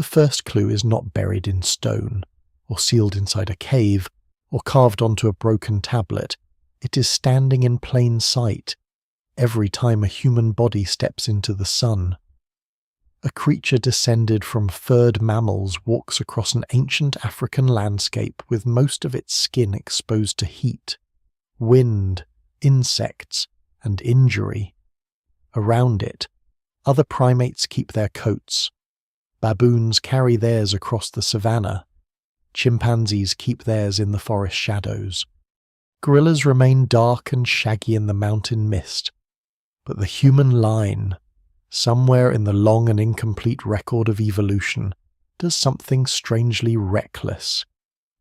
The first clue is not buried in stone, or sealed inside a cave, or carved onto a broken tablet. It is standing in plain sight every time a human body steps into the sun. A creature descended from furred mammals walks across an ancient African landscape with most of its skin exposed to heat, wind, insects, and injury. Around it, other primates keep their coats. Baboons carry theirs across the savannah. Chimpanzees keep theirs in the forest shadows. Gorillas remain dark and shaggy in the mountain mist. But the human line, somewhere in the long and incomplete record of evolution, does something strangely reckless.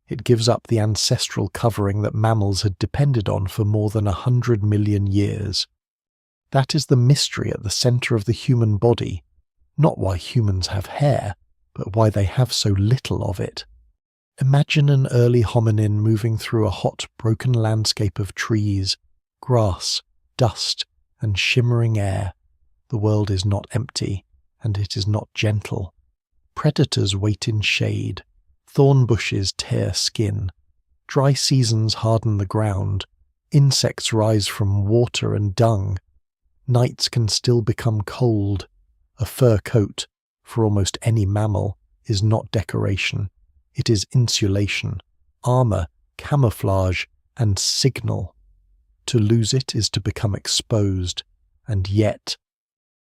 It gives up the ancestral covering that mammals had depended on for more than 100 million years. That is the mystery at the center of the human body, not why humans have hair, but why they have so little of it. Imagine an early hominin moving through a hot, broken landscape of trees, grass, dust, and shimmering air. The world is not empty, and it is not gentle. Predators wait in shade. Thorn bushes tear skin. Dry seasons harden the ground. Insects rise from water and dung. Nights can still become cold. A fur coat, for almost any mammal, is not decoration. It is insulation, armor, camouflage, and signal. To lose it is to become exposed, and yet,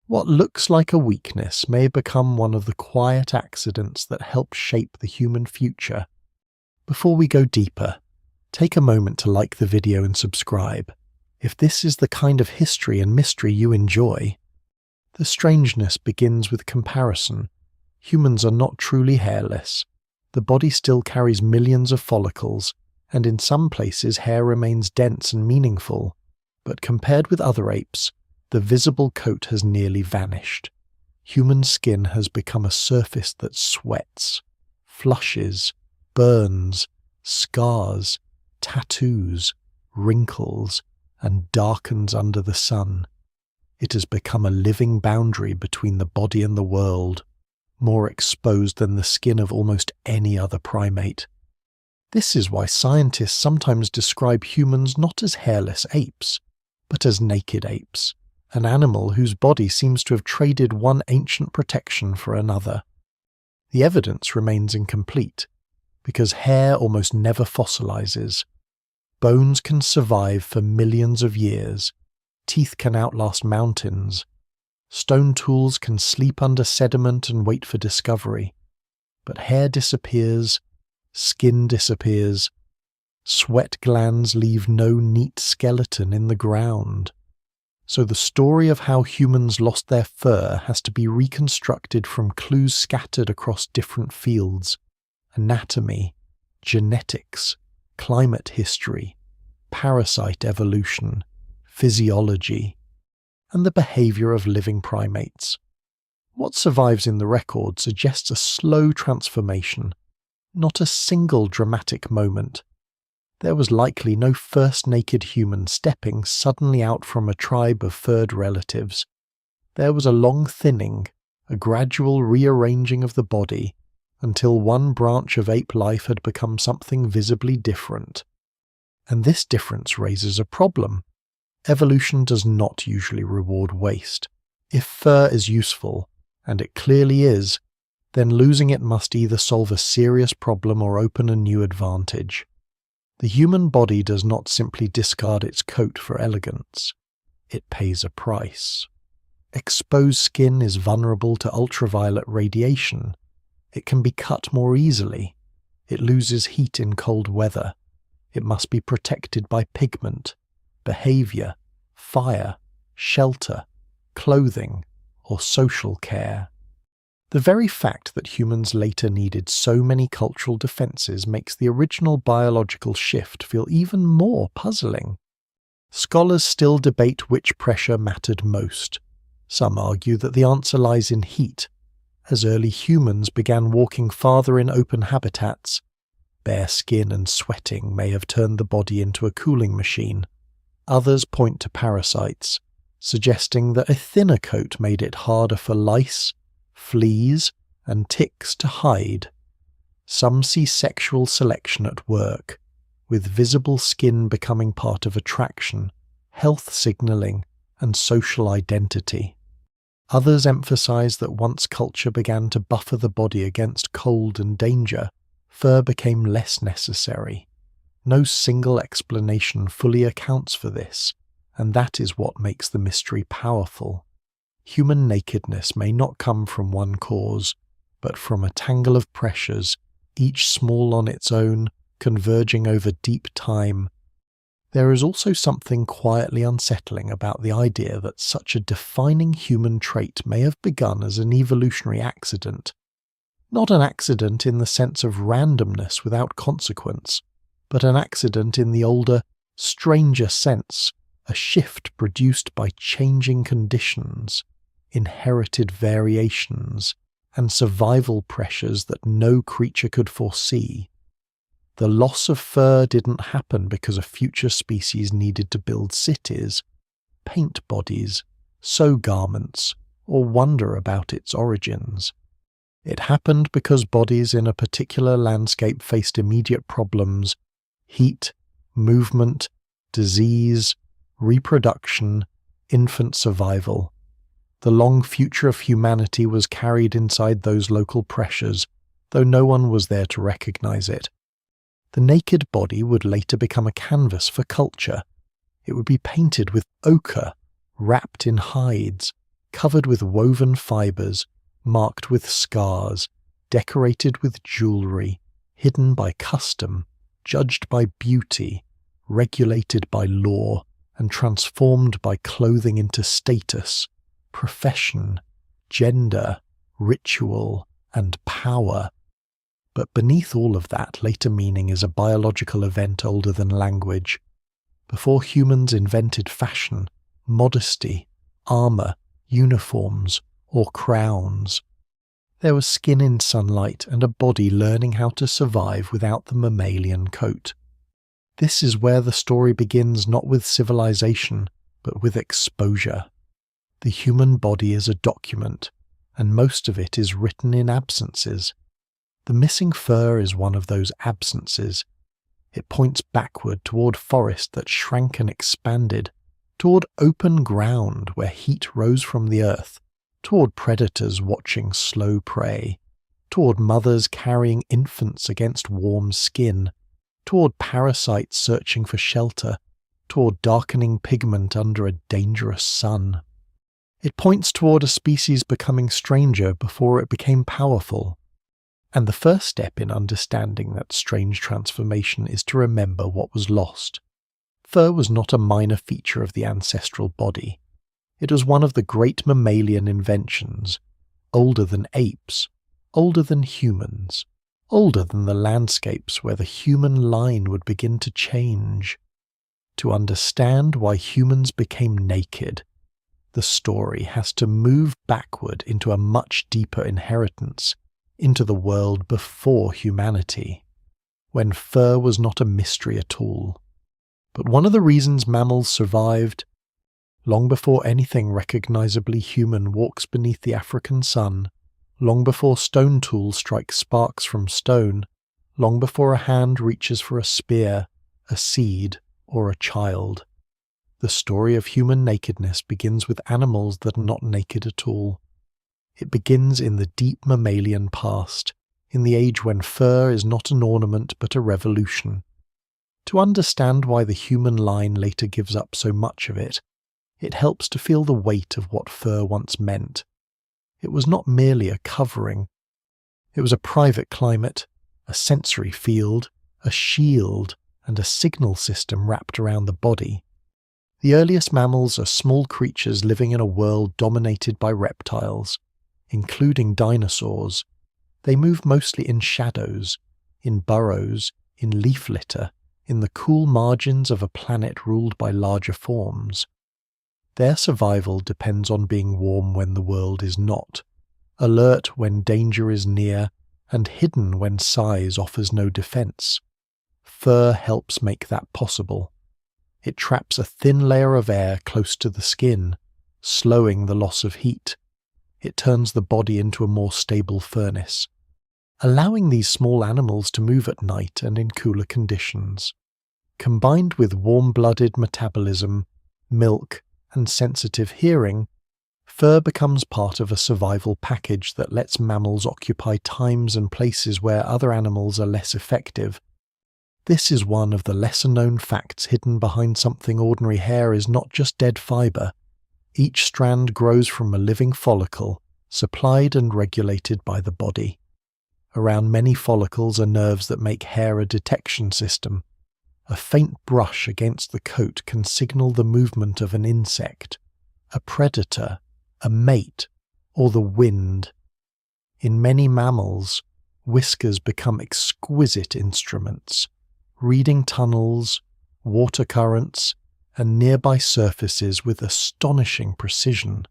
what looks like a weakness may become one of the quiet accidents that help shape the human future. Before we go deeper, take a moment to like the video and subscribe, if this is the kind of history and mystery you enjoy. The strangeness begins with comparison. Humans are not truly hairless. The body still carries millions of follicles, and in some places hair remains dense and meaningful, but compared with other apes, the visible coat has nearly vanished. Human skin has become a surface that sweats, flushes, burns, scars, tattoos, wrinkles, and darkens under the sun. It has become a living boundary between the body and the world, more exposed than the skin of almost any other primate. This is why scientists sometimes describe humans not as hairless apes, but as naked apes, an animal whose body seems to have traded one ancient protection for another. The evidence remains incomplete, because hair almost never fossilizes. Bones can survive for millions of years. Teeth can outlast mountains. Stone tools can sleep under sediment and wait for discovery. But hair disappears, skin disappears, sweat glands leave no neat skeleton in the ground. So the story of how humans lost their fur has to be reconstructed from clues scattered across different fields: anatomy, genetics, climate history, parasite evolution, physiology, and the behavior of living primates. What survives in the record suggests a slow transformation, not a single dramatic moment. There was likely no first naked human stepping suddenly out from a tribe of furred relatives. There was a long thinning, a gradual rearranging of the body, until one branch of ape life had become something visibly different. And this difference raises a problem. Evolution does not usually reward waste. If fur is useful, and it clearly is, then losing it must either solve a serious problem or open a new advantage. The human body does not simply discard its coat for elegance. It pays a price. Exposed skin is vulnerable to ultraviolet radiation. It can be cut more easily. It loses heat in cold weather. It must be protected by pigment, behavior, fire, shelter, clothing, or social care. The very fact that humans later needed so many cultural defenses makes the original biological shift feel even more puzzling. Scholars still debate which pressure mattered most. Some argue that the answer lies in heat. As early humans began walking farther in open habitats, bare skin and sweating may have turned the body into a cooling machine. Others point to parasites, suggesting that a thinner coat made it harder for lice, fleas, and ticks to hide. Some see sexual selection at work, with visible skin becoming part of attraction, health signaling, and social identity. Others emphasize that once culture began to buffer the body against cold and danger, fur became less necessary. No single explanation fully accounts for this, and that is what makes the mystery powerful. Human nakedness may not come from one cause, but from a tangle of pressures, each small on its own, converging over deep time. There is also something quietly unsettling about the idea that such a defining human trait may have begun as an evolutionary accident. Not an accident in the sense of randomness without consequence, but an accident in the older, stranger sense, a shift produced by changing conditions, inherited variations, and survival pressures that no creature could foresee. The loss of fur didn't happen because a future species needed to build cities, paint bodies, sew garments, or wonder about its origins. It happened because bodies in a particular landscape faced immediate problems: heat, movement, disease, reproduction, infant survival. The long future of humanity was carried inside those local pressures, though no one was there to recognize it. The naked body would later become a canvas for culture. It would be painted with ochre, wrapped in hides, covered with woven fibers, marked with scars, decorated with jewelry, hidden by custom, judged by beauty, regulated by law, and transformed by clothing into status, profession, gender, ritual, and power. But beneath all of that later meaning is a biological event older than language. Before humans invented fashion, modesty, armor, uniforms, or crowns, there was skin in sunlight and a body learning how to survive without the mammalian coat. This is where the story begins, not with civilization, but with exposure. The human body is a document, and most of it is written in absences. The missing fur is one of those absences. It points backward toward forest that shrank and expanded, toward open ground where heat rose from the earth, toward predators watching slow prey, toward mothers carrying infants against warm skin, toward parasites searching for shelter, toward darkening pigment under a dangerous sun. It points toward a species becoming stranger before it became powerful. And the first step in understanding that strange transformation is to remember what was lost. Fur was not a minor feature of the ancestral body. It was one of the great mammalian inventions, older than apes, older than humans, older than the landscapes where the human line would begin to change. To understand why humans became naked, the story has to move backward into a much deeper inheritance, into the world before humanity, when fur was not a mystery at all. But one of the reasons mammals survived, long before anything recognizably human walks beneath the African sun, long before stone tools strike sparks from stone, long before a hand reaches for a spear, a seed, or a child. The story of human nakedness begins with animals that are not naked at all. It begins in the deep mammalian past, in the age when fur is not an ornament but a revolution. To understand why the human line later gives up so much of it, it helps to feel the weight of what fur once meant. It was not merely a covering. It was a private climate, a sensory field, a shield, and a signal system wrapped around the body. The earliest mammals are small creatures living in a world dominated by reptiles, including dinosaurs. They move mostly in shadows, in burrows, in leaf litter, in the cool margins of a planet ruled by larger forms. Their survival depends on being warm when the world is not, alert when danger is near, and hidden when size offers no defense. Fur helps make that possible. It traps a thin layer of air close to the skin, slowing the loss of heat. it turns the body into a more stable furnace, allowing these small animals to move at night and in cooler conditions. Combined with warm-blooded metabolism, milk, and sensitive hearing, fur becomes part of a survival package that lets mammals occupy times and places where other animals are less effective. This is one of the lesser-known facts hidden behind something ordinary hair is not just dead fiber. Each strand grows from a living follicle, supplied and regulated by the body. Around many follicles are nerves that make hair a detection system. A faint brush against the coat can signal the movement of an insect, a predator, a mate, or the wind. In many mammals, whiskers become exquisite instruments, reading tunnels, water currents, and nearby surfaces with astonishing precision.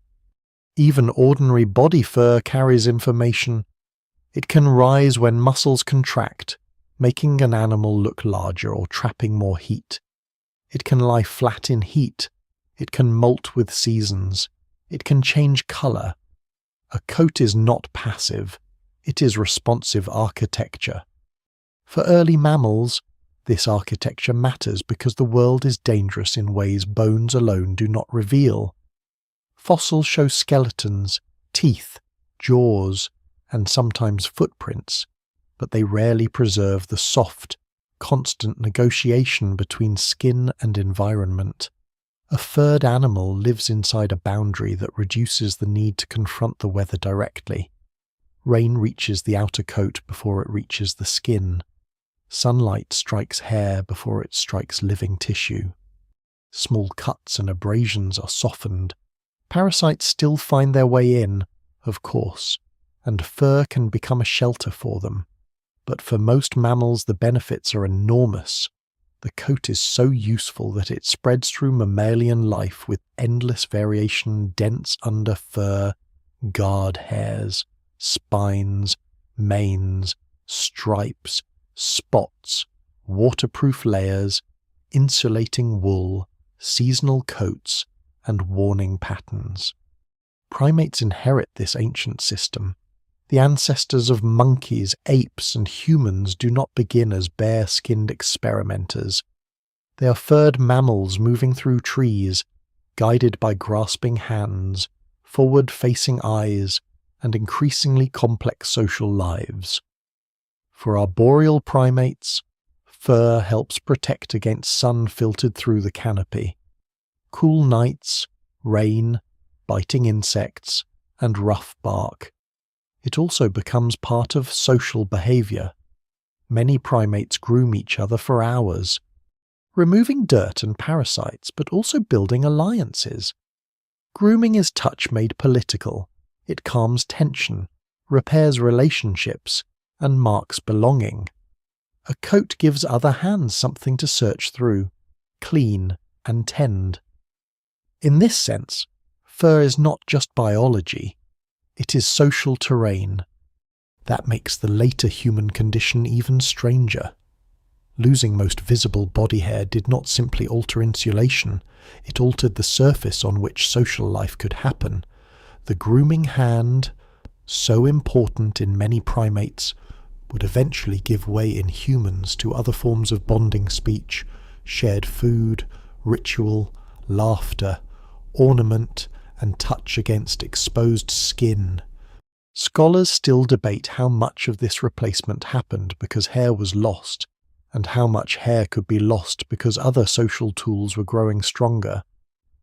Even ordinary body fur carries information. It can rise when muscles contract, making an animal look larger or trapping more heat. It can lie flat in heat. It can molt with seasons. It can change colour. A coat is not passive. It is responsive architecture. For early mammals, this architecture matters because the world is dangerous in ways bones alone do not reveal. Fossils show skeletons, teeth, jaws, and sometimes footprints, but they rarely preserve the soft, constant negotiation between skin and environment. A furred animal lives inside a boundary that reduces the need to confront the weather directly. Rain reaches the outer coat before it reaches the skin. Sunlight strikes hair before it strikes living tissue. Small cuts and abrasions are softened. Parasites still find their way in, of course, and fur can become a shelter for them. But for most mammals the benefits are enormous. The coat is so useful that it spreads through mammalian life with endless variation dense under fur, guard hairs, spines, manes, stripes, spots, waterproof layers, insulating wool, seasonal coats, and warning patterns. Primates inherit this ancient system. The ancestors of monkeys, apes, and humans do not begin as bare-skinned experimenters. They are furred mammals moving through trees, guided by grasping hands, forward-facing eyes, and increasingly complex social lives. For arboreal primates, fur helps protect against sun filtered through the canopy. Cool nights, rain, biting insects, and rough bark. It also becomes part of social behavior. Many primates groom each other for hours, removing dirt and parasites, but also building alliances. Grooming is touch made political. It calms tension, repairs relationships, and marks belonging. A coat gives other hands something to search through, clean, and tend. In this sense, fur is not just biology. It is social terrain. That makes the later human condition even stranger. Losing most visible body hair did not simply alter insulation, it altered the surface on which social life could happen. The grooming hand, so important in many primates, would eventually give way in humans to other forms of bonding speech, shared food, ritual, laughter, ornament, and touch against exposed skin. Scholars still debate how much of this replacement happened because hair was lost, and how much hair could be lost because other social tools were growing stronger.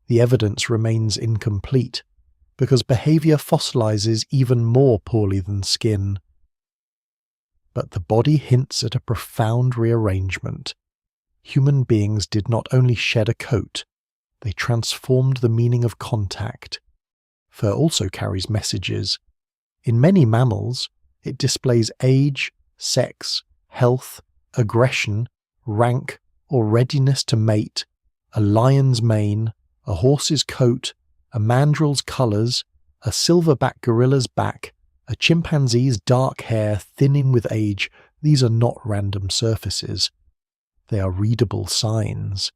The evidence remains incomplete, because behavior fossilizes even more poorly than skin. But the body hints at a profound rearrangement. Human beings did not only shed a coat, they transformed the meaning of contact. Fur also carries messages. In many mammals, it displays age, sex, health, aggression, rank, or readiness to mate, a lion's mane, a horse's coat, a mandrill's colours, a silverback gorilla's back, a chimpanzee's dark hair thinning with age. These are not random surfaces. They are readable signs.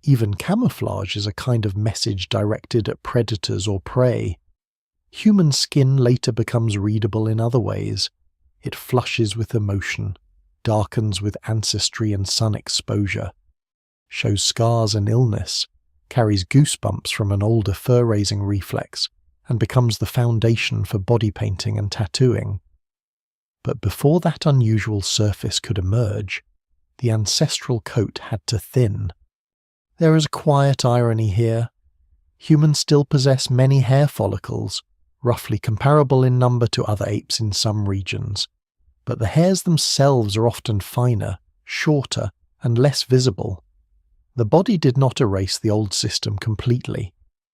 Even camouflage is a kind of message directed at predators or prey. Human skin later becomes readable in other ways. It flushes with emotion, darkens with ancestry and sun exposure, shows scars and illness, carries goosebumps from an older fur-raising reflex, and becomes the foundation for body painting and tattooing. But before that unusual surface could emerge, the ancestral coat had to thin. There is a quiet irony here. Humans still possess many hair follicles, roughly comparable in number to other apes in some regions, but the hairs themselves are often finer, shorter, and less visible. The body did not erase the old system completely.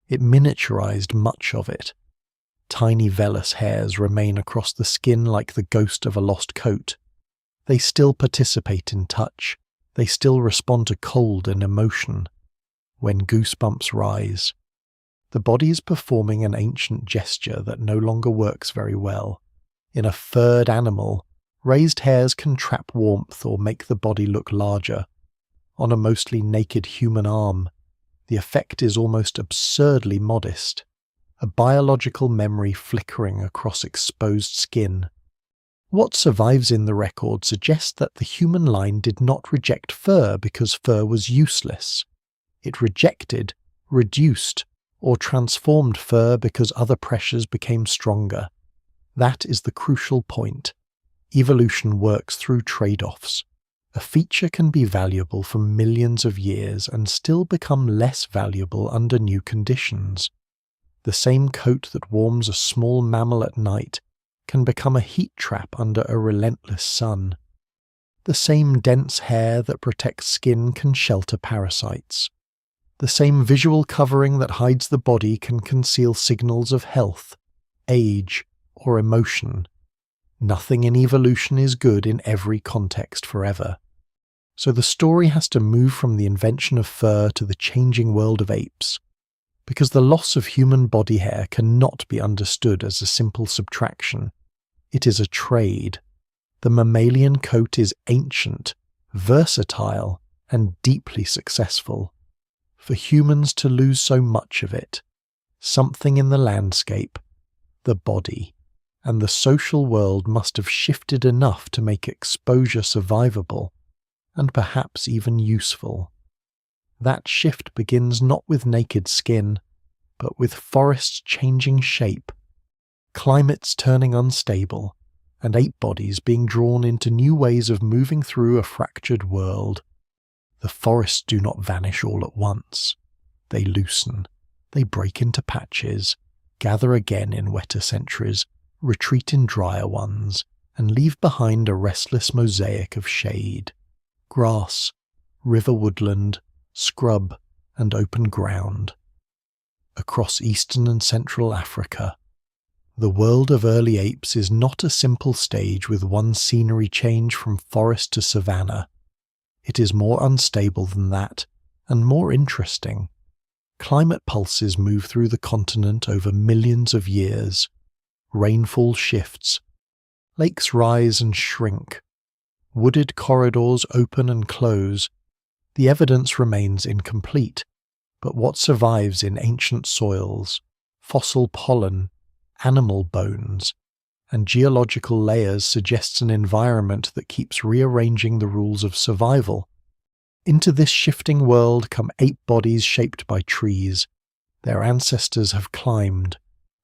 It miniaturized much of it. Tiny vellus hairs remain across the skin like the ghost of a lost coat. They still participate in touch. They still respond to cold and emotion. When goosebumps rise, the body is performing an ancient gesture that no longer works very well. In a furred animal, raised hairs can trap warmth or make the body look larger. On a mostly naked human arm, the effect is almost absurdly modest, a biological memory flickering across exposed skin. What survives in the record suggests that the human line did not reject fur because fur was useless. It rejected, reduced, or transformed fur because other pressures became stronger. That is the crucial point. Evolution works through trade-offs. A feature can be valuable for millions of years and still become less valuable under new conditions. The same coat that warms a small mammal at night can become a heat trap under a relentless sun. The same dense hair that protects skin can shelter parasites. The same visual covering that hides the body can conceal signals of health, age, or emotion. Nothing in evolution is good in every context forever. So the story has to move from the invention of fur to the changing world of apes, because the loss of human body hair cannot be understood as a simple subtraction. It is a trade. The mammalian coat is ancient, versatile, and deeply successful. For humans to lose so much of it, something in the landscape, the body, and the social world must have shifted enough to make exposure survivable, and perhaps even useful. That shift begins not with naked skin, but with forests changing shape, climates turning unstable, and ape bodies being drawn into new ways of moving through a fractured world. The forests do not vanish all at once. They loosen, they break into patches, gather again in wetter centuries, retreat in drier ones, and leave behind a restless mosaic of shade. Grass, river woodland, scrub, and open ground. Across eastern and central Africa, the world of early apes is not a simple stage with one scenery change from forest to savanna. It is more unstable than that, and more interesting. Climate pulses move through the continent over millions of years. Rainfall shifts. Lakes rise and shrink. Wooded corridors open and close. The evidence remains incomplete, but what survives in ancient soils, fossil pollen, animal bones, and geological layers suggests an environment that keeps rearranging the rules of survival. Into this shifting world come ape bodies shaped by trees. Their ancestors have climbed,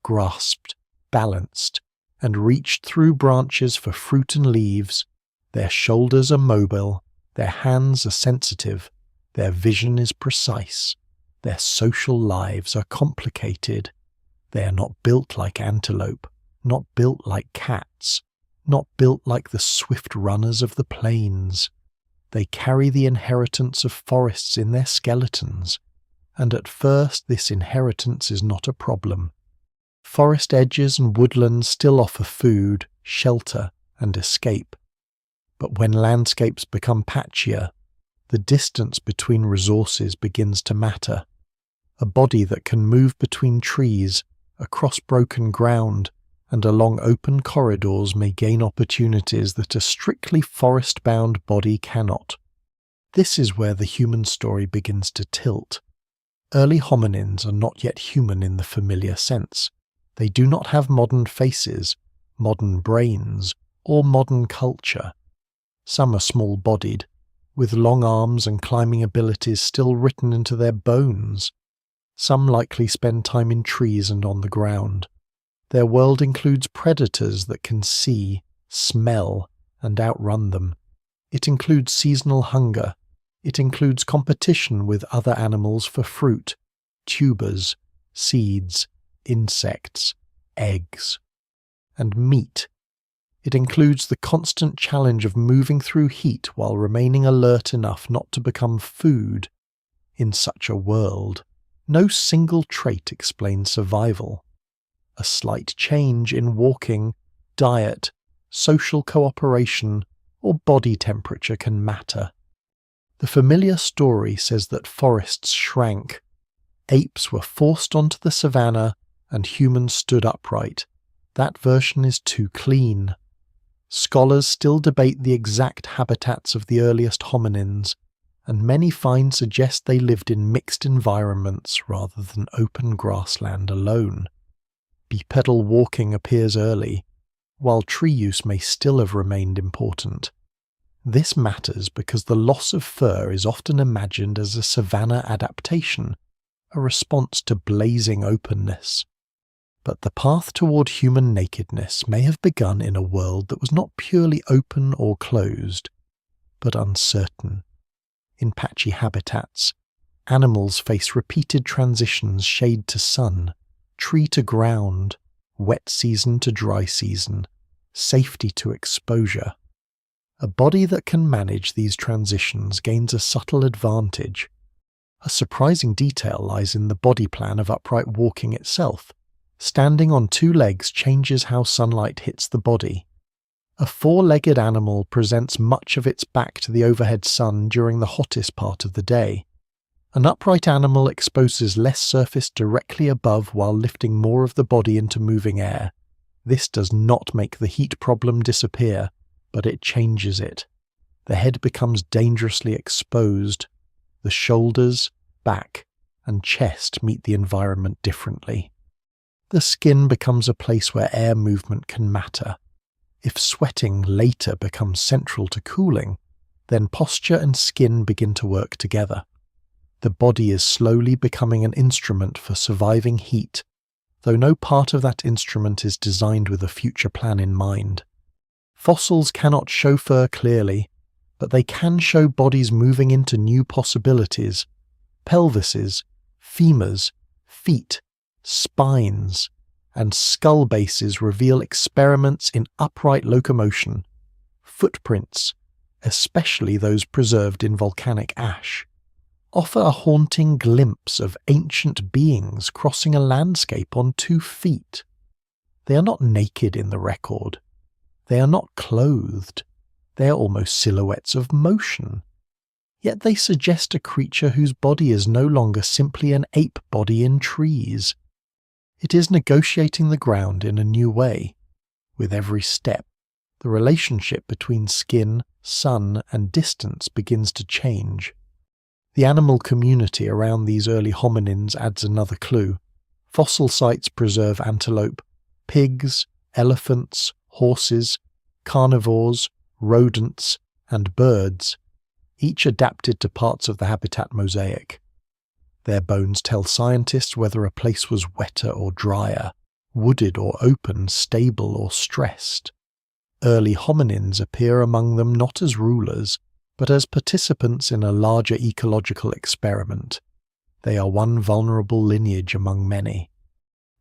grasped, balanced, and reached through branches for fruit and leaves. Their shoulders are mobile, their hands are sensitive, their vision is precise, their social lives are complicated. They are not built like antelope, not built like cats, not built like the swift runners of the plains. They carry the inheritance of forests in their skeletons, and at first this inheritance is not a problem. Forest edges and woodlands still offer food, shelter, and escape. But when landscapes become patchier, the distance between resources begins to matter. A body that can move between trees, across broken ground, and along open corridors may gain opportunities that a strictly forest-bound body cannot. This is where the human story begins to tilt. Early hominins are not yet human in the familiar sense. They do not have modern faces, modern brains, or modern culture. Some are small-bodied, with long arms and climbing abilities still written into their bones. Some likely spend time in trees and on the ground. Their world includes predators that can see, smell, and outrun them. It includes seasonal hunger. It includes competition with other animals for fruit, tubers, seeds, insects, eggs, and meat. It includes the constant challenge of moving through heat while remaining alert enough not to become food. In such a world, no single trait explains survival. A slight change in walking, diet, social cooperation, or body temperature can matter. The familiar story says that forests shrank. Apes were forced onto the savannah and humans stood upright. That version is too clean. Scholars still debate the exact habitats of the earliest hominins, and many finds suggest they lived in mixed environments rather than open grassland alone. Bipedal walking appears early, while tree use may still have remained important. This matters because the loss of fur is often imagined as a savanna adaptation, a response to blazing openness. But the path toward human nakedness may have begun in a world that was not purely open or closed, but uncertain. In patchy habitats, animals face repeated transitions: shade to sun, tree to ground, wet season to dry season, safety to exposure. A body that can manage these transitions gains a subtle advantage. A surprising detail lies in the body plan of upright walking itself. Standing on two legs changes how sunlight hits the body. A four-legged animal presents much of its back to the overhead sun during the hottest part of the day. An upright animal exposes less surface directly above while lifting more of the body into moving air. This does not make the heat problem disappear, but it changes it. The head becomes dangerously exposed. The shoulders, back, and chest meet the environment differently. The skin becomes a place where air movement can matter. If sweating later becomes central to cooling, then posture and skin begin to work together. The body is slowly becoming an instrument for surviving heat, though no part of that instrument is designed with a future plan in mind. Fossils cannot show fur clearly, but they can show bodies moving into new possibilities. Pelvises, femurs, feet, spines, and skull bases reveal experiments in upright locomotion. Footprints, especially those preserved in volcanic ash, offer a haunting glimpse of ancient beings crossing a landscape on 2 feet. They are not naked in the record. They are not clothed. They are almost silhouettes of motion. Yet they suggest a creature whose body is no longer simply an ape body in trees. It is negotiating the ground in a new way. With every step, the relationship between skin, sun, and distance begins to change. The animal community around these early hominins adds another clue. Fossil sites preserve antelope, pigs, elephants, horses, carnivores, rodents, and birds, each adapted to parts of the habitat mosaic. Their bones tell scientists whether a place was wetter or drier, wooded or open, stable or stressed. Early hominins appear among them not as rulers, but as participants in a larger ecological experiment. They are one vulnerable lineage among many.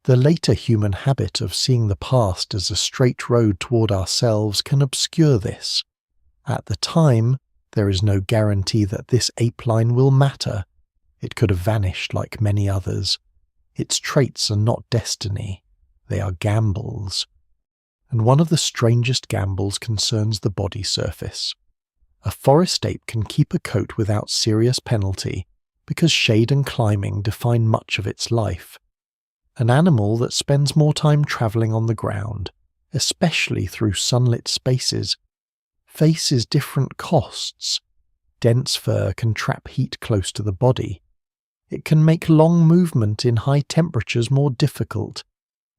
The later human habit of seeing the past as a straight road toward ourselves can obscure this. At the time, there is no guarantee that this ape line will matter. It could have vanished like many others. Its traits are not destiny. They are gambles. And one of the strangest gambles concerns the body surface. A forest ape can keep a coat without serious penalty because shade and climbing define much of its life. An animal that spends more time travelling on the ground, especially through sunlit spaces, faces different costs. Dense fur can trap heat close to the body. It can make long movement in high temperatures more difficult.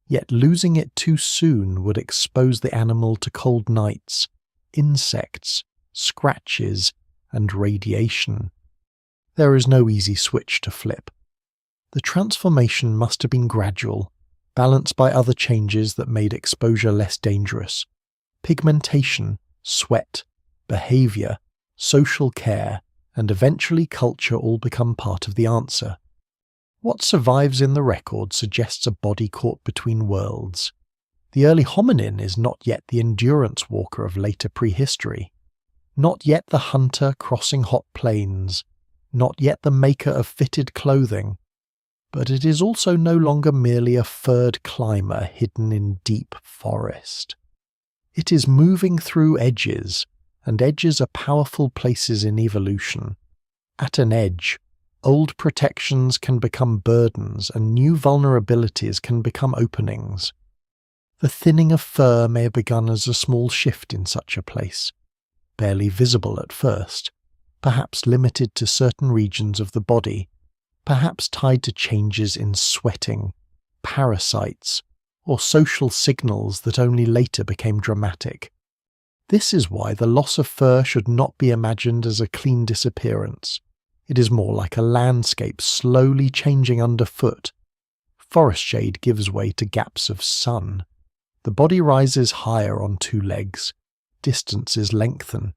Yet losing it too soon would expose the animal to cold nights, insects, scratches, and radiation. There is no easy switch to flip. The transformation must have been gradual, balanced by other changes that made exposure less dangerous. Pigmentation, sweat, behavior, social care, and eventually culture all become part of the answer. What survives in the record suggests a body caught between worlds. The early hominin is not yet the endurance walker of later prehistory, not yet the hunter crossing hot plains, not yet the maker of fitted clothing, but it is also no longer merely a furred climber hidden in deep forest. It is moving through edges, and edges are powerful places in evolution. At an edge, old protections can become burdens and new vulnerabilities can become openings. The thinning of fur may have begun as a small shift in such a place, barely visible at first, perhaps limited to certain regions of the body, perhaps tied to changes in sweating, parasites, or social signals that only later became dramatic. This is why the loss of fur should not be imagined as a clean disappearance. It is more like a landscape slowly changing underfoot. Forest shade gives way to gaps of sun. The body rises higher on two legs. Distances lengthen.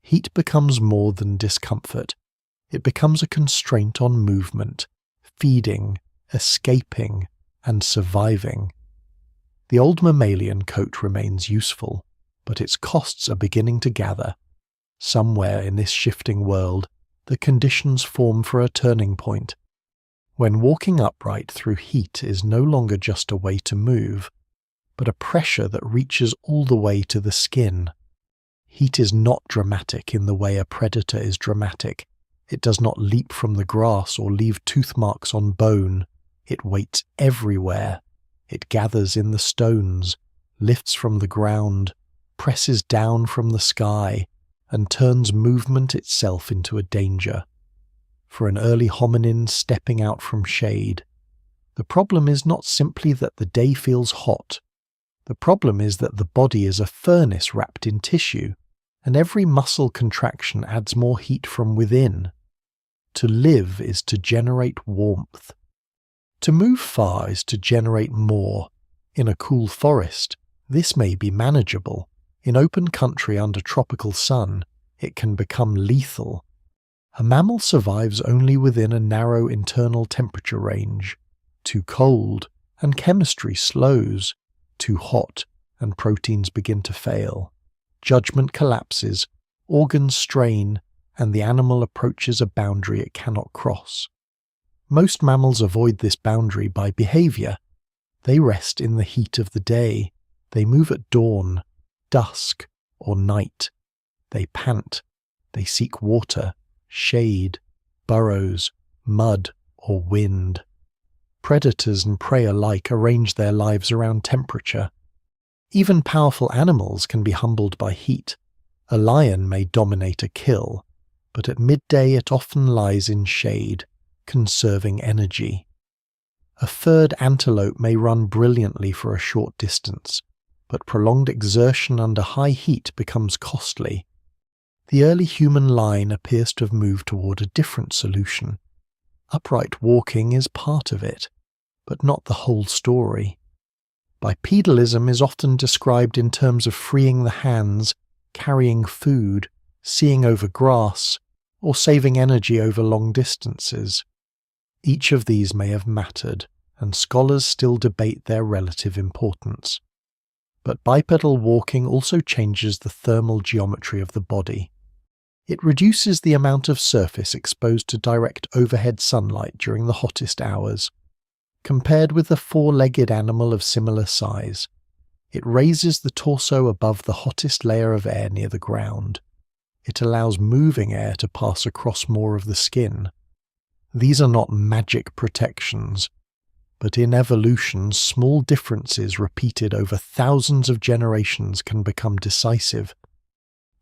Heat becomes more than discomfort. It becomes a constraint on movement, feeding, escaping, and surviving. The old mammalian coat remains useful, but its costs are beginning to gather. Somewhere in this shifting world, the conditions form for a turning point. When walking upright through heat is no longer just a way to move, but a pressure that reaches all the way to the skin. Heat is not dramatic in the way a predator is dramatic. It does not leap from the grass or leave tooth marks on bone. It waits everywhere. It gathers in the stones, lifts from the ground, presses down from the sky, and turns movement itself into a danger. For an early hominin stepping out from shade, the problem is not simply that the day feels hot. The problem is that the body is a furnace wrapped in tissue, and every muscle contraction adds more heat from within. To live is to generate warmth. To move far is to generate more. In a cool forest, this may be manageable. In open country under tropical sun, it can become lethal. A mammal survives only within a narrow internal temperature range. Too cold, and chemistry slows. Too hot, and proteins begin to fail. Judgment collapses, organs strain, and the animal approaches a boundary it cannot cross. Most mammals avoid this boundary by behavior. They rest in the heat of the day. They move at dawn, dusk, or night. They pant. They seek water, shade, burrows, mud, or wind. Predators and prey alike arrange their lives around temperature. Even powerful animals can be humbled by heat. A lion may dominate a kill, but at midday it often lies in shade, conserving energy. A furred antelope may run brilliantly for a short distance, but prolonged exertion under high heat becomes costly. The early human line appears to have moved toward a different solution. Upright walking is part of it, but not the whole story. Bipedalism is often described in terms of freeing the hands, carrying food, seeing over grass, or saving energy over long distances. Each of these may have mattered, and scholars still debate their relative importance. But bipedal walking also changes the thermal geometry of the body. It reduces the amount of surface exposed to direct overhead sunlight during the hottest hours. Compared with the four-legged animal of similar size, it raises the torso above the hottest layer of air near the ground. It allows moving air to pass across more of the skin. These are not magic protections, but in evolution, small differences repeated over thousands of generations can become decisive.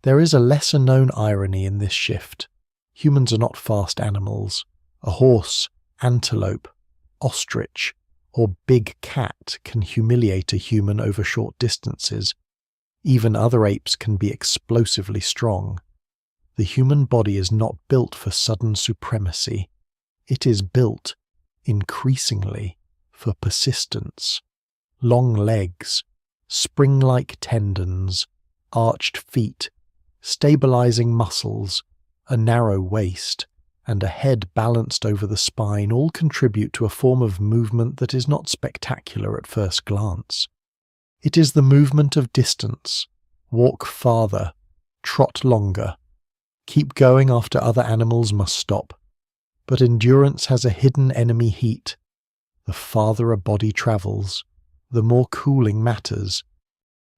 There is a lesser-known irony in this shift. Humans are not fast animals. A horse, antelope, ostrich, or big cat can humiliate a human over short distances. Even other apes can be explosively strong. The human body is not built for sudden supremacy. It is built, increasingly, for persistence. Long legs, spring-like tendons, arched feet, stabilizing muscles, a narrow waist, and a head balanced over the spine all contribute to a form of movement that is not spectacular at first glance. It is the movement of distance. Walk farther, trot longer, keep going after other animals must stop. But endurance has a hidden enemy heat. The farther a body travels, the more cooling matters.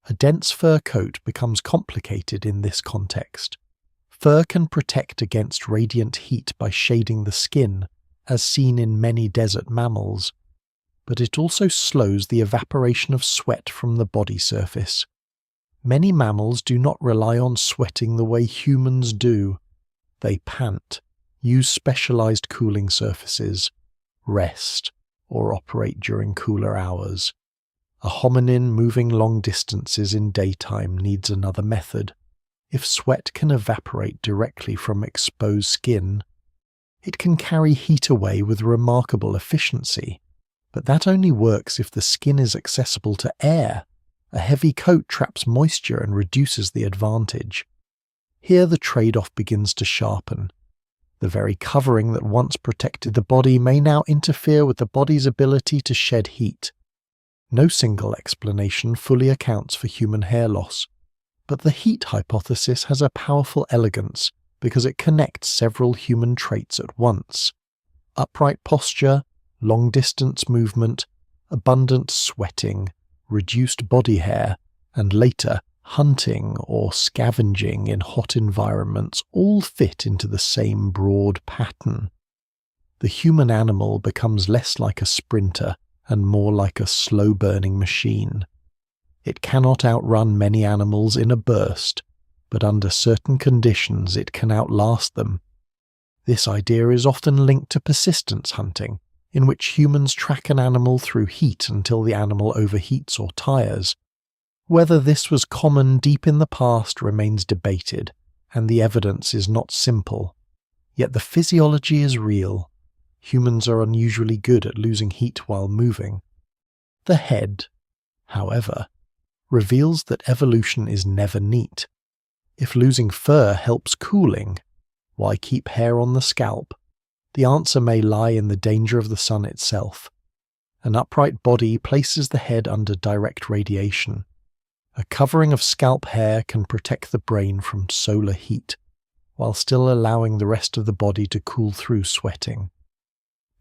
A dense fur coat becomes complicated in this context. Fur can protect against radiant heat by shading the skin, as seen in many desert mammals, but it also slows the evaporation of sweat from the body surface. Many mammals do not rely on sweating the way humans do. They pant, use specialized cooling surfaces, rest, or operate during cooler hours. A hominin moving long distances in daytime needs another method. If sweat can evaporate directly from exposed skin, it can carry heat away with remarkable efficiency. But that only works if the skin is accessible to air. A heavy coat traps moisture and reduces the advantage. Here the trade-off begins to sharpen. The very covering that once protected the body may now interfere with the body's ability to shed heat. No single explanation fully accounts for human hair loss, but the heat hypothesis has a powerful elegance because it connects several human traits at once. Upright posture, long-distance movement, abundant sweating, reduced body hair, and later hunting or scavenging in hot environments all fit into the same broad pattern. The human animal becomes less like a sprinter and more like a slow-burning machine. It cannot outrun many animals in a burst, but under certain conditions it can outlast them. This idea is often linked to persistence hunting, in which humans track an animal through heat until the animal overheats or tires. Whether this was common deep in the past remains debated, and the evidence is not simple. Yet the physiology is real. Humans are unusually good at losing heat while moving. The head, however, reveals that evolution is never neat. If losing fur helps cooling, why keep hair on the scalp? The answer may lie in the danger of the sun itself. An upright body places the head under direct radiation. A covering of scalp hair can protect the brain from solar heat, while still allowing the rest of the body to cool through sweating.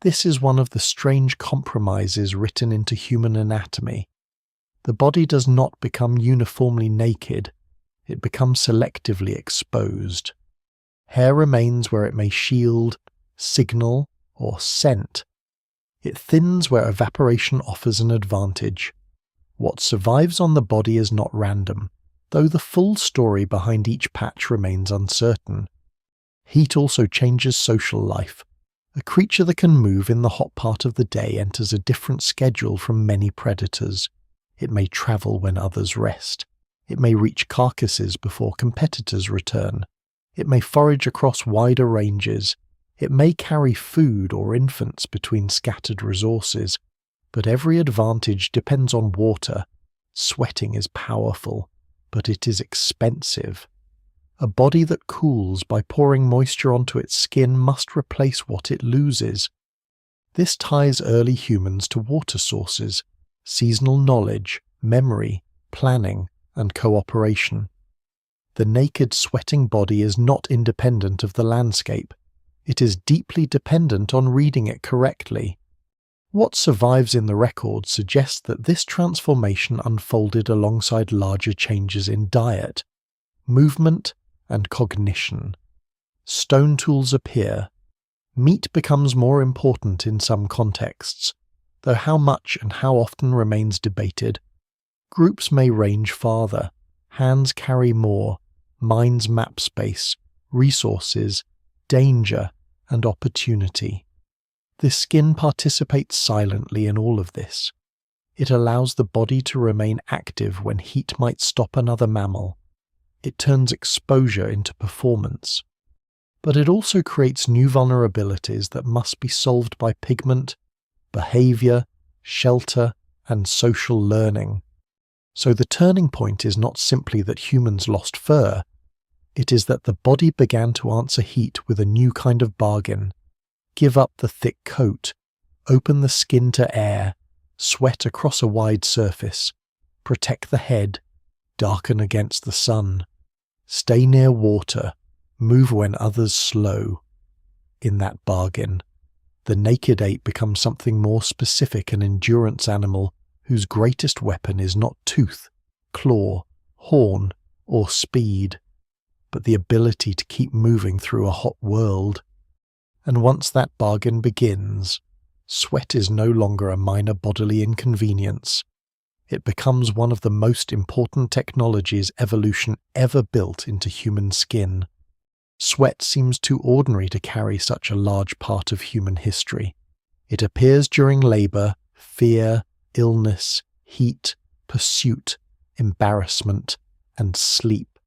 This is one of the strange compromises written into human anatomy. The body does not become uniformly naked, it becomes selectively exposed. Hair remains where it may shield, signal, or scent. It thins where evaporation offers an advantage. What survives on the body is not random, though the full story behind each patch remains uncertain. Heat also changes social life. A creature that can move in the hot part of the day enters a different schedule from many predators. It may travel when others rest. It may reach carcasses before competitors return. It may forage across wider ranges. It may carry food or infants between scattered resources. But every advantage depends on water. Sweating is powerful, but it is expensive. A body that cools by pouring moisture onto its skin must replace what it loses. This ties early humans to water sources, seasonal knowledge, memory, planning, and cooperation. The naked, sweating body is not independent of the landscape. It is deeply dependent on reading it correctly. What survives in the record suggests that this transformation unfolded alongside larger changes in diet, movement, and cognition. Stone tools appear. Meat becomes more important in some contexts, though how much and how often remains debated. Groups may range farther. Hands carry more. Minds map space, resources, danger, and opportunity. The skin participates silently in all of this. It allows the body to remain active when heat might stop another mammal. It turns exposure into performance. But it also creates new vulnerabilities that must be solved by pigment, behavior, shelter, and social learning. So the turning point is not simply that humans lost fur, it is that the body began to answer heat with a new kind of bargain. Give up the thick coat, open the skin to air, sweat across a wide surface, protect the head, darken against the sun, stay near water, move when others slow. In that bargain, the naked ape becomes something more specific, an endurance animal whose greatest weapon is not tooth, claw, horn, or speed, but the ability to keep moving through a hot world. And once that bargain begins, sweat is no longer a minor bodily inconvenience. It becomes one of the most important technologies evolution ever built into human skin. Sweat seems too ordinary to carry such a large part of human history. It appears during labor, fear, illness, heat, pursuit, embarrassment, and sleep.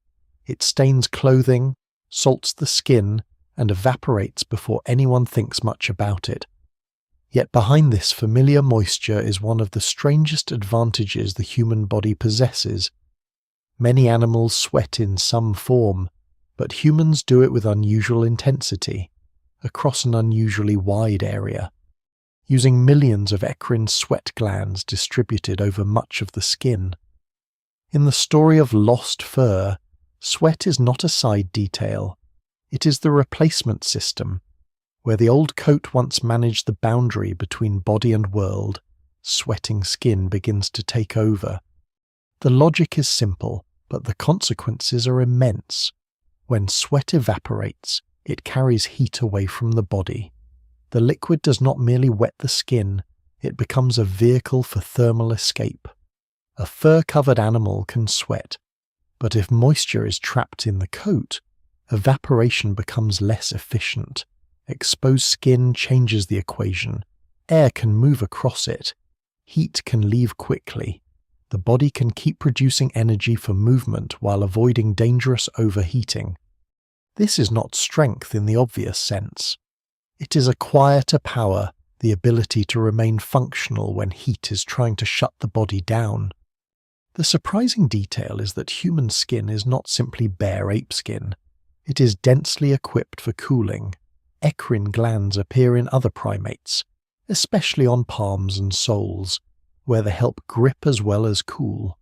It stains clothing, salts the skin, and evaporates before anyone thinks much about it. Yet behind this familiar moisture is one of the strangest advantages the human body possesses. Many animals sweat in some form, but humans do it with unusual intensity, across an unusually wide area, using millions of eccrine sweat glands distributed over much of the skin. In the story of lost fur, sweat is not a side detail. It is the replacement system. Where the old coat once managed the boundary between body and world, sweating skin begins to take over. The logic is simple, but the consequences are immense. When sweat evaporates, it carries heat away from the body. The liquid does not merely wet the skin, it becomes a vehicle for thermal escape. A fur-covered animal can sweat, but if moisture is trapped in the coat, evaporation becomes less efficient. Exposed skin changes the equation. Air can move across it. Heat can leave quickly. The body can keep producing energy for movement while avoiding dangerous overheating. This is not strength in the obvious sense. It is a quieter power, the ability to remain functional when heat is trying to shut the body down. The surprising detail is that human skin is not simply bare ape skin. It is densely equipped for cooling. Eccrine glands appear in other primates, especially on palms and soles, where they help grip as well as cool.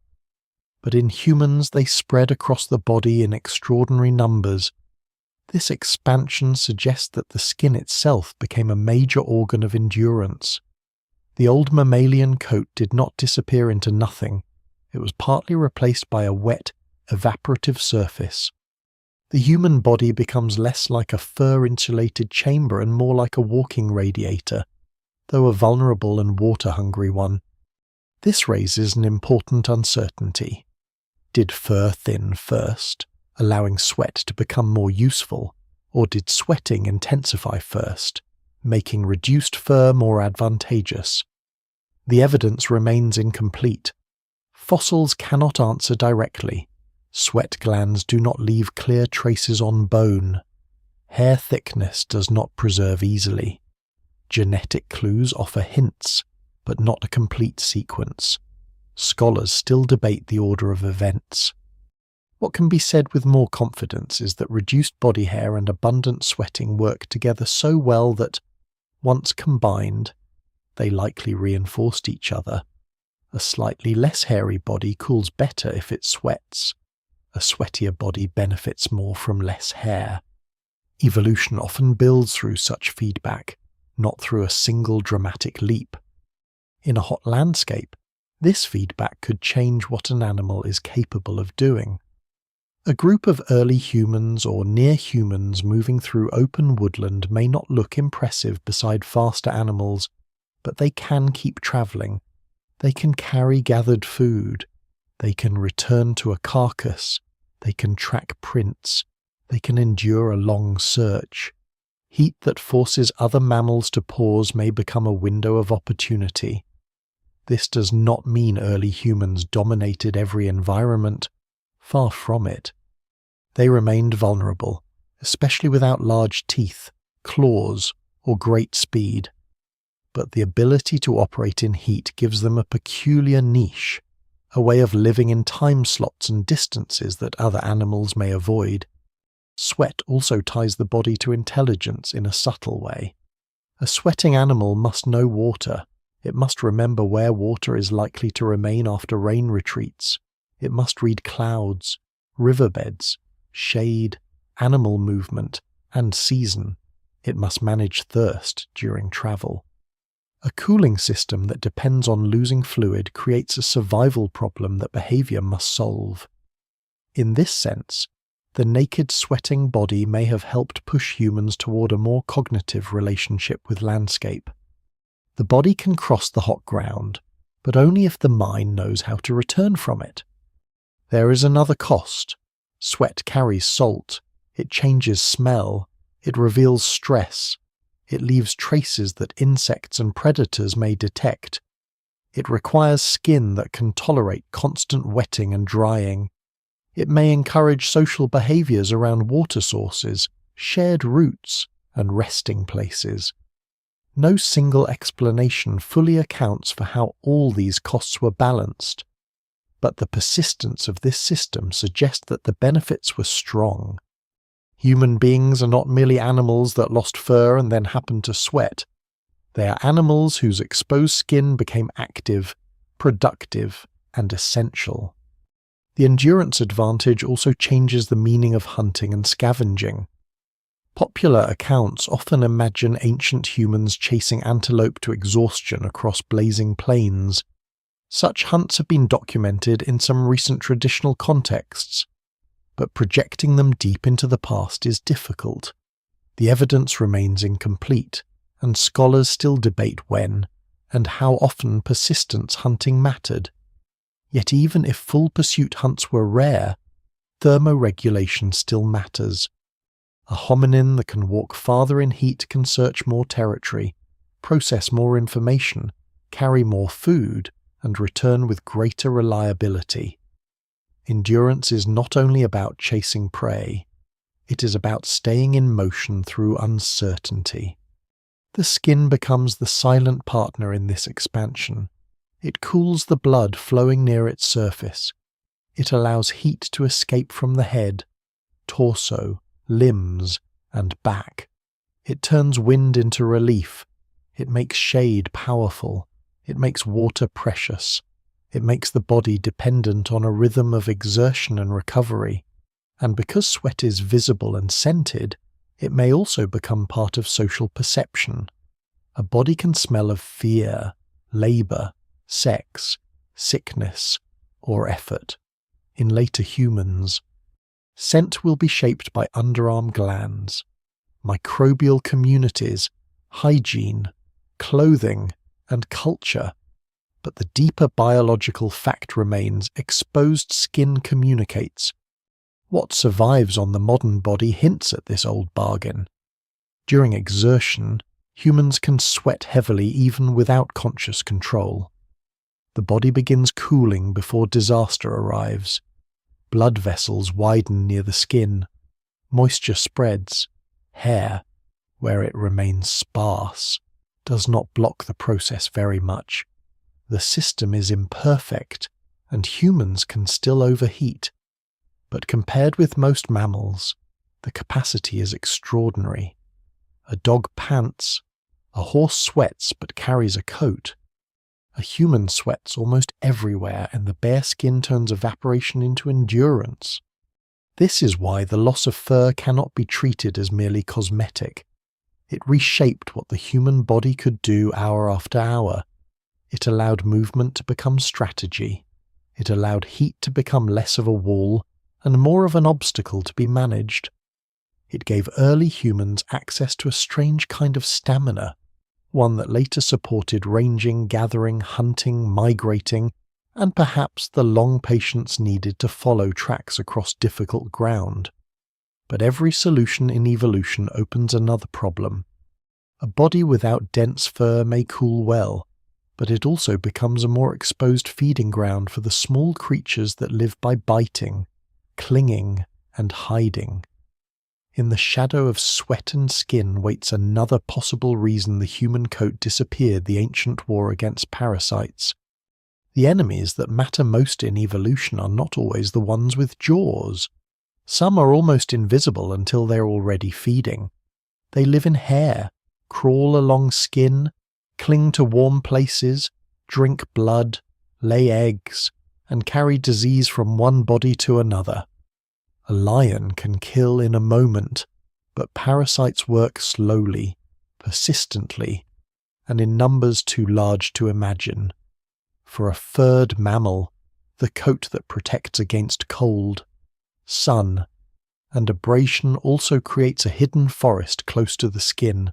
But in humans they spread across the body in extraordinary numbers. This expansion suggests that the skin itself became a major organ of endurance. The old mammalian coat did not disappear into nothing. It was partly replaced by a wet, evaporative surface. The human body becomes less like a fur-insulated chamber and more like a walking radiator, though a vulnerable and water-hungry one. This raises an important uncertainty. Did fur thin first, allowing sweat to become more useful, or did sweating intensify first, making reduced fur more advantageous? The evidence remains incomplete. Fossils cannot answer directly. Sweat glands do not leave clear traces on bone. Hair thickness does not preserve easily. Genetic clues offer hints, but not a complete sequence. Scholars still debate the order of events. What can be said with more confidence is that reduced body hair and abundant sweating work together so well that, once combined, they likely reinforced each other. A slightly less hairy body cools better if it sweats. A sweatier body benefits more from less hair. Evolution often builds through such feedback, not through a single dramatic leap. In a hot landscape, this feedback could change what an animal is capable of doing. A group of early humans or near humans moving through open woodland may not look impressive beside faster animals, but they can keep travelling. They can carry gathered food. They can return to a carcass. They can track prints. They can endure a long search. Heat that forces other mammals to pause may become a window of opportunity. This does not mean early humans dominated every environment. Far from it. They remained vulnerable, especially without large teeth, claws, or great speed. But the ability to operate in heat gives them a peculiar niche, a way of living in time slots and distances that other animals may avoid. Sweat also ties the body to intelligence in a subtle way. A sweating animal must know water. It must remember where water is likely to remain after rain retreats. It must read clouds, riverbeds, shade, animal movement, and season. It must manage thirst during travel. A cooling system that depends on losing fluid creates a survival problem that behavior must solve. In this sense, the naked sweating body may have helped push humans toward a more cognitive relationship with landscape. The body can cross the hot ground, but only if the mind knows how to return from it. There is another cost. Sweat carries salt, it changes smell, it reveals stress, it leaves traces that insects and predators may detect. It requires skin that can tolerate constant wetting and drying. It may encourage social behaviors around water sources, shared routes, and resting places. No single explanation fully accounts for how all these costs were balanced, but the persistence of this system suggests that the benefits were strong. Human beings are not merely animals that lost fur and then happened to sweat. They are animals whose exposed skin became active, productive, and essential. The endurance advantage also changes the meaning of hunting and scavenging. Popular accounts often imagine ancient humans chasing antelope to exhaustion across blazing plains. Such hunts have been documented in some recent traditional contexts, but projecting them deep into the past is difficult. The evidence remains incomplete, and scholars still debate when and how often persistence hunting mattered. Yet even if full pursuit hunts were rare, thermoregulation still matters. A hominin that can walk farther in heat can search more territory, process more information, carry more food, and return with greater reliability. Endurance is not only about chasing prey, it is about staying in motion through uncertainty. The skin becomes the silent partner in this expansion. It cools the blood flowing near its surface. It allows heat to escape from the head, torso, limbs, and back. It turns wind into relief. It makes shade powerful. It makes water precious. It makes the body dependent on a rhythm of exertion and recovery. And because sweat is visible and scented, it may also become part of social perception. A body can smell of fear, labor, sex, sickness, or effort. In later humans, scent will be shaped by underarm glands, microbial communities, hygiene, clothing, and culture. But the deeper biological fact remains: exposed skin communicates. What survives on the modern body hints at this old bargain. During exertion, humans can sweat heavily even without conscious control. The body begins cooling before disaster arrives. Blood vessels widen near the skin. Moisture spreads. Hair, where it remains sparse, does not block the process very much. The system is imperfect, and humans can still overheat. But compared with most mammals, the capacity is extraordinary. A dog pants, a horse sweats but carries a coat. A human sweats almost everywhere, and the bare skin turns evaporation into endurance. This is why the loss of fur cannot be treated as merely cosmetic. It reshaped what the human body could do hour after hour. It allowed movement to become strategy. It allowed heat to become less of a wall and more of an obstacle to be managed. It gave early humans access to a strange kind of stamina, one that later supported ranging, gathering, hunting, migrating, and perhaps the long patience needed to follow tracks across difficult ground. But every solution in evolution opens another problem. A body without dense fur may cool well, but it also becomes a more exposed feeding ground for the small creatures that live by biting, clinging, and hiding. In the shadow of sweat and skin waits another possible reason the human coat disappeared the ancient war against parasites. The enemies that matter most in evolution are not always the ones with jaws. Some are almost invisible until they're already feeding. They live in hair, crawl along skin, cling to warm places, drink blood, lay eggs, and carry disease from one body to another. A lion can kill in a moment, but parasites work slowly, persistently, and in numbers too large to imagine. For a furred mammal, the coat that protects against cold, sun, and abrasion also creates a hidden forest close to the skin.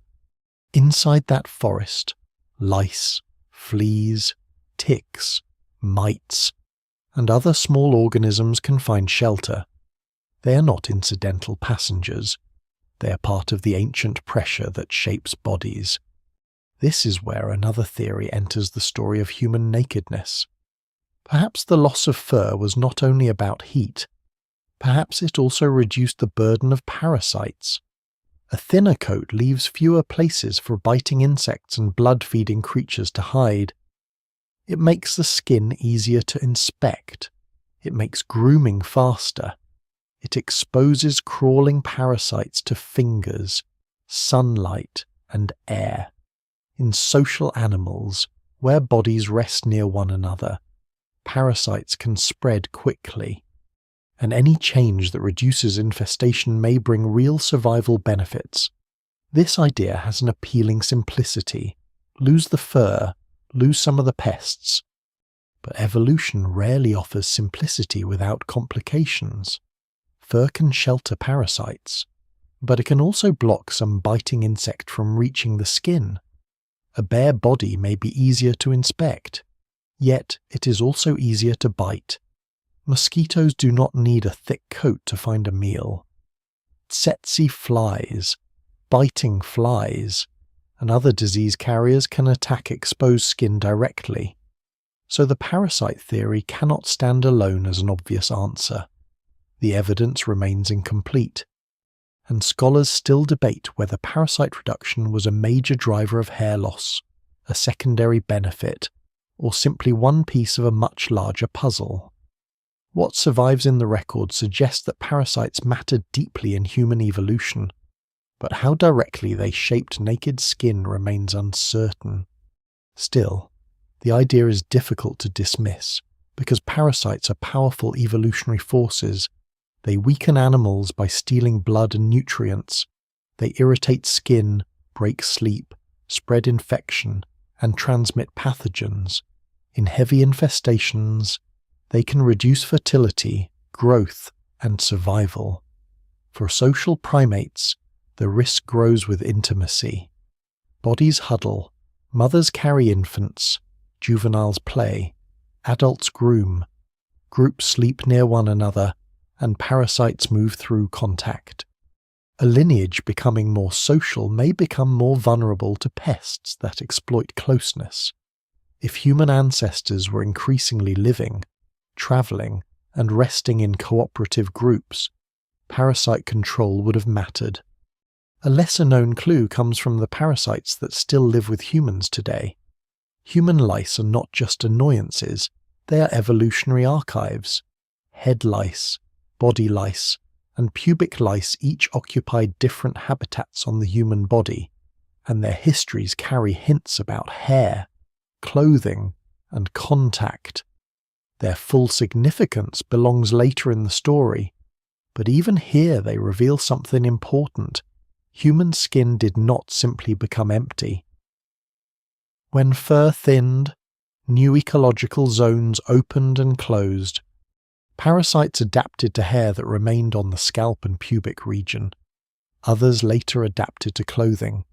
Inside that forest, lice, fleas, ticks, mites, and other small organisms can find shelter. They are not incidental passengers. They are part of the ancient pressure that shapes bodies. This is where another theory enters the story of human nakedness. Perhaps the loss of fur was not only about heat. Perhaps it also reduced the burden of parasites. A thinner coat leaves fewer places for biting insects and blood-feeding creatures to hide. It makes the skin easier to inspect. It makes grooming faster. It exposes crawling parasites to fingers, sunlight, and air. In social animals, where bodies rest near one another, parasites can spread quickly, and any change that reduces infestation may bring real survival benefits. This idea has an appealing simplicity. Lose the fur, lose some of the pests. But evolution rarely offers simplicity without complications. Fur can shelter parasites, but it can also block some biting insect from reaching the skin. A bare body may be easier to inspect, yet it is also easier to bite. Mosquitoes do not need a thick coat to find a meal. Tsetse flies, biting flies, and other disease carriers can attack exposed skin directly. So the parasite theory cannot stand alone as an obvious answer. The evidence remains incomplete, and scholars still debate whether parasite reduction was a major driver of hair loss, a secondary benefit, or simply one piece of a much larger puzzle. What survives in the record suggests that parasites mattered deeply in human evolution, but how directly they shaped naked skin remains uncertain. Still, the idea is difficult to dismiss, because parasites are powerful evolutionary forces. They weaken animals by stealing blood and nutrients. They irritate skin, break sleep, spread infection, and transmit pathogens. In heavy infestations, they can reduce fertility, growth, and survival. For social primates, the risk grows with intimacy. Bodies huddle, mothers carry infants, juveniles play, adults groom, groups sleep near one another, and parasites move through contact. A lineage becoming more social may become more vulnerable to pests that exploit closeness. If human ancestors were increasingly living, travelling, and resting in cooperative groups, parasite control would have mattered. A lesser-known clue comes from the parasites that still live with humans today. Human lice are not just annoyances, they are evolutionary archives. Head lice, body lice, and pubic lice each occupied different habitats on the human body, and their histories carry hints about hair, clothing, and contact. Their full significance belongs later in the story, but even here they reveal something important. Human skin did not simply become empty. When fur thinned, new ecological zones opened and closed. Parasites adapted to hair that remained on the scalp and pubic region. Others later adapted to clothing.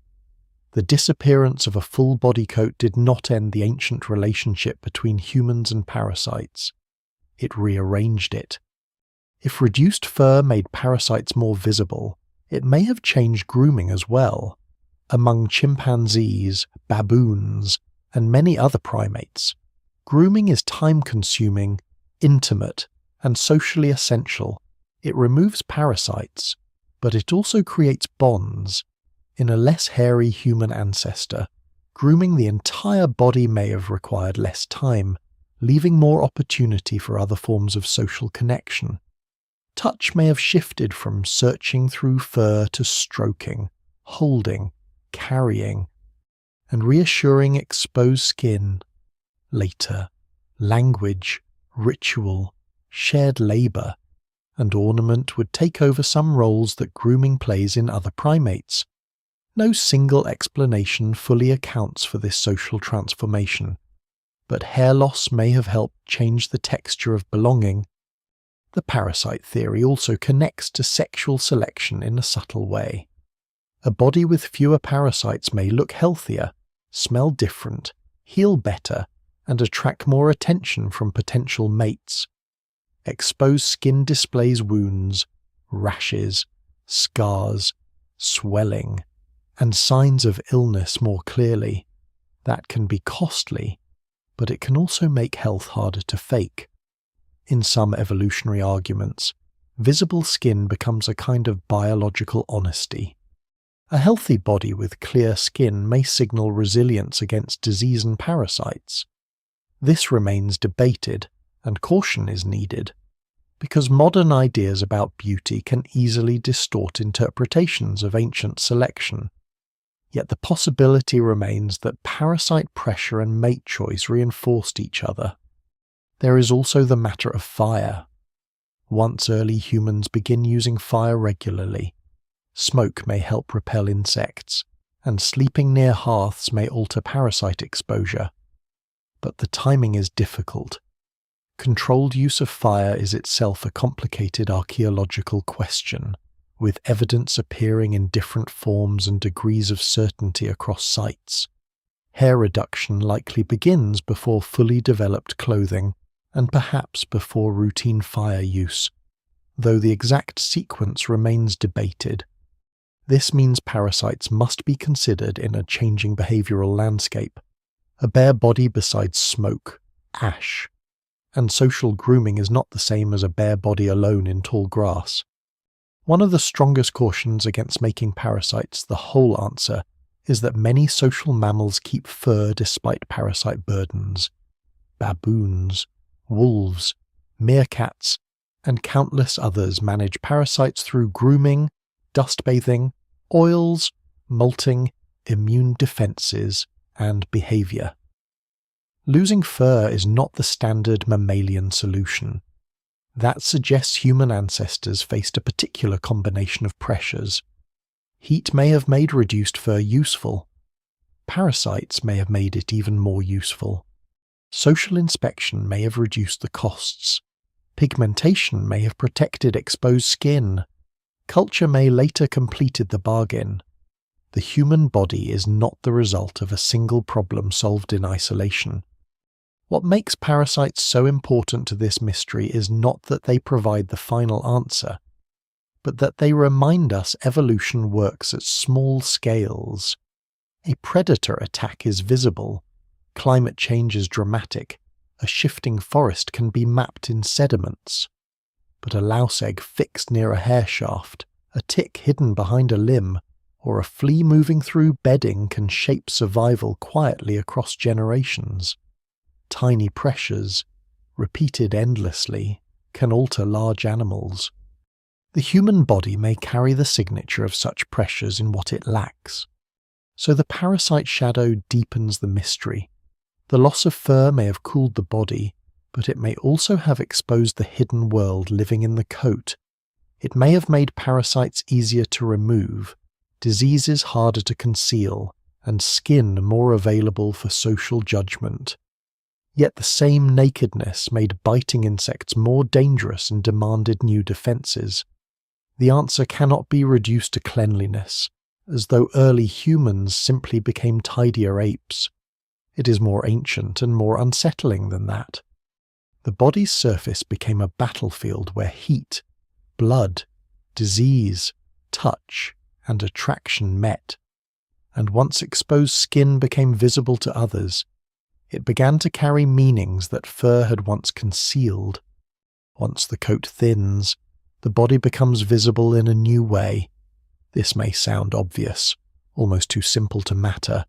The disappearance of a full body coat did not end the ancient relationship between humans and parasites. It rearranged it. If reduced fur made parasites more visible, it may have changed grooming as well. Among chimpanzees, baboons, and many other primates, grooming is time-consuming, intimate, and socially essential. It removes parasites, but it also creates bonds. In a less hairy human ancestor, grooming the entire body may have required less time, leaving more opportunity for other forms of social connection. Touch may have shifted from searching through fur to stroking, holding, carrying, and reassuring exposed skin. Later, language, ritual, shared labor, and ornament would take over some roles that grooming plays in other primates. No single explanation fully accounts for this social transformation, but hair loss may have helped change the texture of belonging. The parasite theory also connects to sexual selection in a subtle way. A body with fewer parasites may look healthier, smell different, heal better, and attract more attention from potential mates. Exposed skin displays wounds, rashes, scars, swelling, and signs of illness more clearly. That can be costly, but it can also make health harder to fake. In some evolutionary arguments, visible skin becomes a kind of biological honesty. A healthy body with clear skin may signal resilience against disease and parasites. This remains debated, and caution is needed, because modern ideas about beauty can easily distort interpretations of ancient selection. Yet the possibility remains that parasite pressure and mate choice reinforced each other. There is also the matter of fire. Once early humans begin using fire regularly, smoke may help repel insects, and sleeping near hearths may alter parasite exposure. But the timing is difficult. Controlled use of fire is itself a complicated archaeological question, with evidence appearing in different forms and degrees of certainty across sites. Hair reduction likely begins before fully developed clothing, and perhaps before routine fire use, though the exact sequence remains debated. This means parasites must be considered in a changing behavioral landscape. A bare body besides smoke, ash, and social grooming is not the same as a bare body alone in tall grass. One of the strongest cautions against making parasites the whole answer is that many social mammals keep fur despite parasite burdens. Baboons, wolves, meerkats, and countless others manage parasites through grooming, dust bathing, oils, molting, immune defenses, and behavior. Losing fur is not the standard mammalian solution. That suggests human ancestors faced a particular combination of pressures. Heat may have made reduced fur useful. Parasites may have made it even more useful. Social inspection may have reduced the costs. Pigmentation may have protected exposed skin. Culture may later completed the bargain. The human body is not the result of a single problem solved in isolation. What makes parasites so important to this mystery is not that they provide the final answer, but that they remind us evolution works at small scales. A predator attack is visible, climate change is dramatic, a shifting forest can be mapped in sediments. But a louse egg fixed near a hair shaft, a tick hidden behind a limb, or a flea moving through bedding can shape survival quietly across generations. Tiny pressures, repeated endlessly, can alter large animals. The human body may carry the signature of such pressures in what it lacks. So the parasite shadow deepens the mystery. The loss of fur may have cooled the body, but it may also have exposed the hidden world living in the coat. It may have made parasites easier to remove, diseases harder to conceal, and skin more available for social judgment. Yet the same nakedness made biting insects more dangerous and demanded new defenses. The answer cannot be reduced to cleanliness, as though early humans simply became tidier apes. It is more ancient and more unsettling than that. The body's surface became a battlefield where heat, Blood, disease, touch, and attraction met, and once exposed skin became visible to others, it began to carry meanings that fur had once concealed. Once the coat thins, the body becomes visible in a new way. This may sound obvious, almost too simple to matter,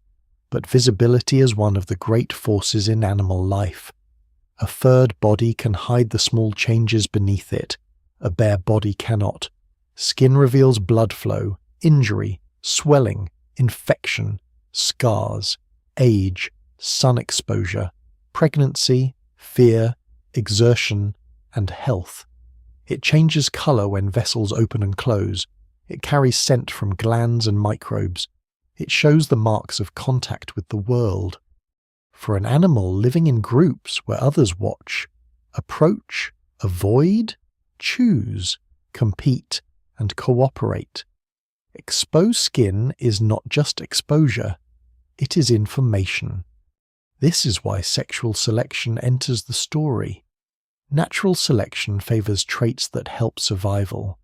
but visibility is one of the great forces in animal life. A furred body can hide the small changes beneath it. A bare body cannot. Skin reveals blood flow, injury, swelling, infection, scars, age, sun exposure, pregnancy, fear, exertion, and health. It changes colour when vessels open and close. It carries scent from glands and microbes. It shows the marks of contact with the world. For an animal living in groups where others watch, approach, avoid, choose, compete, and cooperate. Exposed skin is not just exposure, it is information. This is why sexual selection enters the story. Natural selection favours traits that help survival.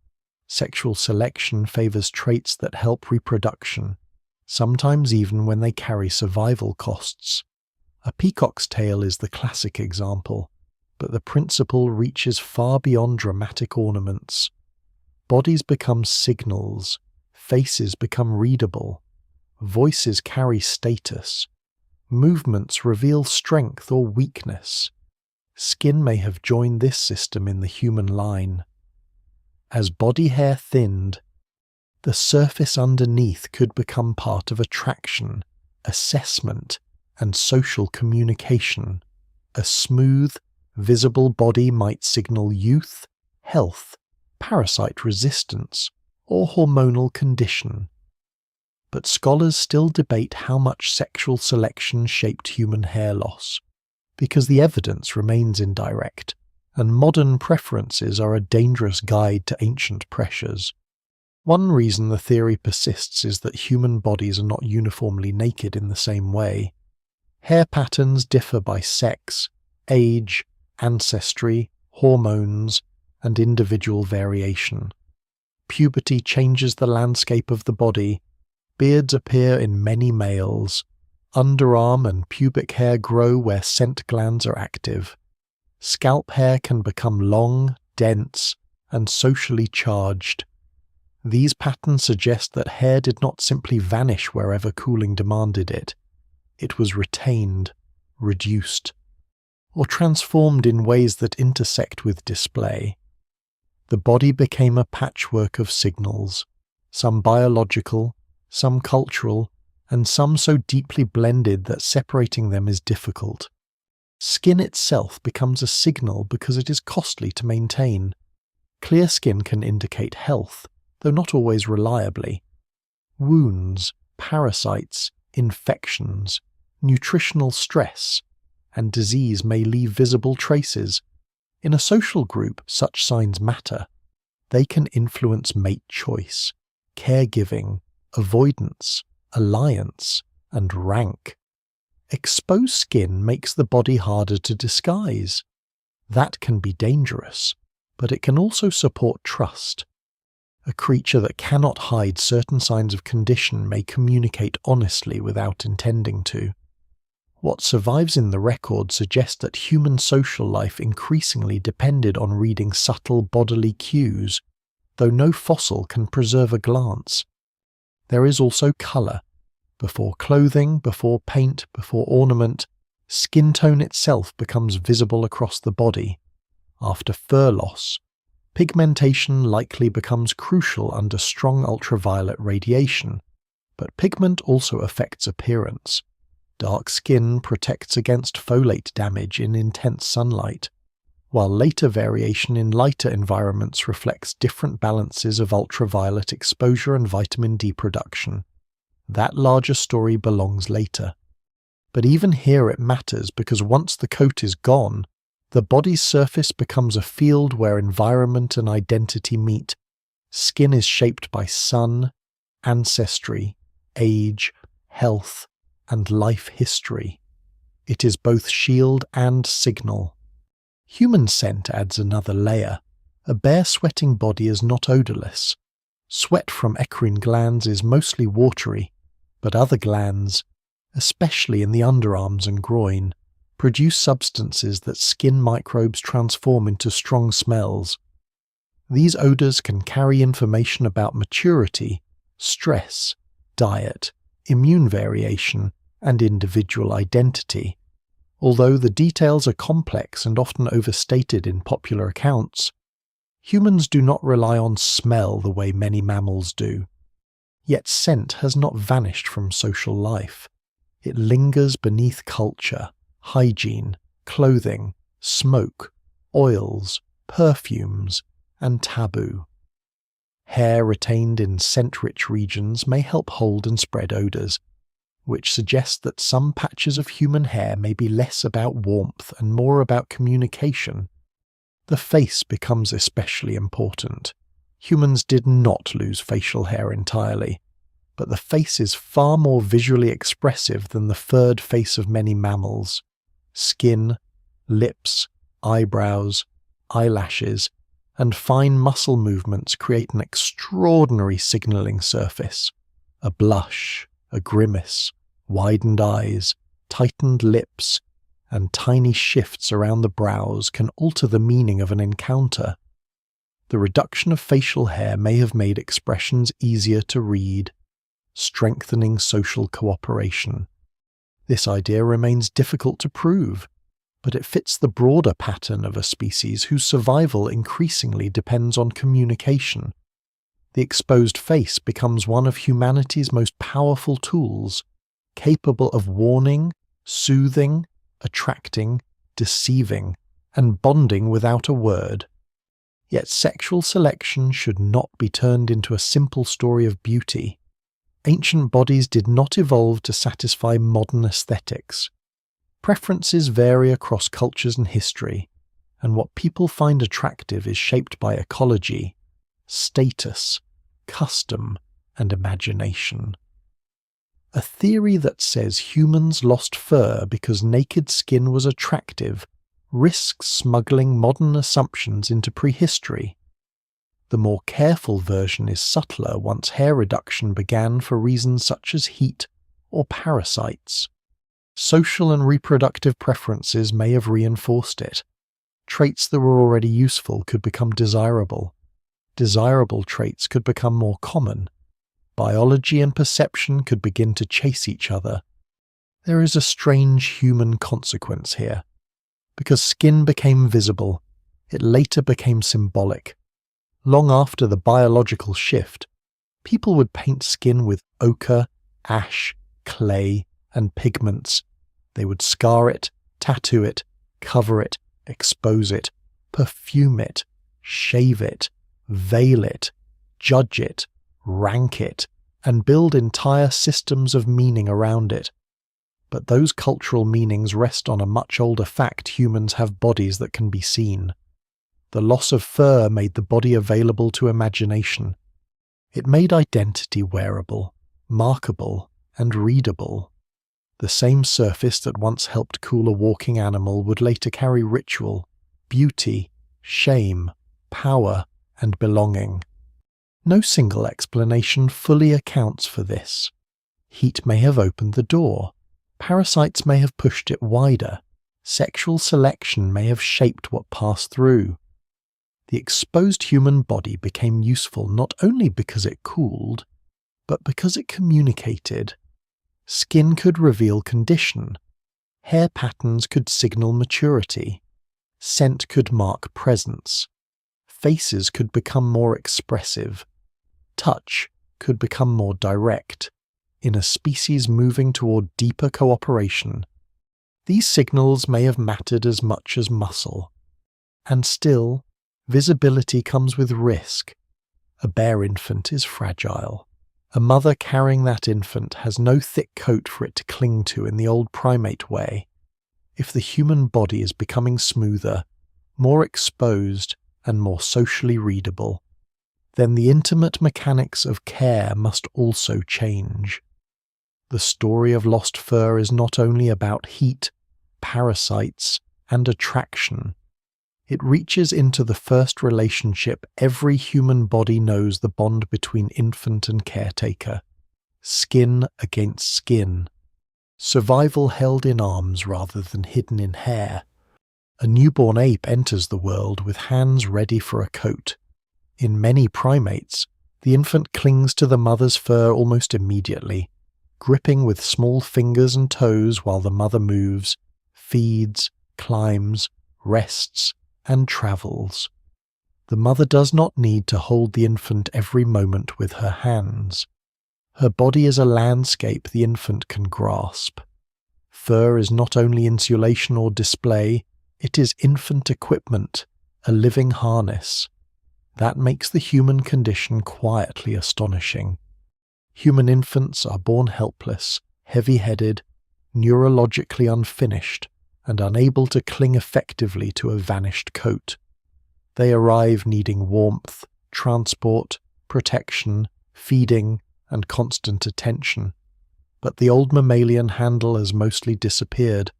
Sexual selection favours traits that help reproduction, sometimes even when they carry survival costs. A peacock's tail is the classic example, but the principle reaches far beyond dramatic ornaments. Bodies become signals, faces become readable, voices carry status, movements reveal strength or weakness. Skin may have joined this system in the human line. As body hair thinned, the surface underneath could become part of attraction, assessment, and social communication. A smooth, visible body might signal youth, health, parasite resistance, or hormonal condition. But scholars still debate how much sexual selection shaped human hair loss, because the evidence remains indirect, and modern preferences are a dangerous guide to ancient pressures. One reason the theory persists is that human bodies are not uniformly naked in the same way. Hair patterns differ by sex, age, ancestry, hormones, and individual variation. Puberty changes the landscape of the body. Beards appear in many males. Underarm and pubic hair grow where scent glands are active. Scalp hair can become long, dense, and socially charged. These patterns suggest that hair did not simply vanish wherever cooling demanded it. It was retained, reduced, or transformed in ways that intersect with display. The body became a patchwork of signals, some biological, some cultural, and some so deeply blended that separating them is difficult. Skin itself becomes a signal because it is costly to maintain. Clear skin can indicate health, though not always reliably. Wounds, parasites, infections, nutritional stress, and disease may leave visible traces. In a social group, such signs matter. They can influence mate choice, caregiving, avoidance, alliance, and rank. Exposed skin makes the body harder to disguise. That can be dangerous, but it can also support trust. A creature that cannot hide certain signs of condition may communicate honestly without intending to. What survives in the record suggests that human social life increasingly depended on reading subtle bodily cues, though no fossil can preserve a glance. There is also colour. Before clothing, before paint, before ornament, skin tone itself becomes visible across the body. After fur loss, pigmentation likely becomes crucial under strong ultraviolet radiation, but pigment also affects appearance. Dark skin protects against folate damage in intense sunlight, while later variation in lighter environments reflects different balances of ultraviolet exposure and vitamin D production. That larger story belongs later. But even here it matters because once the coat is gone, the body's surface becomes a field where environment and identity meet. Skin is shaped by sun, ancestry, age, health, and life history. It is both shield and signal. Human scent adds another layer. A bare-sweating body is not odorless. Sweat from eccrine glands is mostly watery, but other glands, especially in the underarms and groin, produce substances that skin microbes transform into strong smells. These odors can carry information about maturity, stress, diet, immune variation, and individual identity. Although the details are complex and often overstated in popular accounts, humans do not rely on smell the way many mammals do. Yet scent has not vanished from social life. It lingers beneath culture, hygiene, clothing, smoke, oils, perfumes, and taboo. Hair retained in scent-rich regions may help hold and spread odors, which suggests that some patches of human hair may be less about warmth and more about communication. The face becomes especially important. Humans did not lose facial hair entirely, but the face is far more visually expressive than the furred face of many mammals. Skin, lips, eyebrows, eyelashes, and fine muscle movements create an extraordinary signaling surface. A blush, a grimace, widened eyes, tightened lips, and tiny shifts around the brows can alter the meaning of an encounter. The reduction of facial hair may have made expressions easier to read, strengthening social cooperation. This idea remains difficult to prove, but it fits the broader pattern of a species whose survival increasingly depends on communication. The exposed face becomes one of humanity's most powerful tools, capable of warning, soothing, attracting, deceiving, and bonding without a word. Yet sexual selection should not be turned into a simple story of beauty. Ancient bodies did not evolve to satisfy modern aesthetics. Preferences vary across cultures and history, and what people find attractive is shaped by ecology, status, custom, and imagination. A theory that says humans lost fur because naked skin was attractive risks smuggling modern assumptions into prehistory. The more careful version is subtler once hair reduction began for reasons such as heat or parasites. Social and reproductive preferences may have reinforced it. Traits that were already useful could become desirable. Desirable traits could become more common. Biology and perception could begin to chase each other. There is a strange human consequence here. Because skin became visible, it later became symbolic. Long after the biological shift, people would paint skin with ochre, ash, clay, and pigments. They would scar it, tattoo it, cover it, expose it, perfume it, shave it, veil it, judge it, rank it, and build entire systems of meaning around it. But those cultural meanings rest on a much older fact: humans have bodies that can be seen. The loss of fur made the body available to imagination. It made identity wearable, markable, and readable. The same surface that once helped cool a walking animal would later carry ritual, beauty, shame, power, and belonging. No single explanation fully accounts for this. Heat may have opened the door. Parasites may have pushed it wider. Sexual selection may have shaped what passed through. The exposed human body became useful not only because it cooled, but because it communicated. Skin could reveal condition. Hair patterns could signal maturity. Scent could mark presence. Faces could become more expressive. Touch could become more direct. In a species moving toward deeper cooperation, these signals may have mattered as much as muscle. And still, visibility comes with risk. A bare infant is fragile. A mother carrying that infant has no thick coat for it to cling to in the old primate way. If the human body is becoming smoother, more exposed, and more socially readable, then the intimate mechanics of care must also change. The story of lost fur is not only about heat, parasites, and attraction. It reaches into the first relationship every human body knows, the bond between infant and caretaker. Skin against skin. Survival held in arms rather than hidden in hair. A newborn ape enters the world with hands ready for a coat. In many primates, the infant clings to the mother's fur almost immediately, gripping with small fingers and toes while the mother moves, feeds, climbs, rests, and travels. The mother does not need to hold the infant every moment with her hands. Her body is a landscape the infant can grasp. Fur is not only insulation or display, it is infant equipment, a living harness. That makes the human condition quietly astonishing. Human infants are born helpless, heavy-headed, neurologically unfinished, and unable to cling effectively to a vanished coat. They arrive needing warmth, transport, protection, feeding, and constant attention. But the old mammalian handle has mostly disappeared.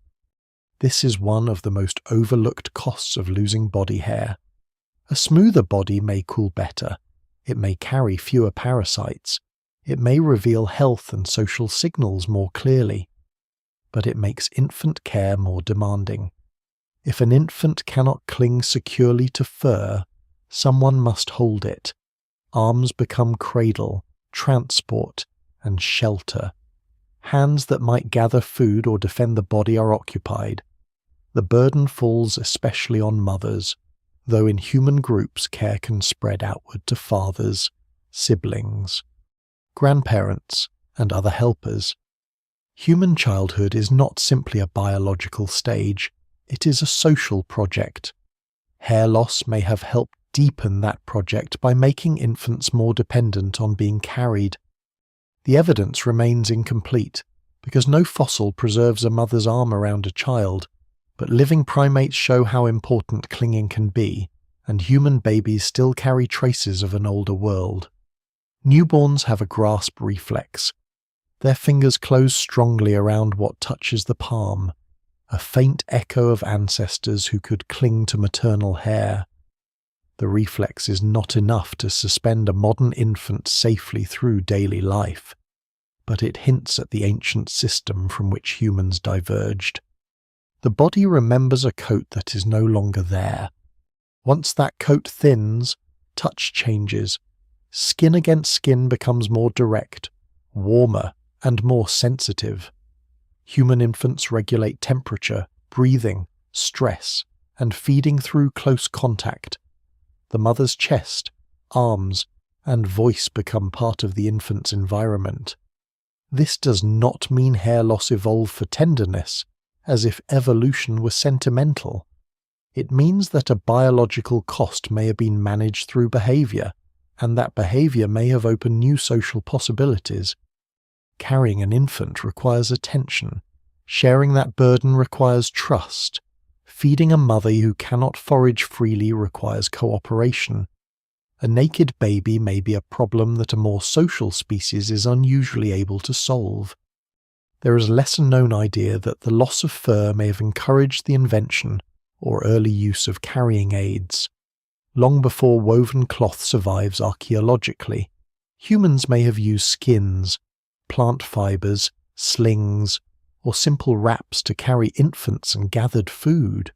This is one of the most overlooked costs of losing body hair. A smoother body may cool better. It may carry fewer parasites. It may reveal health and social signals more clearly. But it makes infant care more demanding. If an infant cannot cling securely to fur, someone must hold it. Arms become cradle, transport, and shelter. Hands that might gather food or defend the body are occupied. The burden falls especially on mothers, though in human groups care can spread outward to fathers, siblings, grandparents, and other helpers. Human childhood is not simply a biological stage, it is a social project. Hair loss may have helped deepen that project by making infants more dependent on being carried. The evidence remains incomplete, because no fossil preserves a mother's arm around a child, but living primates show how important clinging can be, and human babies still carry traces of an older world. Newborns have a grasp reflex. Their fingers close strongly around what touches the palm, a faint echo of ancestors who could cling to maternal hair. The reflex is not enough to suspend a modern infant safely through daily life, but it hints at the ancient system from which humans diverged. The body remembers a coat that is no longer there. Once that coat thins, touch changes. Skin against skin becomes more direct, warmer, and more sensitive. Human infants regulate temperature, breathing, stress, and feeding through close contact. The mother's chest, arms, and voice become part of the infant's environment. This does not mean hair loss evolved for tenderness, as if evolution were sentimental. It means that a biological cost may have been managed through behavior, and that behavior may have opened new social possibilities. Carrying an infant requires attention. Sharing that burden requires trust. Feeding a mother who cannot forage freely requires cooperation. A naked baby may be a problem that a more social species is unusually able to solve. There is a lesser-known idea that the loss of fur may have encouraged the invention or early use of carrying aids. Long before woven cloth survives archaeologically, humans may have used skins, plant fibers, slings, or simple wraps to carry infants and gathered food.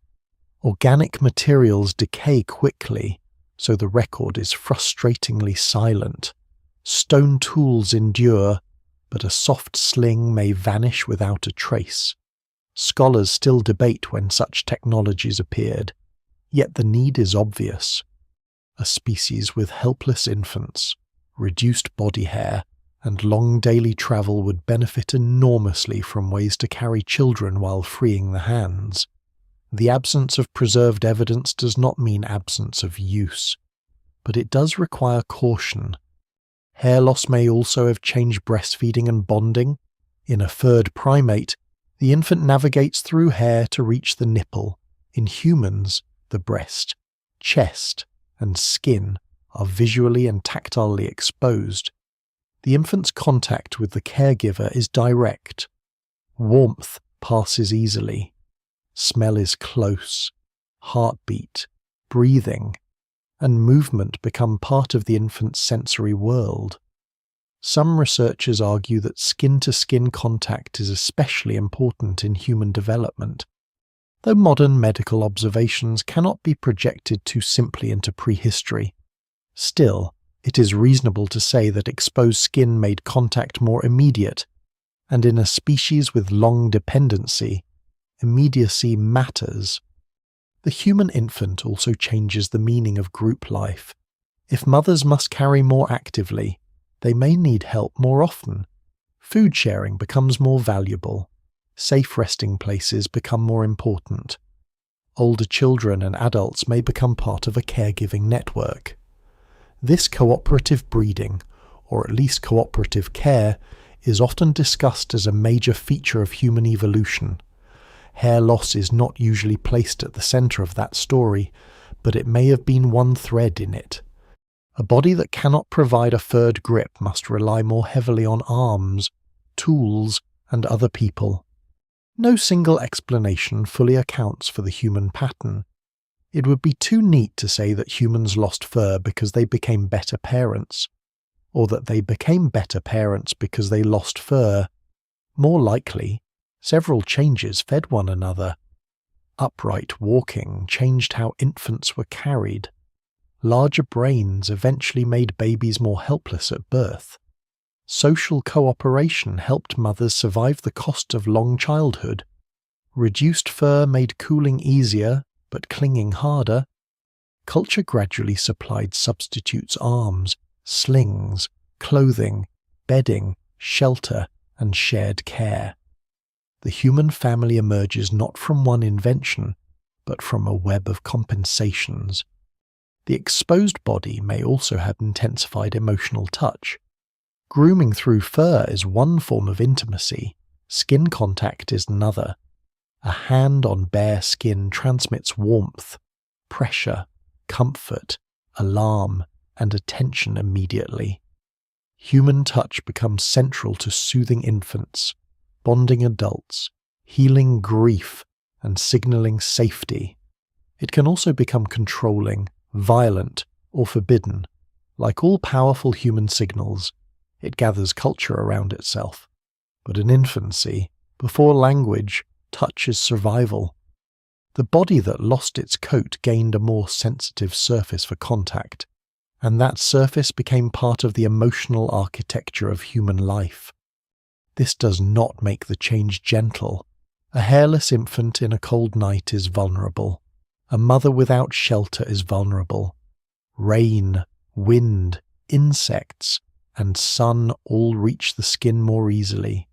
Organic materials decay quickly, so the record is frustratingly silent. Stone tools endure, but a soft sling may vanish without a trace. Scholars still debate when such technologies appeared, yet the need is obvious. A species with helpless infants, reduced body hair, and long daily travel would benefit enormously from ways to carry children while freeing the hands. The absence of preserved evidence does not mean absence of use, but it does require caution. Hair loss may also have changed breastfeeding and bonding. In a furred primate, the infant navigates through hair to reach the nipple. In humans, the breast, chest, and skin are visually and tactilely exposed. The infant's contact with the caregiver is direct. Warmth passes easily. Smell is close. Heartbeat, breathing, and movement become part of the infant's sensory world. Some researchers argue that skin-to-skin contact is especially important in human development, though modern medical observations cannot be projected too simply into prehistory. Still, it is reasonable to say that exposed skin made contact more immediate, and in a species with long dependency, immediacy matters. The human infant also changes the meaning of group life. If mothers must carry more actively, they may need help more often. Food sharing becomes more valuable. Safe resting places become more important. Older children and adults may become part of a caregiving network. This cooperative breeding, or at least cooperative care, is often discussed as a major feature of human evolution. Hair loss is not usually placed at the centre of that story, but it may have been one thread in it. A body that cannot provide a furred grip must rely more heavily on arms, tools, and other people. No single explanation fully accounts for the human pattern. It would be too neat to say that humans lost fur because they became better parents, or that they became better parents because they lost fur. More likely, several changes fed one another. Upright walking changed how infants were carried. Larger brains eventually made babies more helpless at birth. Social cooperation helped mothers survive the cost of long childhood. Reduced fur made cooling easier, but clinging harder. Culture gradually supplied substitutes: arms, slings, clothing, bedding, shelter, and shared care. The human family emerges not from one invention, but from a web of compensations. The exposed body may also have intensified emotional touch. Grooming through fur is one form of intimacy, skin contact is another. A hand on bare skin transmits warmth, pressure, comfort, alarm, and attention immediately. Human touch becomes central to soothing infants, bonding adults, healing grief, and signaling safety. It can also become controlling, violent, or forbidden. Like all powerful human signals, it gathers culture around itself. But in infancy, before language, touch is survival. The body that lost its coat gained a more sensitive surface for contact, and that surface became part of the emotional architecture of human life. This does not make the change gentle. A hairless infant in a cold night is vulnerable. A mother without shelter is vulnerable. Rain, wind, insects, and sun all reach the skin more easily.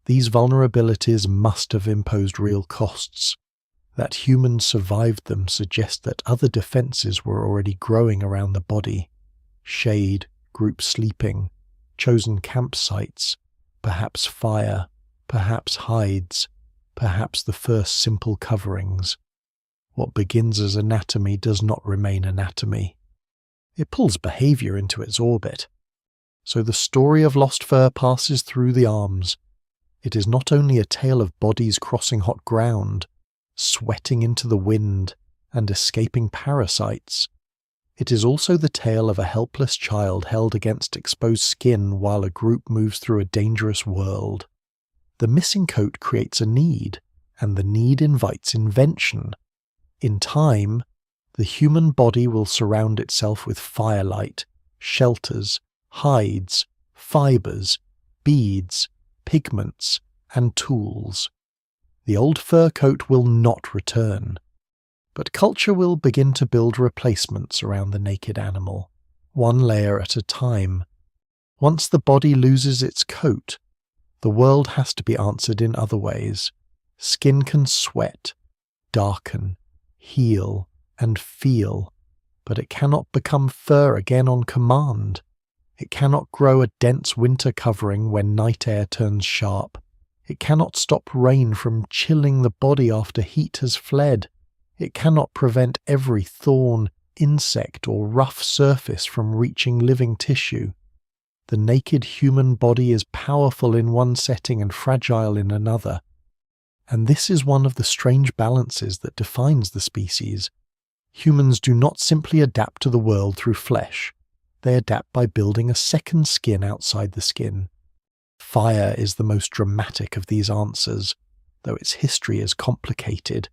These vulnerabilities must have imposed real costs. That humans survived them suggests that other defenses were already growing around the body. Shade, group sleeping, chosen campsites, perhaps fire, perhaps hides, perhaps the first simple coverings. What begins as anatomy does not remain anatomy. It pulls behavior into its orbit. So the story of lost fur passes through the arms. It is not only a tale of bodies crossing hot ground, sweating into the wind, and escaping parasites. It is also the tale of a helpless child held against exposed skin while a group moves through a dangerous world. The missing coat creates a need, and the need invites invention. In time, the human body will surround itself with firelight, shelters, hides, fibers, beads, pigments, and tools. The old fur coat will not return, but culture will begin to build replacements around the naked animal, one layer at a time. Once the body loses its coat, the world has to be answered in other ways. Skin can sweat, darken, heal, and feel, but it cannot become fur again on command. It cannot grow a dense winter covering when night air turns sharp. It cannot stop rain from chilling the body after heat has fled. It cannot prevent every thorn, insect, or rough surface from reaching living tissue. The naked human body is powerful in one setting and fragile in another. And this is one of the strange balances that defines the species. Humans do not simply adapt to the world through flesh. They adapt by building a second skin outside the skin. Fire is the most dramatic of these answers, though its history is complicated.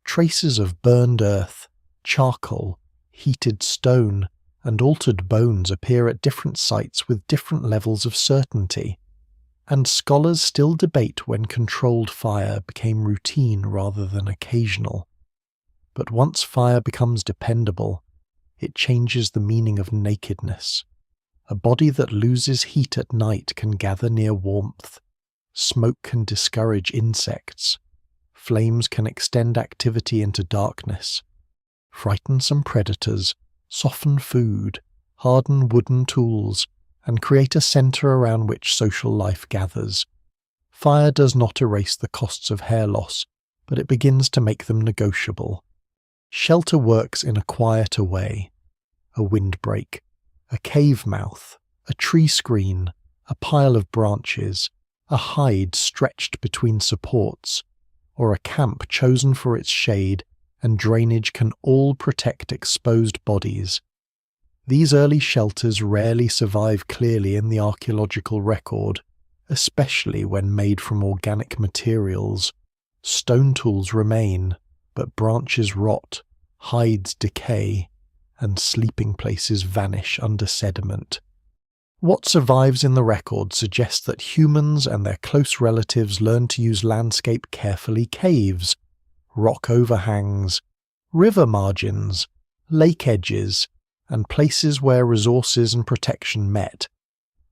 Traces of burned earth, charcoal, heated stone, and altered bones appear at different sites with different levels of certainty, and scholars still debate when controlled fire became routine rather than occasional. But once fire becomes dependable, it changes the meaning of nakedness. A body that loses heat at night can gather near warmth. Smoke can discourage insects. Flames can extend activity into darkness. Frighten some predators, soften food, harden wooden tools, and create a center around which social life gathers. Fire does not erase the costs of hair loss, but it begins to make them negotiable. Shelter works in a quieter way. A windbreak, a cave mouth, a tree screen, a pile of branches, a hide stretched between supports, or a camp chosen for its shade and drainage can all protect exposed bodies. These early shelters rarely survive clearly in the archaeological record, especially when made from organic materials. Stone tools remain, but branches rot, hides decay, and sleeping places vanish under sediment. What survives in the record suggests that humans and their close relatives learned to use landscape carefully: caves, rock overhangs, river margins, lake edges, and places where resources and protection met.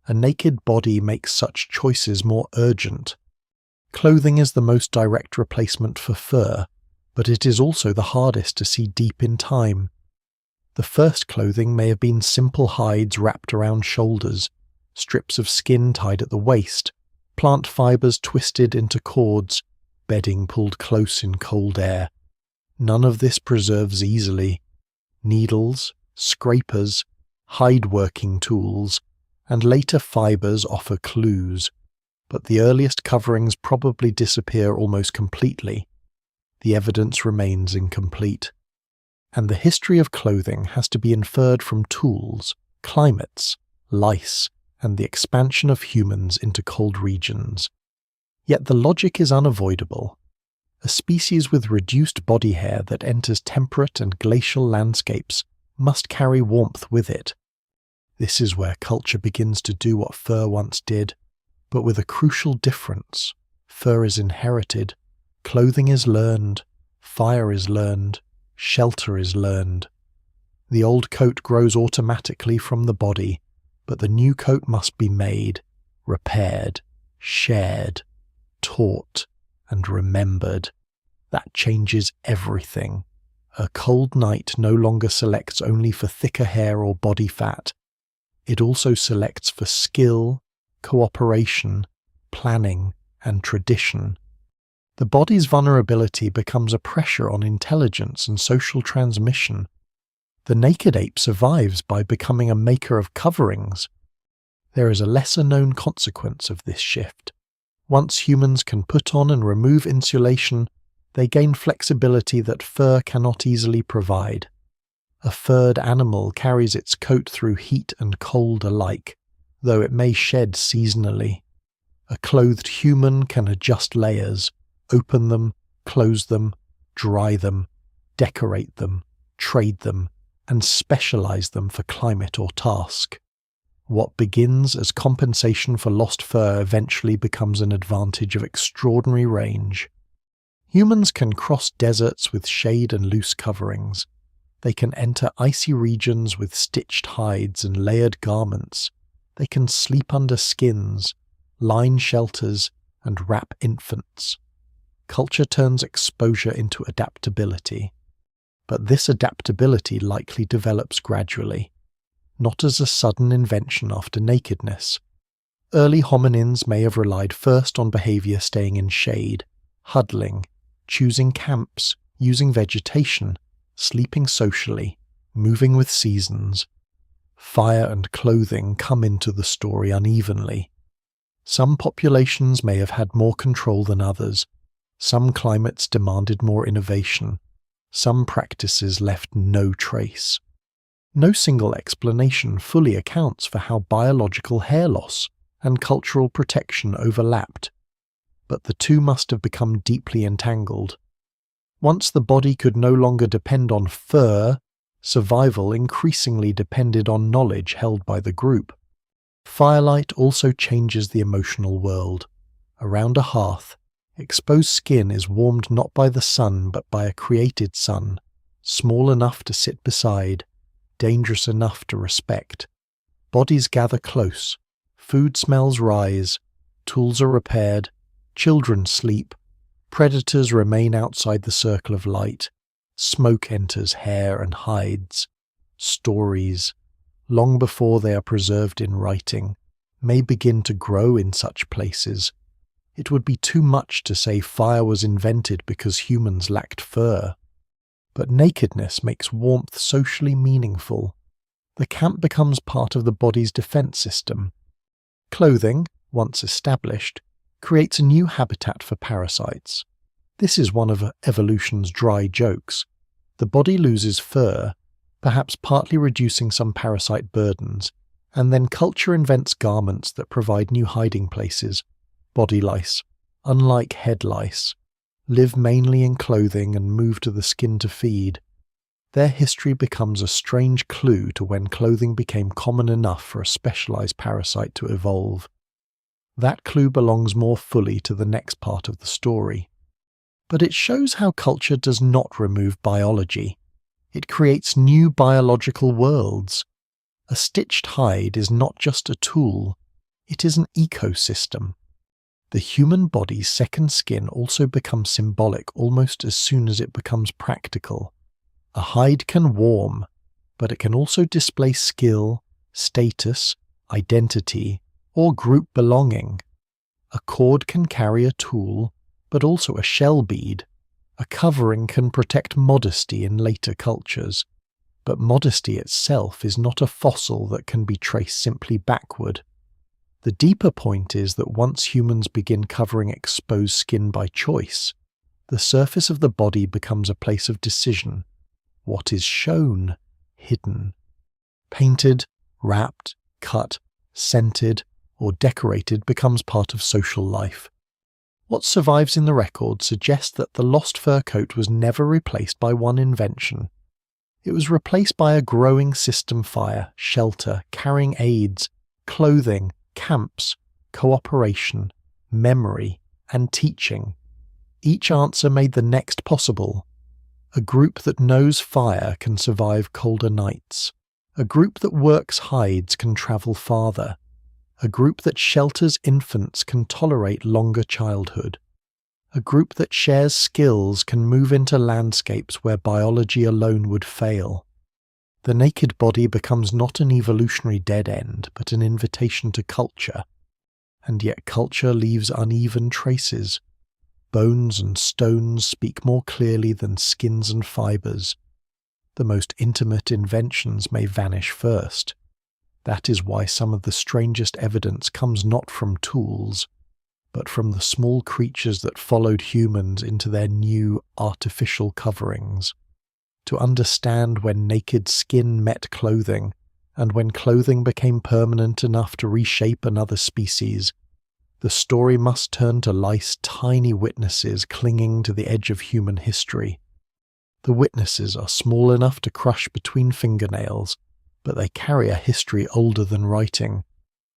A naked body makes such choices more urgent. Clothing is the most direct replacement for fur, but it is also the hardest to see deep in time. The first clothing may have been simple hides wrapped around shoulders, strips of skin tied at the waist, plant fibers twisted into cords, bedding pulled close in cold air. None of this preserves easily. Needles, scrapers, hide-working tools, and later fibers offer clues, but the earliest coverings probably disappear almost completely. The evidence remains incomplete. And the history of clothing has to be inferred from tools, climates, lice, and the expansion of humans into cold regions. Yet the logic is unavoidable. A species with reduced body hair that enters temperate and glacial landscapes must carry warmth with it. This is where culture begins to do what fur once did, but with a crucial difference. Fur is inherited, clothing is learned, fire is learned, shelter is learned. The old coat grows automatically from the body, but the new coat must be made, repaired, shared, taught, and remembered. That changes everything. A cold night no longer selects only for thicker hair or body fat. It also selects for skill, cooperation, planning, and tradition. The body's vulnerability becomes a pressure on intelligence and social transmission. The naked ape survives by becoming a maker of coverings. There is a lesser-known consequence of this shift. Once humans can put on and remove insulation, they gain flexibility that fur cannot easily provide. A furred animal carries its coat through heat and cold alike, though it may shed seasonally. A clothed human can adjust layers, open them, close them, dry them, decorate them, trade them, and specialize them for climate or task. What begins as compensation for lost fur eventually becomes an advantage of extraordinary range. Humans can cross deserts with shade and loose coverings. They can enter icy regions with stitched hides and layered garments. They can sleep under skins, line shelters, and wrap infants. Culture turns exposure into adaptability. But this adaptability likely develops gradually, not as a sudden invention after nakedness. Early hominins may have relied first on behavior staying in shade, huddling, choosing camps, using vegetation, sleeping socially, moving with seasons. Fire and clothing come into the story unevenly. Some populations may have had more control than others. Some climates demanded more innovation. Some practices left no trace. No single explanation fully accounts for how biological hair loss and cultural protection overlapped, but the two must have become deeply entangled. Once the body could no longer depend on fur, survival increasingly depended on knowledge held by the group. Firelight also changes the emotional world. Around a hearth, exposed skin is warmed not by the sun but by a created sun, small enough to sit beside, dangerous enough to respect. Bodies gather close, food smells rise, tools are repaired, children sleep, predators remain outside the circle of light, smoke enters hair and hides. Stories, long before they are preserved in writing, may begin to grow in such places. It would be too much to say fire was invented because humans lacked fur. But nakedness makes warmth socially meaningful. The camp becomes part of the body's defense system. Clothing, once established, creates a new habitat for parasites. This is one of evolution's dry jokes. The body loses fur, perhaps partly reducing some parasite burdens, and then culture invents garments that provide new hiding places. Body lice, unlike head lice, live mainly in clothing and move to the skin to feed. Their history becomes a strange clue to when clothing became common enough for a specialized parasite to evolve. That clue belongs more fully to the next part of the story. But it shows how culture does not remove biology. It creates new biological worlds. A stitched hide is not just a tool, it is an ecosystem. The human body's second skin also becomes symbolic almost as soon as it becomes practical. A hide can warm, but it can also display skill, status, identity, or group belonging. A cord can carry a tool, but also a shell bead. A covering can protect modesty in later cultures, but modesty itself is not a fossil that can be traced simply backward. The deeper point is that once humans begin covering exposed skin by choice, the surface of the body becomes a place of decision. What is shown, hidden. Painted, wrapped, cut, scented, or decorated becomes part of social life. What survives in the record suggests that the lost fur coat was never replaced by one invention. It was replaced by a growing system: fire, shelter, carrying aids, clothing, camps, cooperation, memory, and teaching. Each answer made the next possible. A group that knows fire can survive colder nights. A group that works hides can travel farther. A group that shelters infants can tolerate longer childhood. A group that shares skills can move into landscapes where biology alone would fail. The naked body becomes not an evolutionary dead end, but an invitation to culture. And yet culture leaves uneven traces. Bones and stones speak more clearly than skins and fibers. The most intimate inventions may vanish first. That is why some of the strangest evidence comes not from tools, but from the small creatures that followed humans into their new artificial coverings. To understand when naked skin met clothing, and when clothing became permanent enough to reshape another species, the story must turn to life's tiny witnesses clinging to the edge of human history. The witnesses are small enough to crush between fingernails, but they carry a history older than writing.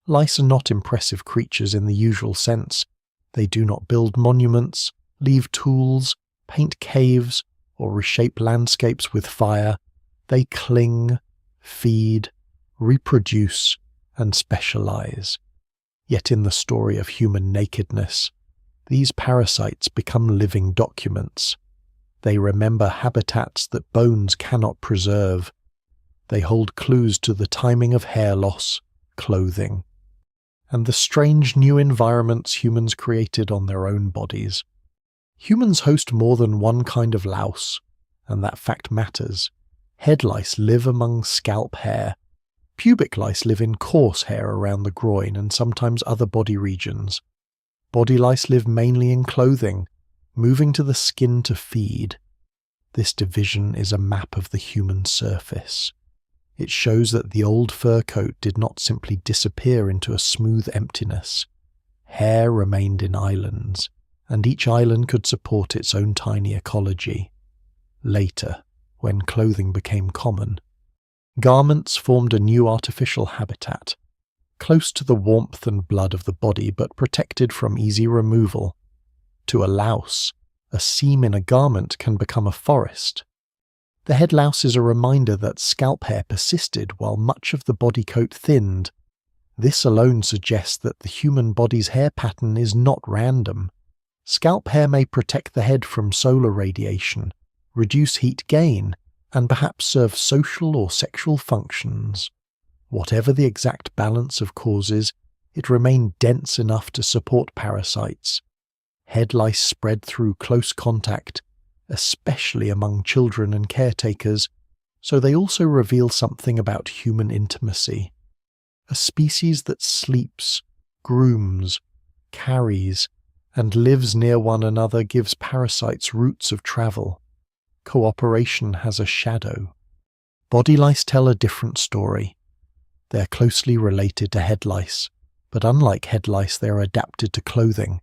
Lice are not impressive creatures in the usual sense. They do not build monuments, leave tools, paint caves, or reshape landscapes with fire. They cling, feed, reproduce, and specialize. Yet in the story of human nakedness, these parasites become living documents. They remember habitats that bones cannot preserve. They hold clues to the timing of hair loss, clothing, and the strange new environments humans created on their own bodies. Humans host more than one kind of louse, and that fact matters. Head lice live among scalp hair. Pubic lice live in coarse hair around the groin and sometimes other body regions. Body lice live mainly in clothing, moving to the skin to feed. This division is a map of the human surface. It shows that the old fur coat did not simply disappear into a smooth emptiness. Hair remained in islands, and each island could support its own tiny ecology. Later, when clothing became common, garments formed a new artificial habitat, close to the warmth and blood of the body but protected from easy removal. To a louse, a seam in a garment can become a forest. The head louse is a reminder that scalp hair persisted while much of the body coat thinned. This alone suggests that the human body's hair pattern is not random. Scalp hair may protect the head from solar radiation, reduce heat gain, and perhaps serve social or sexual functions. Whatever the exact balance of causes, it remained dense enough to support parasites. Head lice spread through close contact, especially among children and caretakers, so they also reveal something about human intimacy. A species that sleeps, grooms, carries, and lives near one another gives parasites routes of travel. Cooperation has a shadow. Body lice tell a different story. They are closely related to head lice, but unlike head lice, they are adapted to clothing.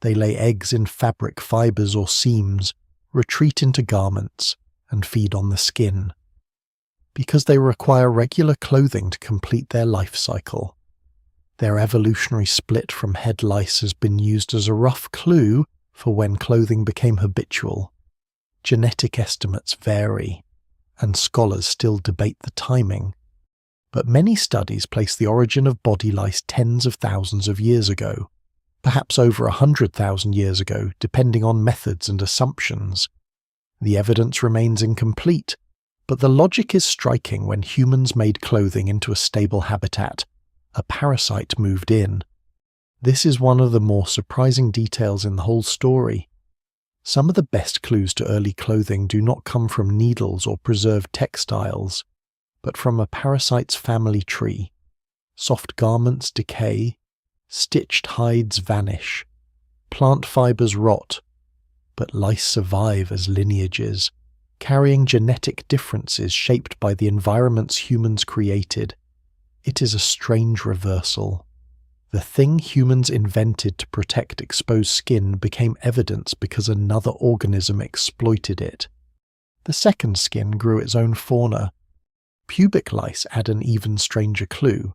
They lay eggs in fabric fibers or seams, retreat into garments, and feed on the skin. Because they require regular clothing to complete their life cycle. Their evolutionary split from head lice has been used as a rough clue for when clothing became habitual. Genetic estimates vary, and scholars still debate the timing. But many studies place the origin of body lice tens of thousands of years ago, perhaps over 100,000 years ago, depending on methods and assumptions. The evidence remains incomplete, but the logic is striking. When humans made clothing into a stable habitat, a parasite moved in. This is one of the more surprising details in the whole story. Some of the best clues to early clothing do not come from needles or preserved textiles, but from a parasite's family tree. Soft garments decay, stitched hides vanish, plant fibers rot, but lice survive as lineages, carrying genetic differences shaped by the environments humans created. It is a strange reversal. The thing humans invented to protect exposed skin became evidence because another organism exploited it. The second skin grew its own fauna. Pubic lice add an even stranger clue.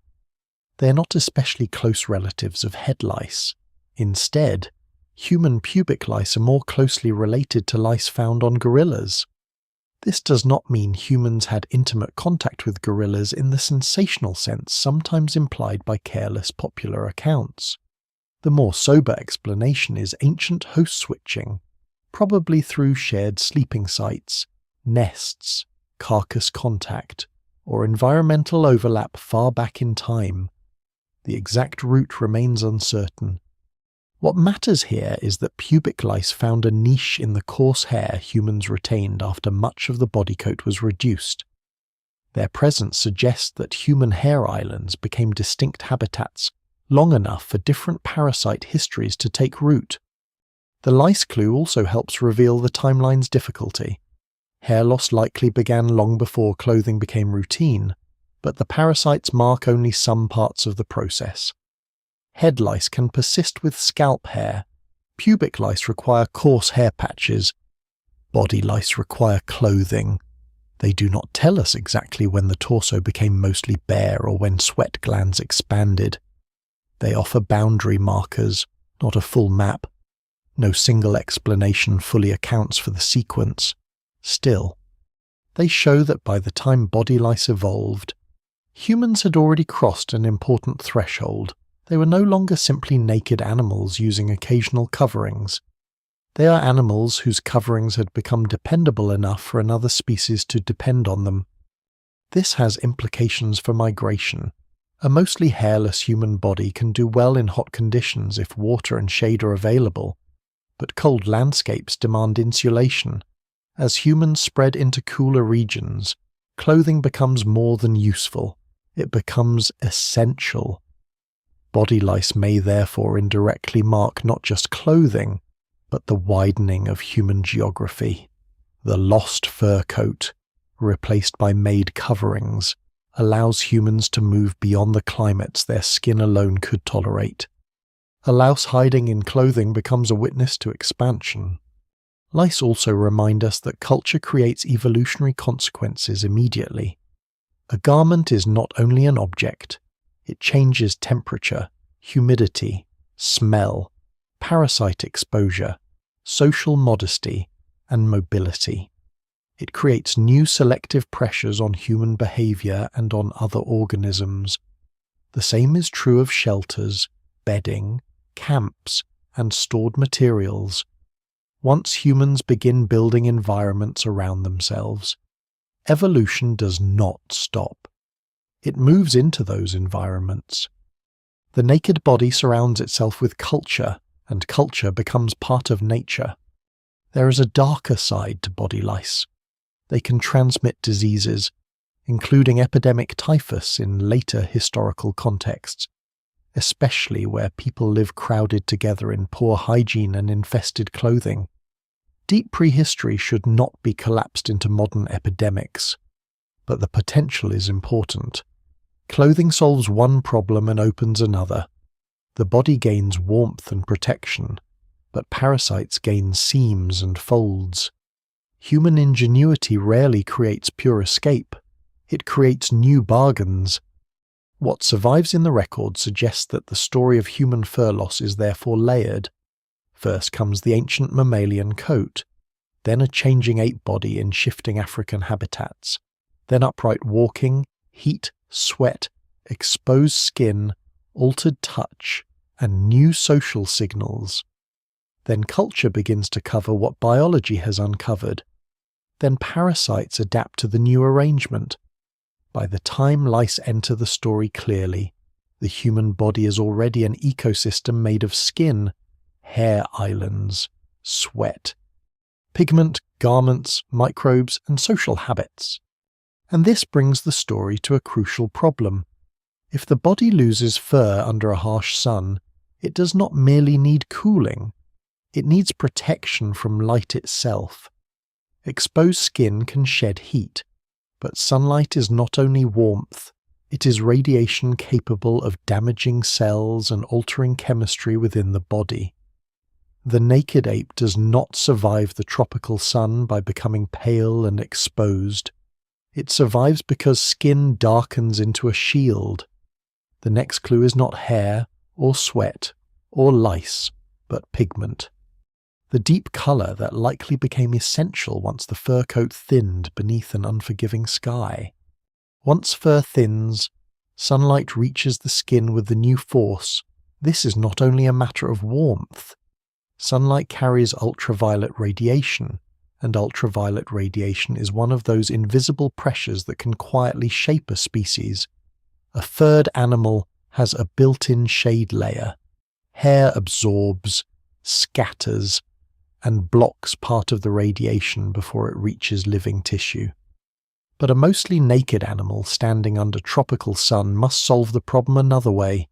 They are not especially close relatives of head lice. Instead, human pubic lice are more closely related to lice found on gorillas. This does not mean humans had intimate contact with gorillas in the sensational sense sometimes implied by careless popular accounts. The more sober explanation is ancient host switching, probably through shared sleeping sites, nests, carcass contact, or environmental overlap far back in time. The exact route remains uncertain. What matters here is that pubic lice found a niche in the coarse hair humans retained after much of the body coat was reduced. Their presence suggests that human hair islands became distinct habitats long enough for different parasite histories to take root. The lice clue also helps reveal the timeline's difficulty. Hair loss likely began long before clothing became routine, but the parasites mark only some parts of the process. Head lice can persist with scalp hair. Pubic lice require coarse hair patches. Body lice require clothing. They do not tell us exactly when the torso became mostly bare or when sweat glands expanded. They offer boundary markers, not a full map. No single explanation fully accounts for the sequence. Still, they show that by the time body lice evolved, humans had already crossed an important threshold. They were no longer simply naked animals using occasional coverings. They are animals whose coverings had become dependable enough for another species to depend on them. This has implications for migration. A mostly hairless human body can do well in hot conditions if water and shade are available, but cold landscapes demand insulation. As humans spread into cooler regions, clothing becomes more than useful. It becomes essential. Body lice may therefore indirectly mark not just clothing, but the widening of human geography. The lost fur coat, replaced by made coverings, allows humans to move beyond the climates their skin alone could tolerate. A louse hiding in clothing becomes a witness to expansion. Lice also remind us that culture creates evolutionary consequences immediately. A garment is not only an object, it changes temperature, humidity, smell, parasite exposure, social modesty, and mobility. It creates new selective pressures on human behavior and on other organisms. The same is true of shelters, bedding, camps, and stored materials. Once humans begin building environments around themselves, evolution does not stop. It moves into those environments. The naked body surrounds itself with culture, and culture becomes part of nature. There is a darker side to body lice. They can transmit diseases, including epidemic typhus in later historical contexts, especially where people live crowded together in poor hygiene and infested clothing. Deep prehistory should not be collapsed into modern epidemics, but the potential is important. Clothing solves one problem and opens another. The body gains warmth and protection, but parasites gain seams and folds. Human ingenuity rarely creates pure escape. It creates new bargains. What survives in the record suggests that the story of human fur loss is therefore layered. First comes the ancient mammalian coat, then a changing ape body in shifting African habitats, then upright walking, heat, sweat, exposed skin, altered touch, and new social signals. Then culture begins to cover what biology has uncovered. Then parasites adapt to the new arrangement. By the time lice enter the story clearly, the human body is already an ecosystem made of skin, hair islands, sweat, pigment, garments, microbes, and social habits. And this brings the story to a crucial problem. If the body loses fur under a harsh sun, it does not merely need cooling. It needs protection from light itself. Exposed skin can shed heat, but sunlight is not only warmth, it is radiation capable of damaging cells and altering chemistry within the body. The naked ape does not survive the tropical sun by becoming pale and exposed. It survives because skin darkens into a shield. The next clue is not hair, or sweat, or lice, but pigment. The deep colour that likely became essential once the fur coat thinned beneath an unforgiving sky. Once fur thins, sunlight reaches the skin with the new force. This is not only a matter of warmth. Sunlight carries ultraviolet radiation, and ultraviolet radiation is one of those invisible pressures that can quietly shape a species. A furred animal has a built-in shade layer. Hair absorbs, scatters, and blocks part of the radiation before it reaches living tissue. But a mostly naked animal standing under tropical sun must solve the problem another way.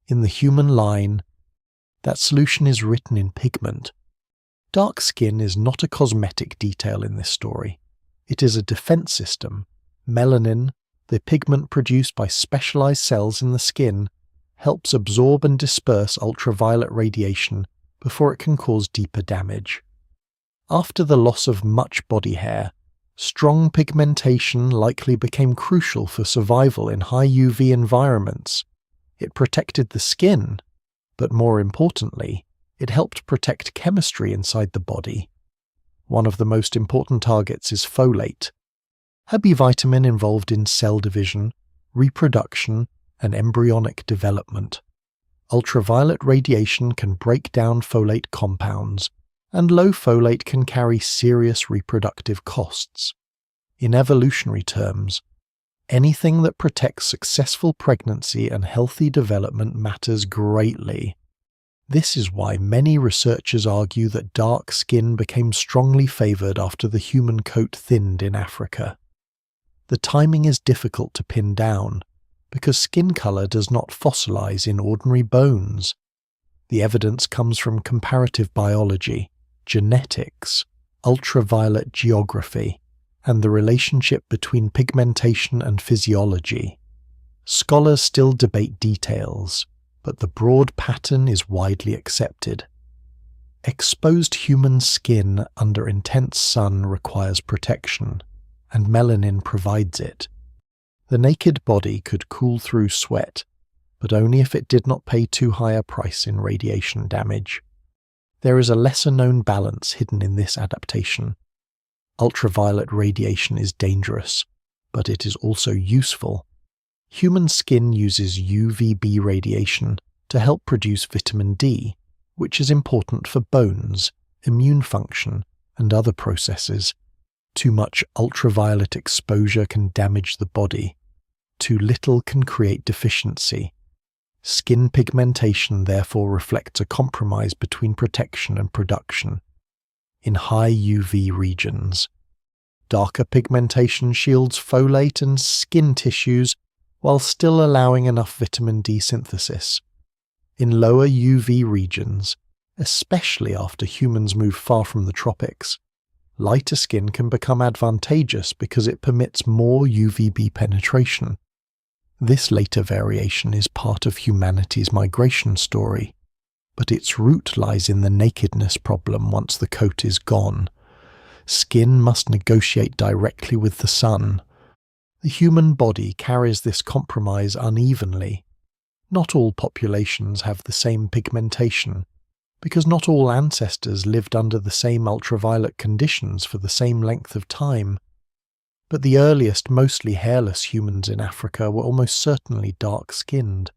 In the human line, that solution is written in pigment. Dark skin is not a cosmetic detail in this story. It is a defense system. Melanin, the pigment produced by specialized cells in the skin, helps absorb and disperse ultraviolet radiation before it can cause deeper damage. After the loss of much body hair, strong pigmentation likely became crucial for survival in high UV environments. It protected the skin, but more importantly, it helped protect chemistry inside the body. One of the most important targets is folate, a B vitamin involved in cell division, reproduction, and embryonic development. Ultraviolet radiation can break down folate compounds, and low folate can carry serious reproductive costs. In evolutionary terms, anything that protects successful pregnancy and healthy development matters greatly. This is why many researchers argue that dark skin became strongly favored after the human coat thinned in Africa. The timing is difficult to pin down, because skin color does not fossilize in ordinary bones. The evidence comes from comparative biology, genetics, ultraviolet geography, and the relationship between pigmentation and physiology. Scholars still debate details, but the broad pattern is widely accepted. Exposed human skin under intense sun requires protection, and melanin provides it. The naked body could cool through sweat, but only if it did not pay too high a price in radiation damage. There is a lesser-known balance hidden in this adaptation. Ultraviolet radiation is dangerous, but it is also useful. Human skin uses UVB radiation to help produce vitamin D, which is important for bones, immune function, and other processes. Too much ultraviolet exposure can damage the body. Too little can create deficiency. Skin pigmentation therefore reflects a compromise between protection and production. In high UV regions, darker pigmentation shields folate and skin tissues while still allowing enough vitamin D synthesis. In lower UV regions, especially after humans move far from the tropics, lighter skin can become advantageous because it permits more UVB penetration. This later variation is part of humanity's migration story, but its root lies in the nakedness problem once the coat is gone. Skin must negotiate directly with the sun. The human body carries this compromise unevenly. Not all populations have the same pigmentation, because not all ancestors lived under the same ultraviolet conditions for the same length of time. But the earliest mostly hairless humans in Africa were almost certainly dark-skinned.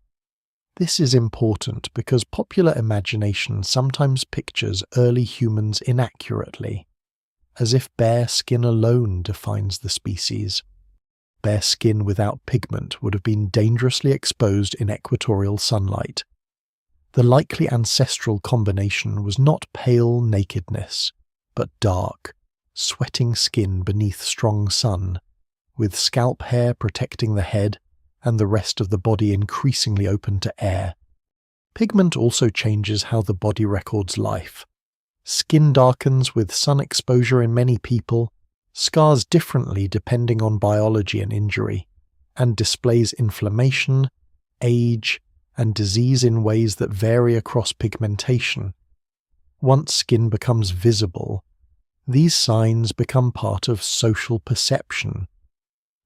This is important because popular imagination sometimes pictures early humans inaccurately, as if bare skin alone defines the species. Bare skin without pigment would have been dangerously exposed in equatorial sunlight. The likely ancestral combination was not pale nakedness, but dark, sweating skin beneath strong sun, with scalp hair protecting the head and the rest of the body increasingly open to air. Pigment also changes how the body records life. Skin darkens with sun exposure in many people, scars differently depending on biology and injury, and displays inflammation, age, and disease in ways that vary across pigmentation. Once skin becomes visible, these signs become part of social perception.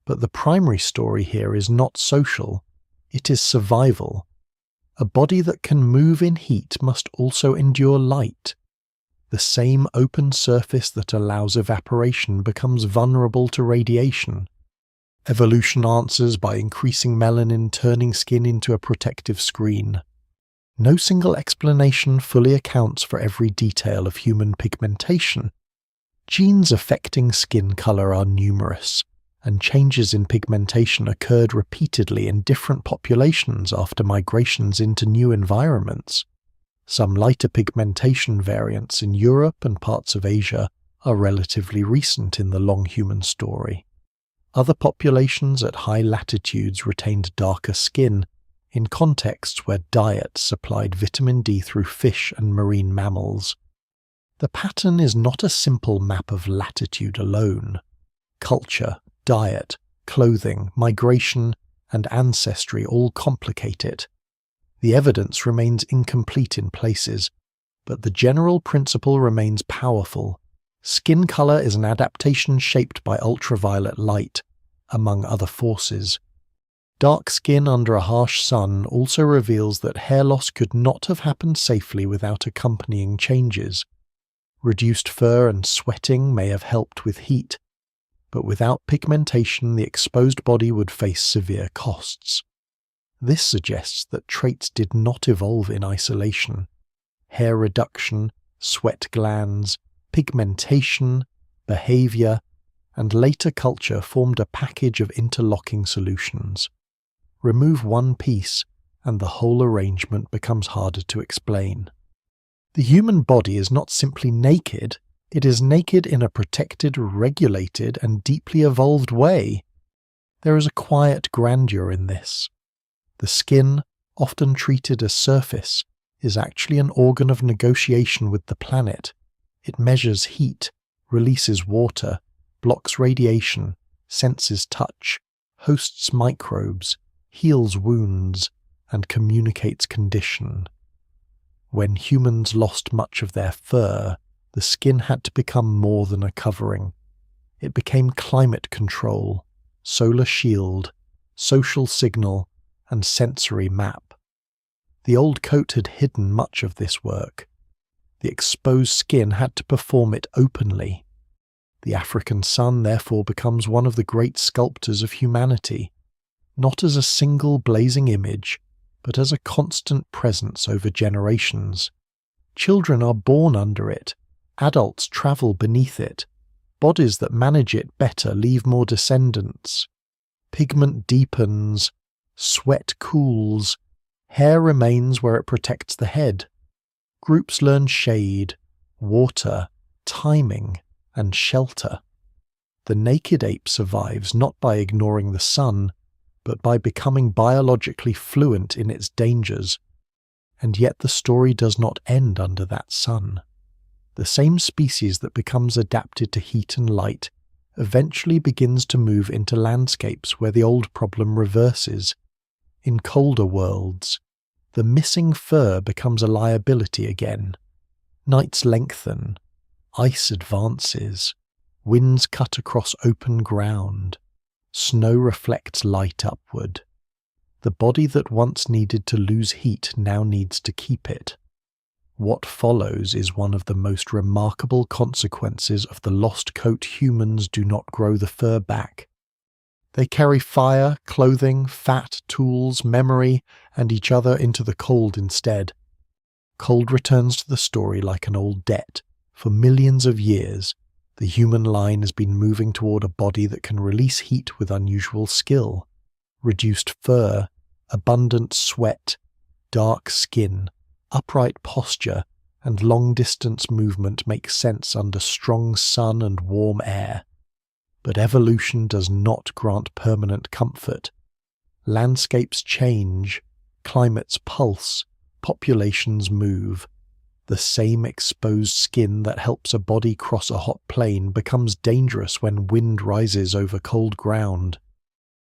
But the primary story here is not social, it is survival. A body that can move in heat must also endure light. The same open surface that allows evaporation becomes vulnerable to radiation. Evolution answers by increasing melanin, turning skin into a protective screen. No single explanation fully accounts for every detail of human pigmentation. Genes affecting skin color are numerous, and changes in pigmentation occurred repeatedly in different populations after migrations into new environments. Some lighter pigmentation variants in Europe and parts of Asia are relatively recent in the long human story. Other populations at high latitudes retained darker skin in contexts where diet supplied vitamin D through fish and marine mammals. The pattern is not a simple map of latitude alone. Culture, diet, clothing, migration, and ancestry all complicate it. The evidence remains incomplete in places, but the general principle remains powerful. Skin color is an adaptation shaped by ultraviolet light, among other forces. Dark skin under a harsh sun also reveals that hair loss could not have happened safely without accompanying changes. Reduced fur and sweating may have helped with heat, but without pigmentation the exposed body would face severe costs. This suggests that traits did not evolve in isolation. Hair reduction, sweat glands, pigmentation, behavior, and later culture formed a package of interlocking solutions. Remove one piece, and the whole arrangement becomes harder to explain. The human body is not simply naked, it is naked in a protected, regulated, and deeply evolved way. There is a quiet grandeur in this. The skin, often treated as surface, is actually an organ of negotiation with the planet. It measures heat, releases water, blocks radiation, senses touch, hosts microbes, heals wounds, and communicates condition. When humans lost much of their fur, the skin had to become more than a covering. It became climate control, solar shield, social signal, and sensory map. The old coat had hidden much of this work. The exposed skin had to perform it openly. The African sun therefore becomes one of the great sculptors of humanity, not as a single blazing image, but as a constant presence over generations. Children are born under it, adults travel beneath it, bodies that manage it better leave more descendants. Pigment deepens, sweat cools, hair remains where it protects the head. Groups learn shade, water, timing, and shelter. The naked ape survives not by ignoring the sun, but by becoming biologically fluent in its dangers. And yet the story does not end under that sun. The same species that becomes adapted to heat and light eventually begins to move into landscapes where the old problem reverses. In colder worlds, the missing fur becomes a liability again. Nights lengthen, ice advances, winds cut across open ground, snow reflects light upward. The body that once needed to lose heat now needs to keep it. What follows is one of the most remarkable consequences of the lost coat. Humans do not grow the fur back. They carry fire, clothing, fat, tools, memory, and each other into the cold instead. Cold returns to the story like an old debt. For millions of years, the human line has been moving toward a body that can release heat with unusual skill. Reduced fur, abundant sweat, dark skin, upright posture, and long-distance movement make sense under strong sun and warm air. But evolution does not grant permanent comfort. Landscapes change, climates pulse, populations move. The same exposed skin that helps a body cross a hot plain becomes dangerous when wind rises over cold ground.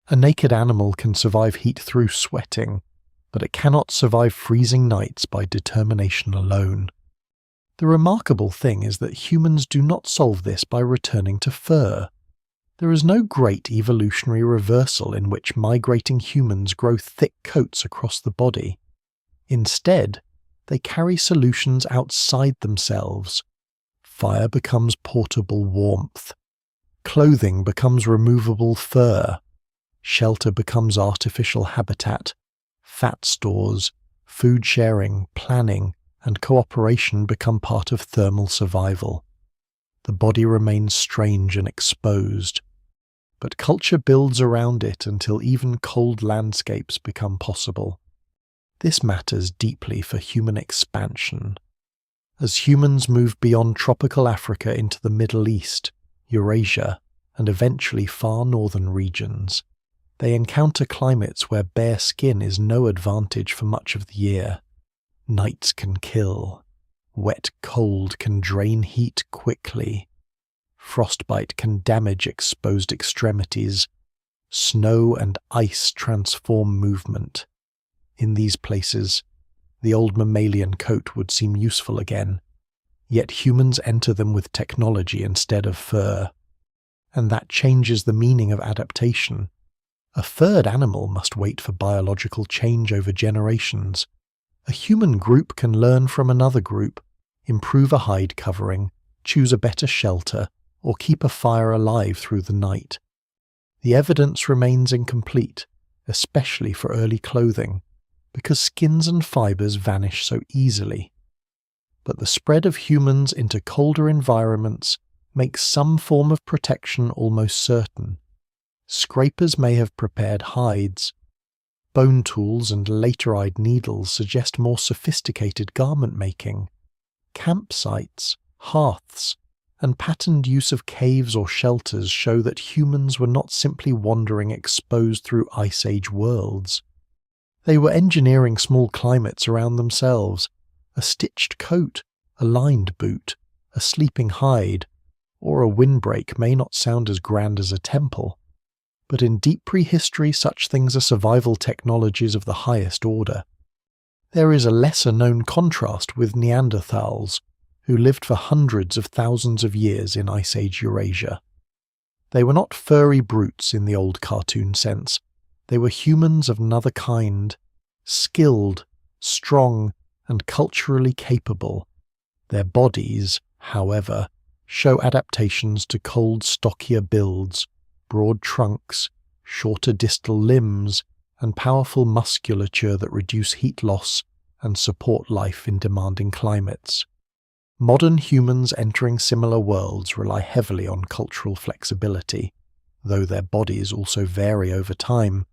A naked animal can survive heat through sweating, but it cannot survive freezing nights by determination alone. The remarkable thing is that humans do not solve this by returning to fur. There is no great evolutionary reversal in which migrating humans grow thick coats across the body. Instead, they carry solutions outside themselves. Fire becomes portable warmth. Clothing becomes removable fur. Shelter becomes artificial habitat. Fat stores, food sharing, planning, and cooperation become part of thermal survival. The body remains strange and exposed, but culture builds around it until even cold landscapes become possible. This matters deeply for human expansion. As humans move beyond tropical Africa into the Middle East, Eurasia, and eventually far northern regions, they encounter climates where bare skin is no advantage for much of the year. Nights can kill. Wet cold can drain heat quickly. Frostbite can damage exposed extremities. Snow and ice transform movement. In these places, the old mammalian coat would seem useful again, yet humans enter them with technology instead of fur. And that changes the meaning of adaptation. A furred animal must wait for biological change over generations. A human group can learn from another group, improve a hide covering, choose a better shelter, or keep a fire alive through the night. The evidence remains incomplete, especially for early clothing, because skins and fibers vanish so easily. But the spread of humans into colder environments makes some form of protection almost certain. Scrapers may have prepared hides. Bone tools and laterite needles suggest more sophisticated garment making. Campsites, hearths, and patterned use of caves or shelters show that humans were not simply wandering exposed through Ice Age worlds. They were engineering small climates around themselves, a stitched coat, a lined boot, a sleeping hide, or a windbreak may not sound as grand as a temple, but in deep prehistory such things are survival technologies of the highest order. There is a lesser-known contrast with Neanderthals, who lived for hundreds of thousands of years in Ice Age Eurasia. They were not furry brutes in the old cartoon sense. They were humans of another kind, skilled, strong, and culturally capable. Their bodies, however, show adaptations to cold, stockier builds, broad trunks, shorter distal limbs, and powerful musculature that reduce heat loss and support life in demanding climates. Modern humans entering similar worlds rely heavily on cultural flexibility, though their bodies also vary over time.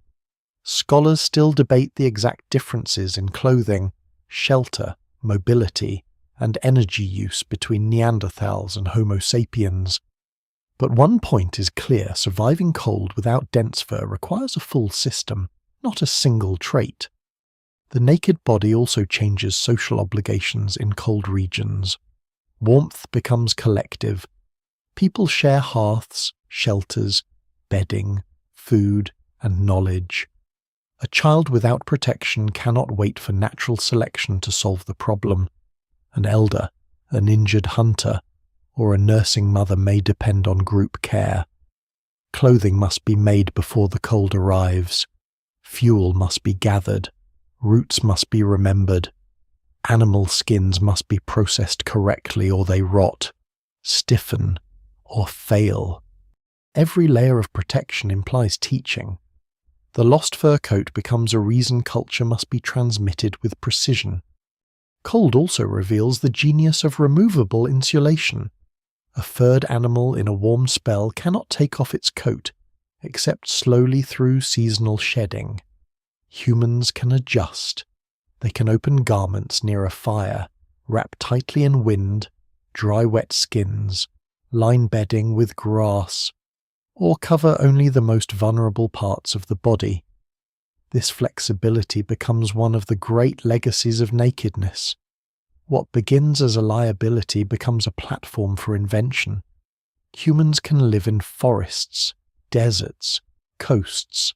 Scholars still debate the exact differences in clothing, shelter, mobility, and energy use between Neanderthals and Homo sapiens. But one point is clear: surviving cold without dense fur requires a full system, not a single trait. The naked body also changes social obligations in cold regions. Warmth becomes collective. People share hearths, shelters, bedding, food, and knowledge. A child without protection cannot wait for natural selection to solve the problem. An elder, an injured hunter, or a nursing mother may depend on group care. Clothing must be made before the cold arrives. Fuel must be gathered. Roots must be remembered. Animal skins must be processed correctly or they rot, stiffen, or fail. Every layer of protection implies teaching. The lost fur coat becomes a reason culture must be transmitted with precision. Cold also reveals the genius of removable insulation. A furred animal in a warm spell cannot take off its coat, except slowly through seasonal shedding. Humans can adjust. They can open garments near a fire, wrap tightly in wind, dry wet skins, line bedding with grass, or cover only the most vulnerable parts of the body. This flexibility becomes one of the great legacies of nakedness. What begins as a liability becomes a platform for invention. Humans can live in forests, deserts, coasts,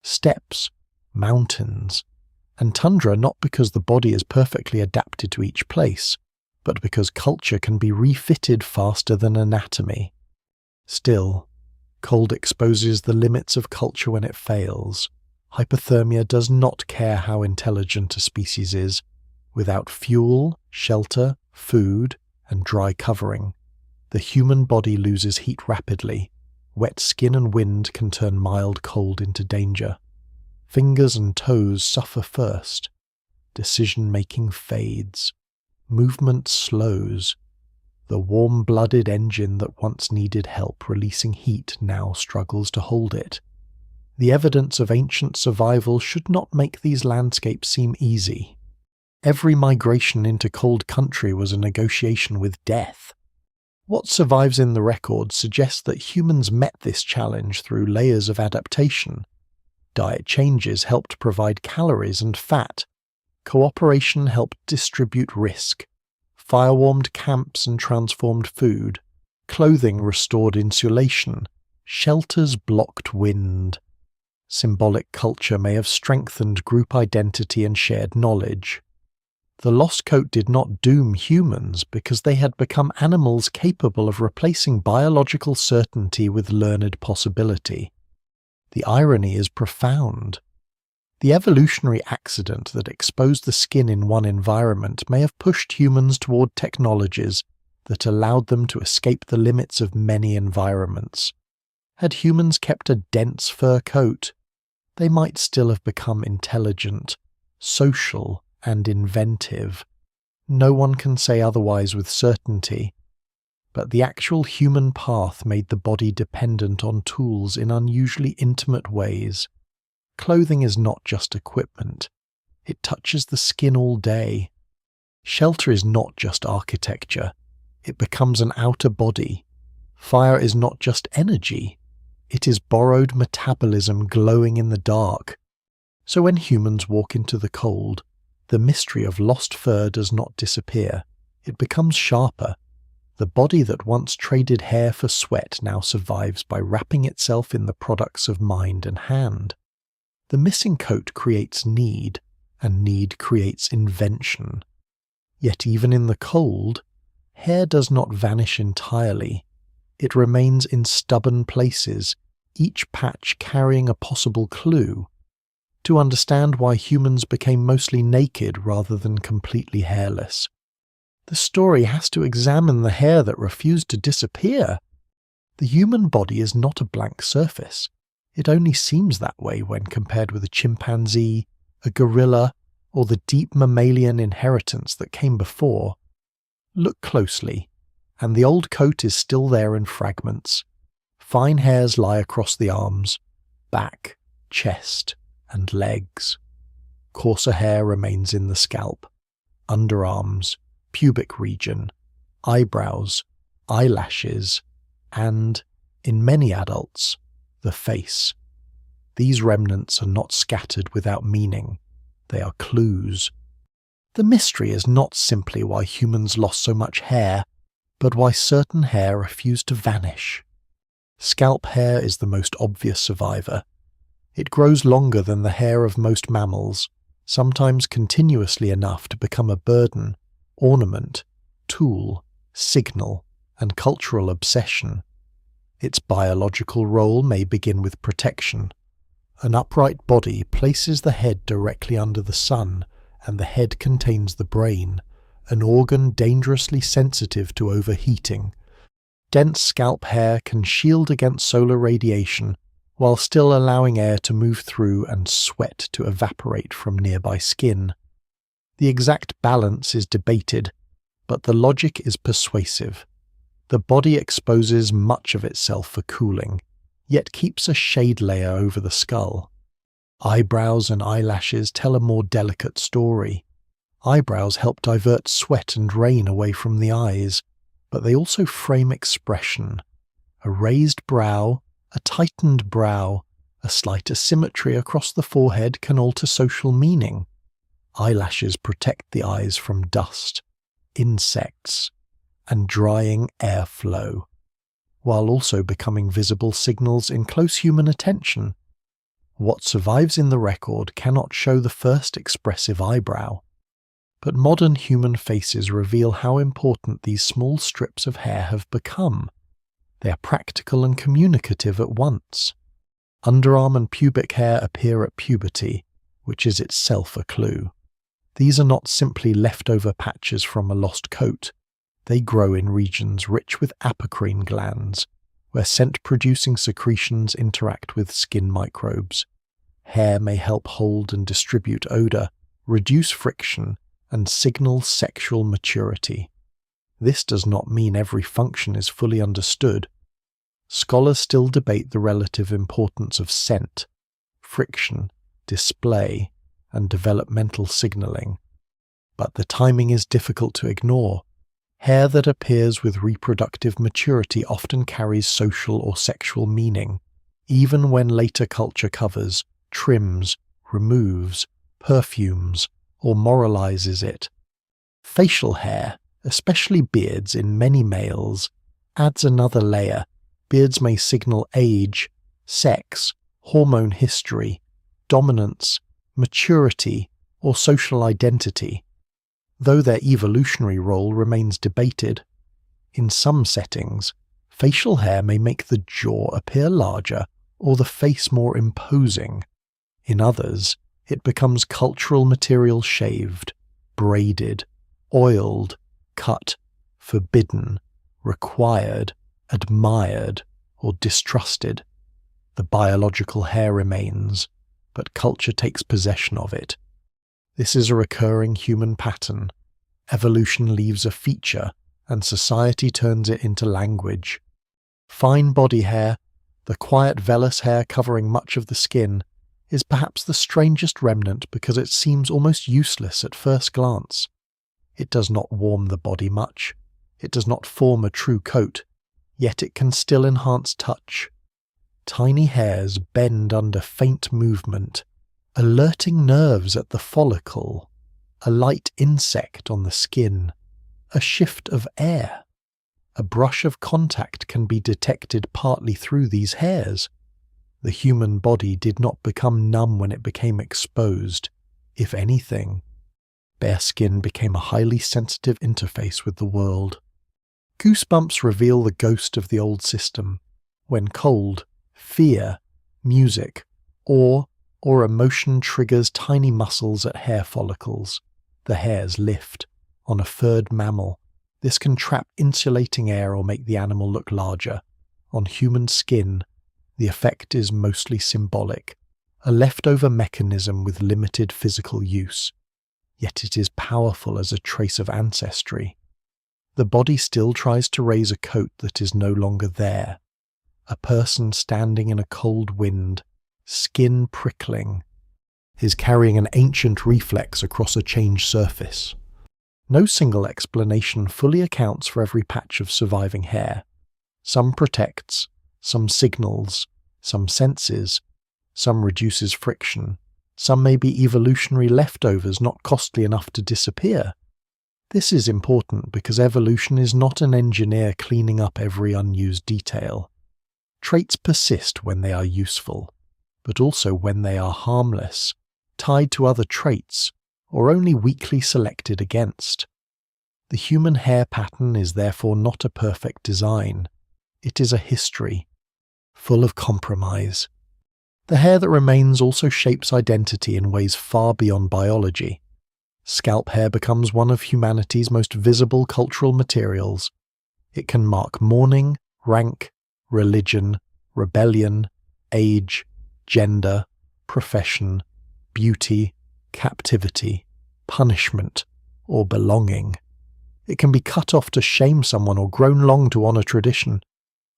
steppes, mountains, and tundra not because the body is perfectly adapted to each place, but because culture can be refitted faster than anatomy. Still, cold exposes the limits of culture when it fails. Hypothermia does not care how intelligent a species is. Without fuel, shelter, food, and dry covering, the human body loses heat rapidly. Wet skin and wind can turn mild cold into danger. Fingers and toes suffer first. Decision-making fades. Movement slows. The warm-blooded engine that once needed help releasing heat now struggles to hold it. The evidence of ancient survival should not make these landscapes seem easy. Every migration into cold country was a negotiation with death. What survives in the record suggests that humans met this challenge through layers of adaptation. Diet changes helped provide calories and fat. Cooperation helped distribute risk. Fire warmed camps and transformed food. Clothing restored insulation. Shelters blocked wind. Symbolic culture may have strengthened group identity and shared knowledge. The lost coat did not doom humans because they had become animals capable of replacing biological certainty with learned possibility. The irony is profound. The evolutionary accident that exposed the skin in one environment may have pushed humans toward technologies that allowed them to escape the limits of many environments. Had humans kept a dense fur coat, they might still have become intelligent, social, and inventive. No one can say otherwise with certainty. But the actual human path made the body dependent on tools in unusually intimate ways. Clothing is not just equipment. It touches the skin all day. Shelter is not just architecture. It becomes an outer body. Fire is not just energy. It is borrowed metabolism glowing in the dark. So when humans walk into the cold, the mystery of lost fur does not disappear. It becomes sharper. The body that once traded hair for sweat now survives by wrapping itself in the products of mind and hand. The missing coat creates need, and need creates invention. Yet even in the cold, hair does not vanish entirely. It remains in stubborn places, each patch carrying a possible clue. To understand why humans became mostly naked rather than completely hairless, the story has to examine the hair that refused to disappear. The human body is not a blank surface. It only seems that way when compared with a chimpanzee, a gorilla, or the deep mammalian inheritance that came before. Look closely, and the old coat is still there in fragments. Fine hairs lie across the arms, back, chest, and legs. Coarser hair remains in the scalp, underarms, pubic region, eyebrows, eyelashes, and, in many adults, the face. These remnants are not scattered without meaning. They are clues. The mystery is not simply why humans lost so much hair, but why certain hair refused to vanish. Scalp hair is the most obvious survivor. It grows longer than the hair of most mammals, sometimes continuously enough to become a burden, ornament, tool, signal, and cultural obsession. Its biological role may begin with protection. An upright body places the head directly under the sun, and the head contains the brain, an organ dangerously sensitive to overheating. Dense scalp hair can shield against solar radiation, while still allowing air to move through and sweat to evaporate from nearby skin. The exact balance is debated, but the logic is persuasive. The body exposes much of itself for cooling, yet keeps a shade layer over the skull. Eyebrows and eyelashes tell a more delicate story. Eyebrows help divert sweat and rain away from the eyes, but they also frame expression. A raised brow, a tightened brow, a slight asymmetry across the forehead can alter social meaning. Eyelashes protect the eyes from dust, insects, and drying airflow, while also becoming visible signals in close human attention. What survives in the record cannot show the first expressive eyebrow, but modern human faces reveal how important these small strips of hair have become. They are practical and communicative at once. Underarm and pubic hair appear at puberty, which is itself a clue. These are not simply leftover patches from a lost coat. They grow in regions rich with apocrine glands, where scent-producing secretions interact with skin microbes. Hair may help hold and distribute odor, reduce friction, and signal sexual maturity. This does not mean every function is fully understood. Scholars still debate the relative importance of scent, friction, display, and developmental signaling. But the timing is difficult to ignore. Hair that appears with reproductive maturity often carries social or sexual meaning, even when later culture covers, trims, removes, perfumes, or moralizes it. Facial hair, especially beards in many males, adds another layer. Beards may signal age, sex, hormone history, dominance, maturity, or social identity, though their evolutionary role remains debated. In some settings, facial hair may make the jaw appear larger or the face more imposing. In others, it becomes cultural material shaved, braided, oiled, cut, forbidden, required, admired, or distrusted. The biological hair remains, but culture takes possession of it. This is a recurring human pattern. Evolution leaves a feature, and society turns it into language. Fine body hair, the quiet vellus hair covering much of the skin, is perhaps the strangest remnant because it seems almost useless at first glance. It does not warm the body much. It does not form a true coat, yet it can still enhance touch. Tiny hairs bend under faint movement, alerting nerves at the follicle, a light insect on the skin, a shift of air. A brush of contact can be detected partly through these hairs. The human body did not become numb when it became exposed. If anything, bare skin became a highly sensitive interface with the world. Goosebumps reveal the ghost of the old system. When cold, fear, music, awe, or emotion triggers tiny muscles at hair follicles, the hairs lift. On a furred mammal, this can trap insulating air or make the animal look larger. On human skin, the effect is mostly symbolic, a leftover mechanism with limited physical use. Yet it is powerful as a trace of ancestry. The body still tries to raise a coat that is no longer there. A person standing in a cold wind, skin prickling, is carrying an ancient reflex across a changed surface. No single explanation fully accounts for every patch of surviving hair. Some protects, some signals, some senses, some reduces friction, some may be evolutionary leftovers not costly enough to disappear. This is important because evolution is not an engineer cleaning up every unused detail. Traits persist when they are useful, but also when they are harmless, tied to other traits, or only weakly selected against. The human hair pattern is therefore not a perfect design. It is a history, full of compromise. The hair that remains also shapes identity in ways far beyond biology. Scalp hair becomes one of humanity's most visible cultural materials. It can mark mourning, rank, religion, rebellion, age, gender, profession, beauty, captivity, punishment, or belonging. It can be cut off to shame someone or grown long to honor tradition.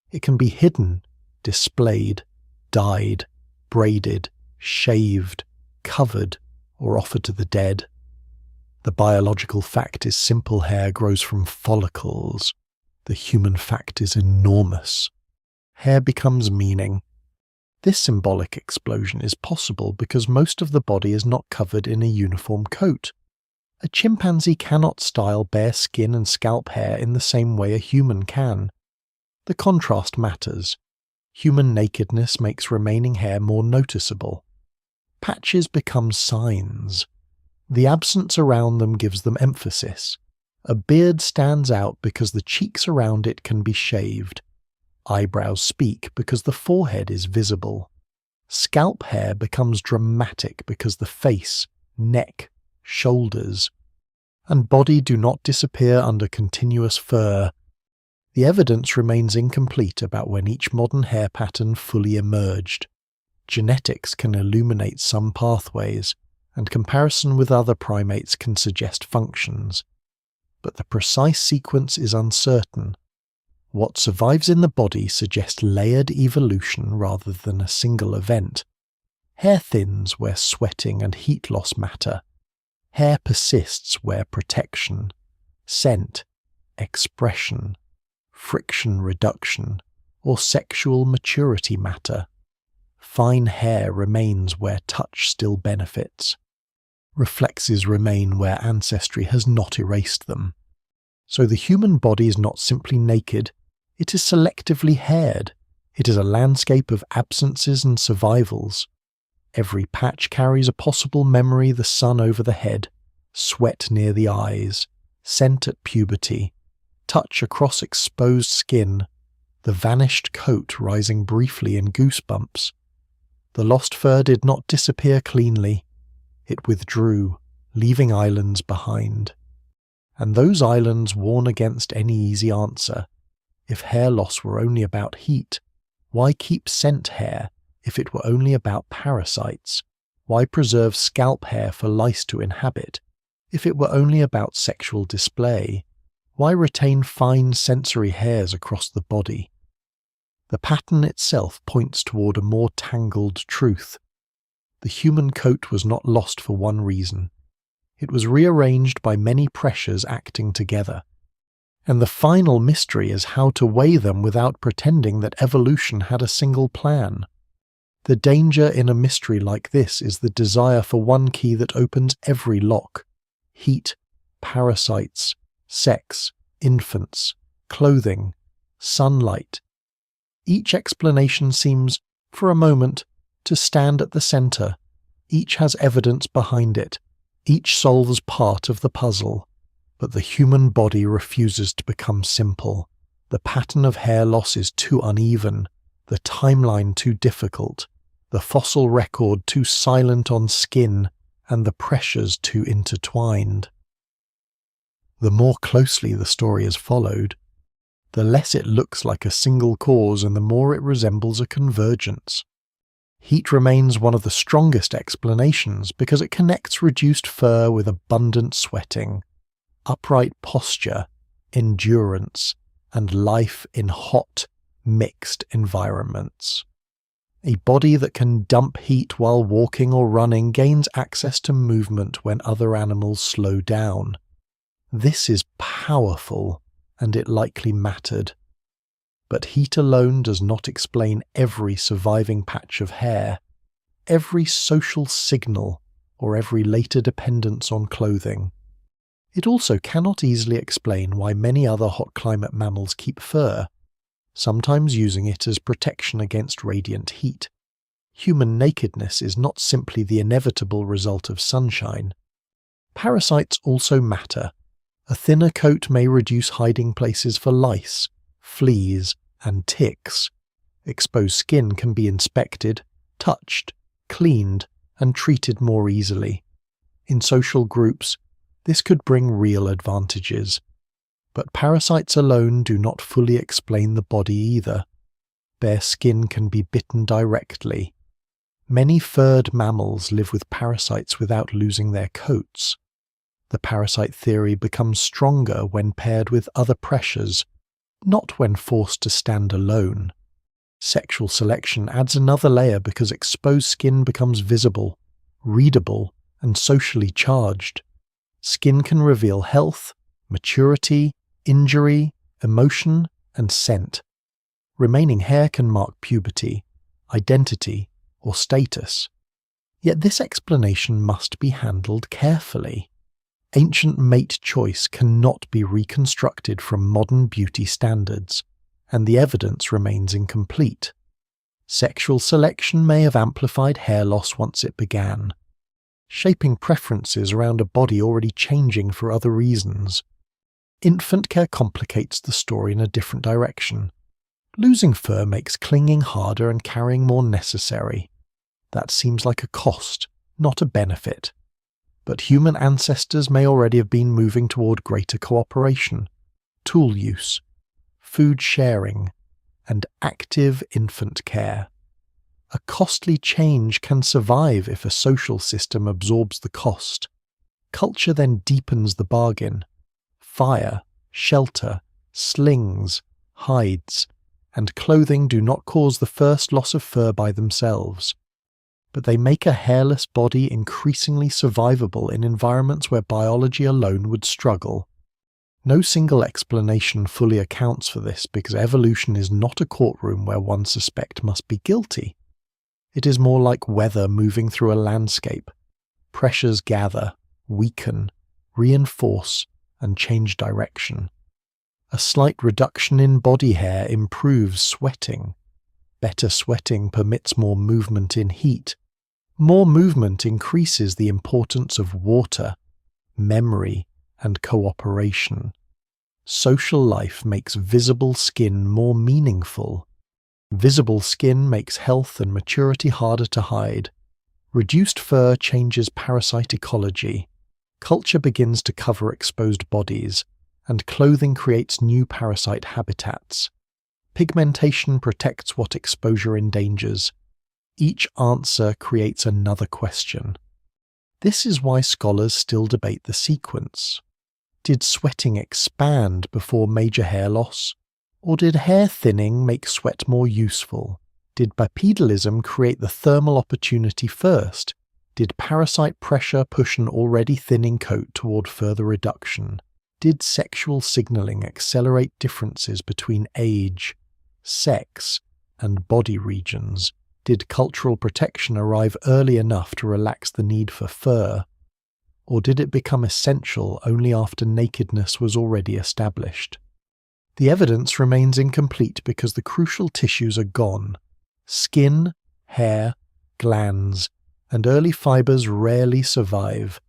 It can be hidden, displayed, dyed, braided, shaved, covered, or offered to the dead. The biological fact is simple hair grows from follicles. The human fact is enormous. Hair becomes meaning. This symbolic explosion is possible because most of the body is not covered in a uniform coat. A chimpanzee cannot style bare skin and scalp hair in the same way a human can. The contrast matters. Human nakedness makes remaining hair more noticeable. Patches become signs. The absence around them gives them emphasis. A beard stands out because the cheeks around it can be shaved. Eyebrows speak because the forehead is visible. Scalp hair becomes dramatic because the face, neck, shoulders, and body do not disappear under continuous fur. The evidence remains incomplete about when each modern hair pattern fully emerged. Genetics can illuminate some pathways, and comparison with other primates can suggest functions. But the precise sequence is uncertain. What survives in the body suggests layered evolution rather than a single event. Hair thins where sweating and heat loss matter. Hair persists where protection, scent, expression, friction reduction, or sexual maturity matter. Fine hair remains where touch still benefits. Reflexes remain where ancestry has not erased them. So the human body is not simply naked, it is selectively haired. It is a landscape of absences and survivals. Every patch carries a possible memory: the sun over the head, sweat near the eyes, scent at puberty, touch across exposed skin, the vanished coat rising briefly in goosebumps. The lost fur did not disappear cleanly. It withdrew, leaving islands behind. And those islands warn against any easy answer. If hair loss were only about heat, why keep scent hair? If it were only about parasites, why preserve scalp hair for lice to inhabit? If it were only about sexual display, why retain fine sensory hairs across the body? The pattern itself points toward a more tangled truth. The human coat was not lost for one reason. It was rearranged by many pressures acting together. And the final mystery is how to weigh them without pretending that evolution had a single plan. The danger in a mystery like this is the desire for one key that opens every lock: heat, parasites, sex, infants, clothing, sunlight. Each explanation seems, for a moment, to stand at the center. Each has evidence behind it. Each solves part of the puzzle. But the human body refuses to become simple. The pattern of hair loss is too uneven, the timeline too difficult, the fossil record too silent on skin, and the pressures too intertwined. The more closely the story is followed, the less it looks like a single cause and the more it resembles a convergence. Heat remains one of the strongest explanations because it connects reduced fur with abundant sweating, upright posture, endurance, and life in hot, mixed environments. A body that can dump heat while walking or running gains access to movement when other animals slow down. This is powerful, and it likely mattered. But heat alone does not explain every surviving patch of hair, every social signal, or every later dependence on clothing. It also cannot easily explain why many other hot climate mammals keep fur, sometimes using it as protection against radiant heat. Human nakedness is not simply the inevitable result of sunshine. Parasites also matter. A thinner coat may reduce hiding places for lice, fleas, and ticks. Exposed skin can be inspected, touched, cleaned, and treated more easily. In social groups, this could bring real advantages. But parasites alone do not fully explain the body either. Bare skin can be bitten directly. Many furred mammals live with parasites without losing their coats. The parasite theory becomes stronger when paired with other pressures, not when forced to stand alone. Sexual selection adds another layer because exposed skin becomes visible, readable, and socially charged. Skin can reveal health, maturity, injury, emotion, and scent. Remaining hair can mark puberty, identity, or status. Yet this explanation must be handled carefully. Ancient mate choice cannot be reconstructed from modern beauty standards, and the evidence remains incomplete. Sexual selection may have amplified hair loss once it began, shaping preferences around a body already changing for other reasons. Infant care complicates the story in a different direction. Losing fur makes clinging harder and carrying more necessary. That seems like a cost, not a benefit. But human ancestors may already have been moving toward greater cooperation, tool use, food sharing, and active infant care. A costly change can survive if a social system absorbs the cost. Culture then deepens the bargain. Fire, shelter, slings, hides, and clothing do not cause the first loss of fur by themselves, but they make a hairless body increasingly survivable in environments where biology alone would struggle. No single explanation fully accounts for this because evolution is not a courtroom where one suspect must be guilty. It is more like weather moving through a landscape. Pressures gather, weaken, reinforce, and change direction. A slight reduction in body hair improves sweating. Better sweating permits more movement in heat. More movement increases the importance of water, memory, and cooperation. Social life makes visible skin more meaningful. Visible skin makes health and maturity harder to hide. Reduced fur changes parasite ecology. Culture begins to cover exposed bodies, and clothing creates new parasite habitats. Pigmentation protects what exposure endangers. Each answer creates another question. This is why scholars still debate the sequence. Did sweating expand before major hair loss? Or did hair thinning make sweat more useful? Did bipedalism create the thermal opportunity first? Did parasite pressure push an already thinning coat toward further reduction? Did sexual signaling accelerate differences between age, sex, and body regions? Did cultural protection arrive early enough to relax the need for fur? Or did it become essential only after nakedness was already established? The evidence remains incomplete because the crucial tissues are gone. Skin, hair, glands, and early fibers rarely survive.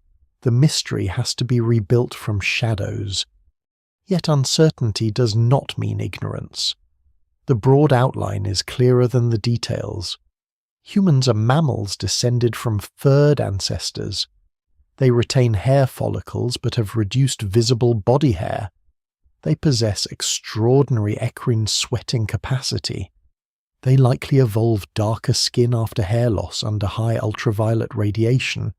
The mystery has to be rebuilt from shadows. Yet uncertainty does not mean ignorance. The broad outline is clearer than the details. Humans are mammals descended from furred ancestors. They retain hair follicles but have reduced visible body hair. They possess extraordinary equine sweating capacity. They likely evolved darker skin after hair loss under high ultraviolet radiation.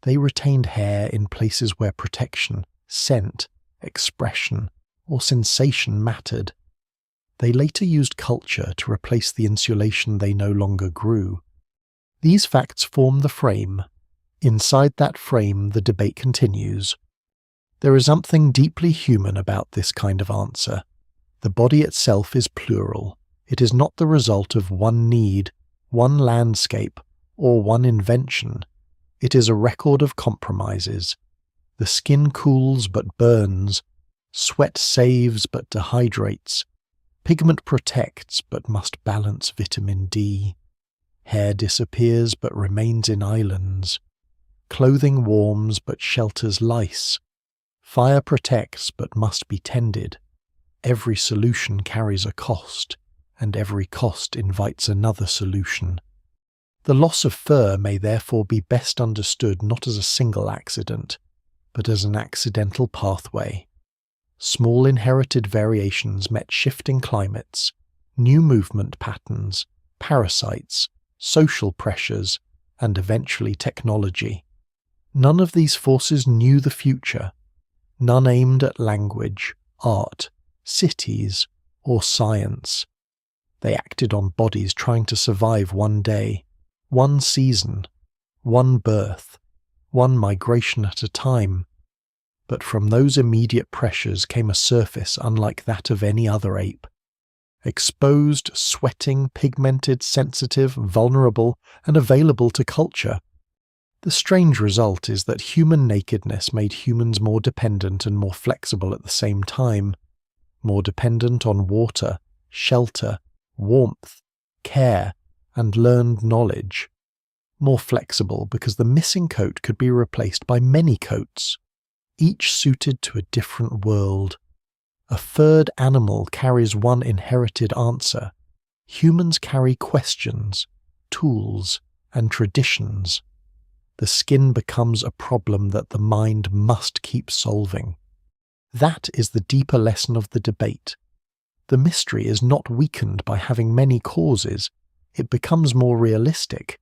They retained hair in places where protection, scent, expression, or sensation mattered. They later used culture to replace the insulation they no longer grew. These facts form the frame. Inside that frame, the debate continues. There is something deeply human about this kind of answer. The body itself is plural. It is not the result of one need, one landscape, or one invention. It is a record of compromises. The skin cools but burns. Sweat saves but dehydrates. Pigment protects but must balance vitamin D. Hair disappears but remains in islands. Clothing warms but shelters lice. Fire protects but must be tended. Every solution carries a cost, and every cost invites another solution. The loss of fur may therefore be best understood not as a single accident, but as an accidental pathway. Small inherited variations met shifting climates, new movement patterns, parasites, social pressures, and eventually technology. None of these forces knew the future. None aimed at language, art, cities, or science. They acted on bodies trying to survive one day, one season, one birth, one migration at a time. But from those immediate pressures came a surface unlike that of any other ape. Exposed, sweating, pigmented, sensitive, vulnerable, and available to culture. The strange result is that human nakedness made humans more dependent and more flexible at the same time. More dependent on water, shelter, warmth, care, and learned knowledge. More flexible because the missing coat could be replaced by many coats, each suited to a different world. A furred animal carries one inherited answer. Humans carry questions, tools, and traditions. The skin becomes a problem that the mind must keep solving. That is the deeper lesson of the debate. The mystery is not weakened by having many causes, it becomes more realistic.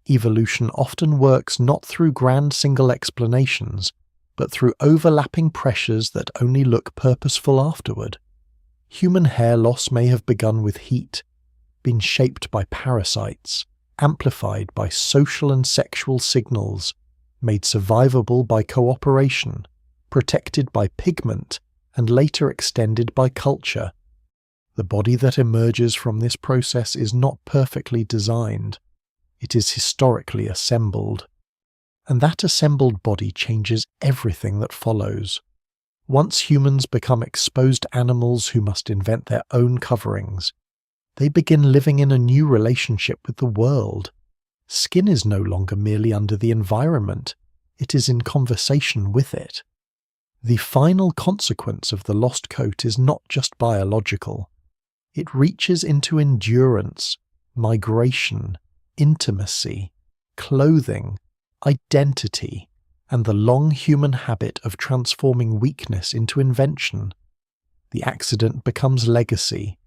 Evolution often works not through grand single explanations, but through overlapping pressures that only look purposeful afterward. Human hair loss may have begun with heat, been shaped by parasites, amplified by social and sexual signals, made survivable by cooperation, protected by pigment, and later extended by culture. The body that emerges from this process is not perfectly designed. It is historically assembled. And that assembled body changes everything that follows. Once humans become exposed animals who must invent their own coverings, they begin living in a new relationship with the world. Skin is no longer merely under the environment, it is in conversation with it. The final consequence of the lost coat is not just biological. It reaches into endurance, migration, intimacy, clothing, identity, and the long human habit of transforming weakness into invention. The accident becomes legacy.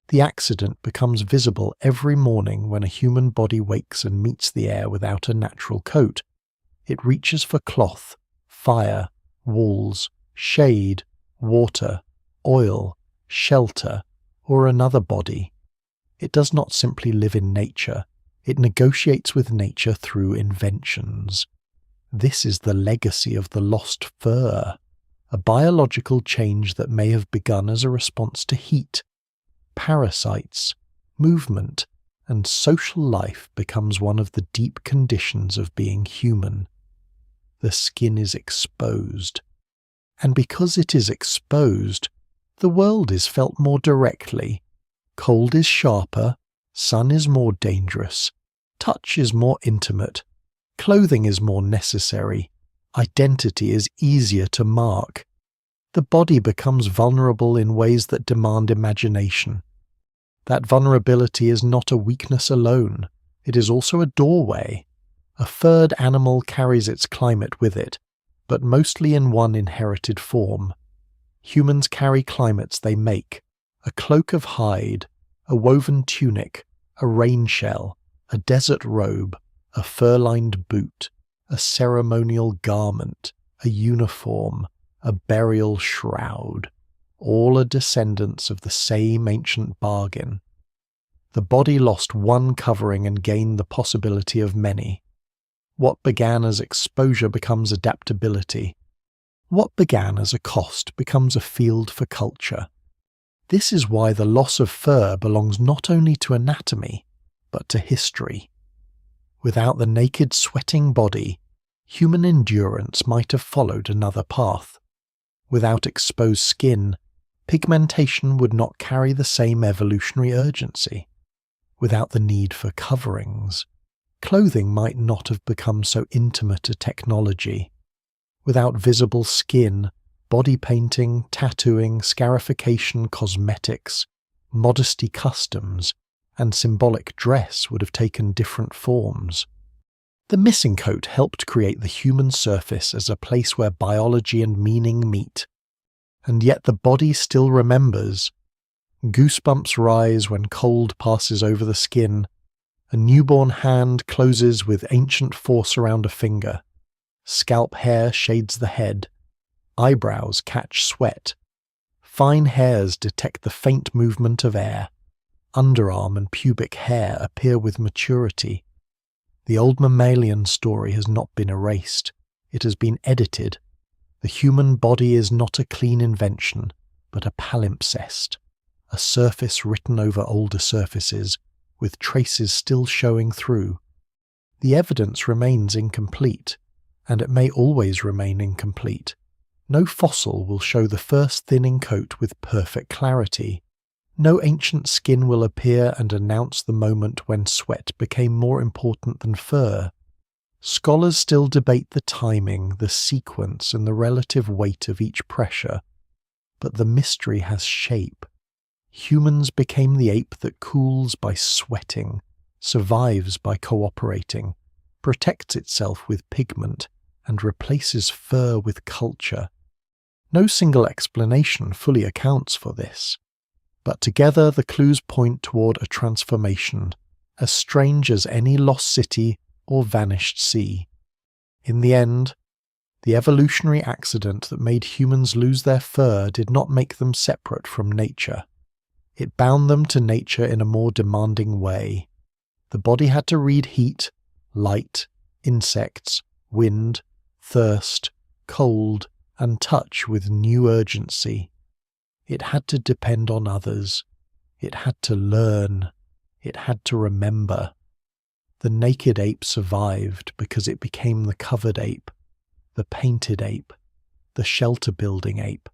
The accident becomes visible every morning when a human body wakes and meets the air without a natural coat. It reaches for cloth, fire, walls, shade, water, oil, shelter, or another body. It does not simply live in nature, it negotiates with nature through inventions. This is the legacy of the lost fur, a biological change that may have begun as a response to heat. Parasites, movement, and social life becomes one of the deep conditions of being human. The skin is exposed. And because it is exposed, The world is felt more directly. Cold is sharper, sun is more dangerous, touch is more intimate, clothing is more necessary, identity is easier to mark. The body becomes vulnerable in ways that demand imagination. That vulnerability is not a weakness alone, it is also a doorway. A furred animal carries its climate with it, but mostly in one inherited form. Humans carry climates they make: a cloak of hide, a woven tunic, a rain shell, a desert robe, a fur-lined boot, a ceremonial garment, a uniform, a burial shroud. All are descendants of the same ancient bargain. The body lost one covering and gained the possibility of many. What began as exposure becomes adaptability. What began as a cost becomes a field for culture. This is why the loss of fur belongs not only to anatomy, but to history. Without the naked, sweating body, human endurance might have followed another path. Without exposed skin, pigmentation would not carry the same evolutionary urgency. Without the need for coverings, clothing might not have become so intimate a technology. Without visible skin, body painting, tattooing, scarification, cosmetics, modesty customs, and symbolic dress would have taken different forms. The missing coat helped create the human surface as a place where biology and meaning meet. And yet the body still remembers. Goosebumps rise when cold passes over the skin. A newborn hand closes with ancient force around a finger. Scalp hair shades the head. Eyebrows catch sweat. Fine hairs detect the faint movement of air. Underarm and pubic hair appear with maturity. The old mammalian story has not been erased. It has been edited. The human body is not a clean invention, but a palimpsest, a surface written over older surfaces, with traces still showing through. The evidence remains incomplete, and it may always remain incomplete. No fossil will show the first thinning coat with perfect clarity. No ancient skin will appear and announce the moment when sweat became more important than fur. Scholars still debate the timing, the sequence, and the relative weight of each pressure. But the mystery has shape. Humans became the ape that cools by sweating, survives by cooperating, protects itself with pigment, and replaces fur with culture. No single explanation fully accounts for this. But together the clues point toward a transformation, as strange as any lost city or vanished sea. In the end, the evolutionary accident that made humans lose their fur did not make them separate from nature. It bound them to nature in a more demanding way. The body had to read heat, light, insects, wind, thirst, cold, and touch with new urgency. It had to depend on others. It had to learn. It had to remember. The naked ape survived because it became the covered ape, the painted ape, the shelter-building ape,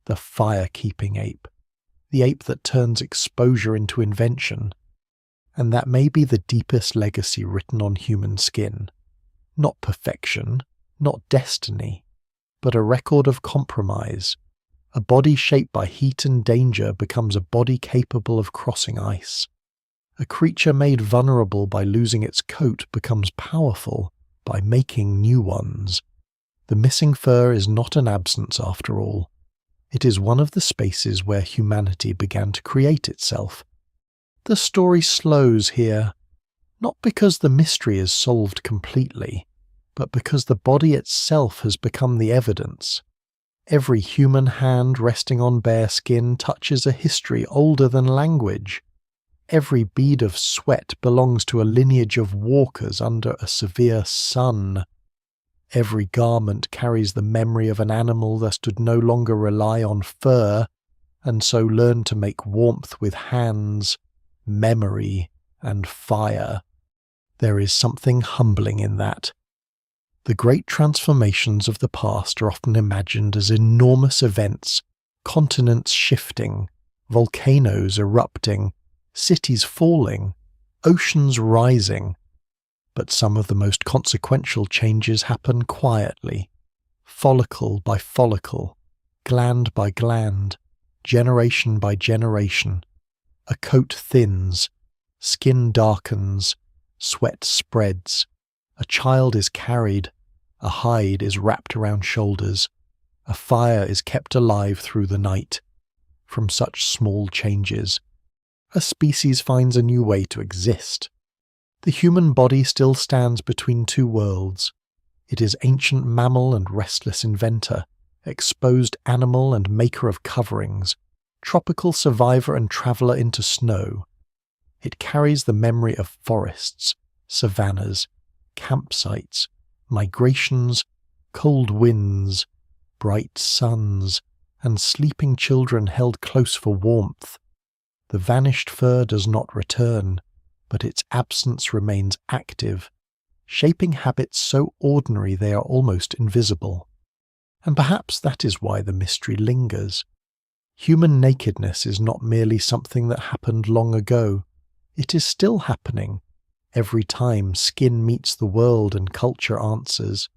the fire-keeping ape, the ape that turns exposure into invention. And that may be the deepest legacy written on human skin. Not perfection, not destiny, but a record of compromise. A body shaped by heat and danger becomes a body capable of crossing ice. A creature made vulnerable by losing its coat becomes powerful by making new ones. The missing fur is not an absence after all. It is one of the spaces where humanity began to create itself. The story slows here, not because the mystery is solved completely, but because the body itself has become the evidence. Every human hand resting on bare skin touches a history older than language. Every bead of sweat belongs to a lineage of walkers under a severe sun. Every garment carries the memory of an animal that could no longer rely on fur, and so learned to make warmth with hands, memory, and fire. There is something humbling in that. The great transformations of the past are often imagined as enormous events, Continents shifting, volcanoes erupting, cities falling, oceans rising. But some of the most consequential changes happen quietly, follicle by follicle, gland by gland, generation by generation. A coat thins, skin darkens, sweat spreads, a child is carried, a hide is wrapped around shoulders, a fire is kept alive through the night. From such small changes, a species finds a new way to exist. The human body still stands between two worlds. It is ancient mammal and restless inventor, exposed animal and maker of coverings, tropical survivor and traveller into snow. It carries the memory of forests, savannas, campsites, migrations, cold winds, bright suns, and sleeping children held close for warmth. The vanished fur does not return, but its absence remains active, shaping habits so ordinary they are almost invisible. And perhaps that is why the mystery lingers. Human nakedness is not merely something that happened long ago. It is still happening, every time skin meets the world and culture answers.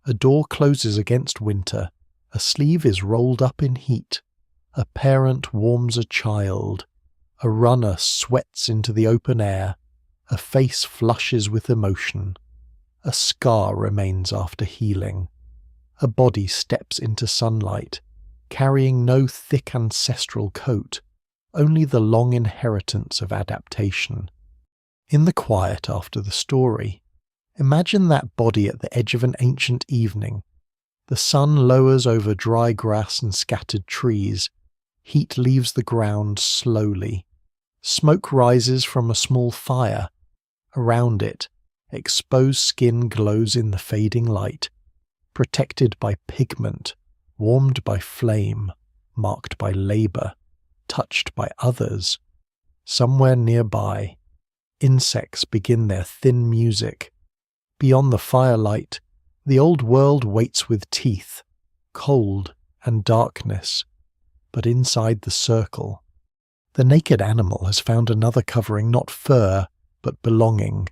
A door closes against winter, a sleeve is rolled up in heat, a parent warms a child, a runner sweats into the open air, a face flushes with emotion, a scar remains after healing, a body steps into sunlight, carrying no thick ancestral coat, only the long inheritance of adaptation. In the quiet after the story, imagine that body at the edge of an ancient evening. The sun lowers over dry grass and scattered trees. Heat leaves the ground slowly. Smoke rises from a small fire. Around it, exposed skin glows in the fading light, protected by pigment, warmed by flame, marked by labour, touched by others. Somewhere nearby, insects begin their thin music. Beyond the firelight, the old world waits with teeth, cold and darkness. But inside the circle, the naked animal has found another covering, not fur, but belonging.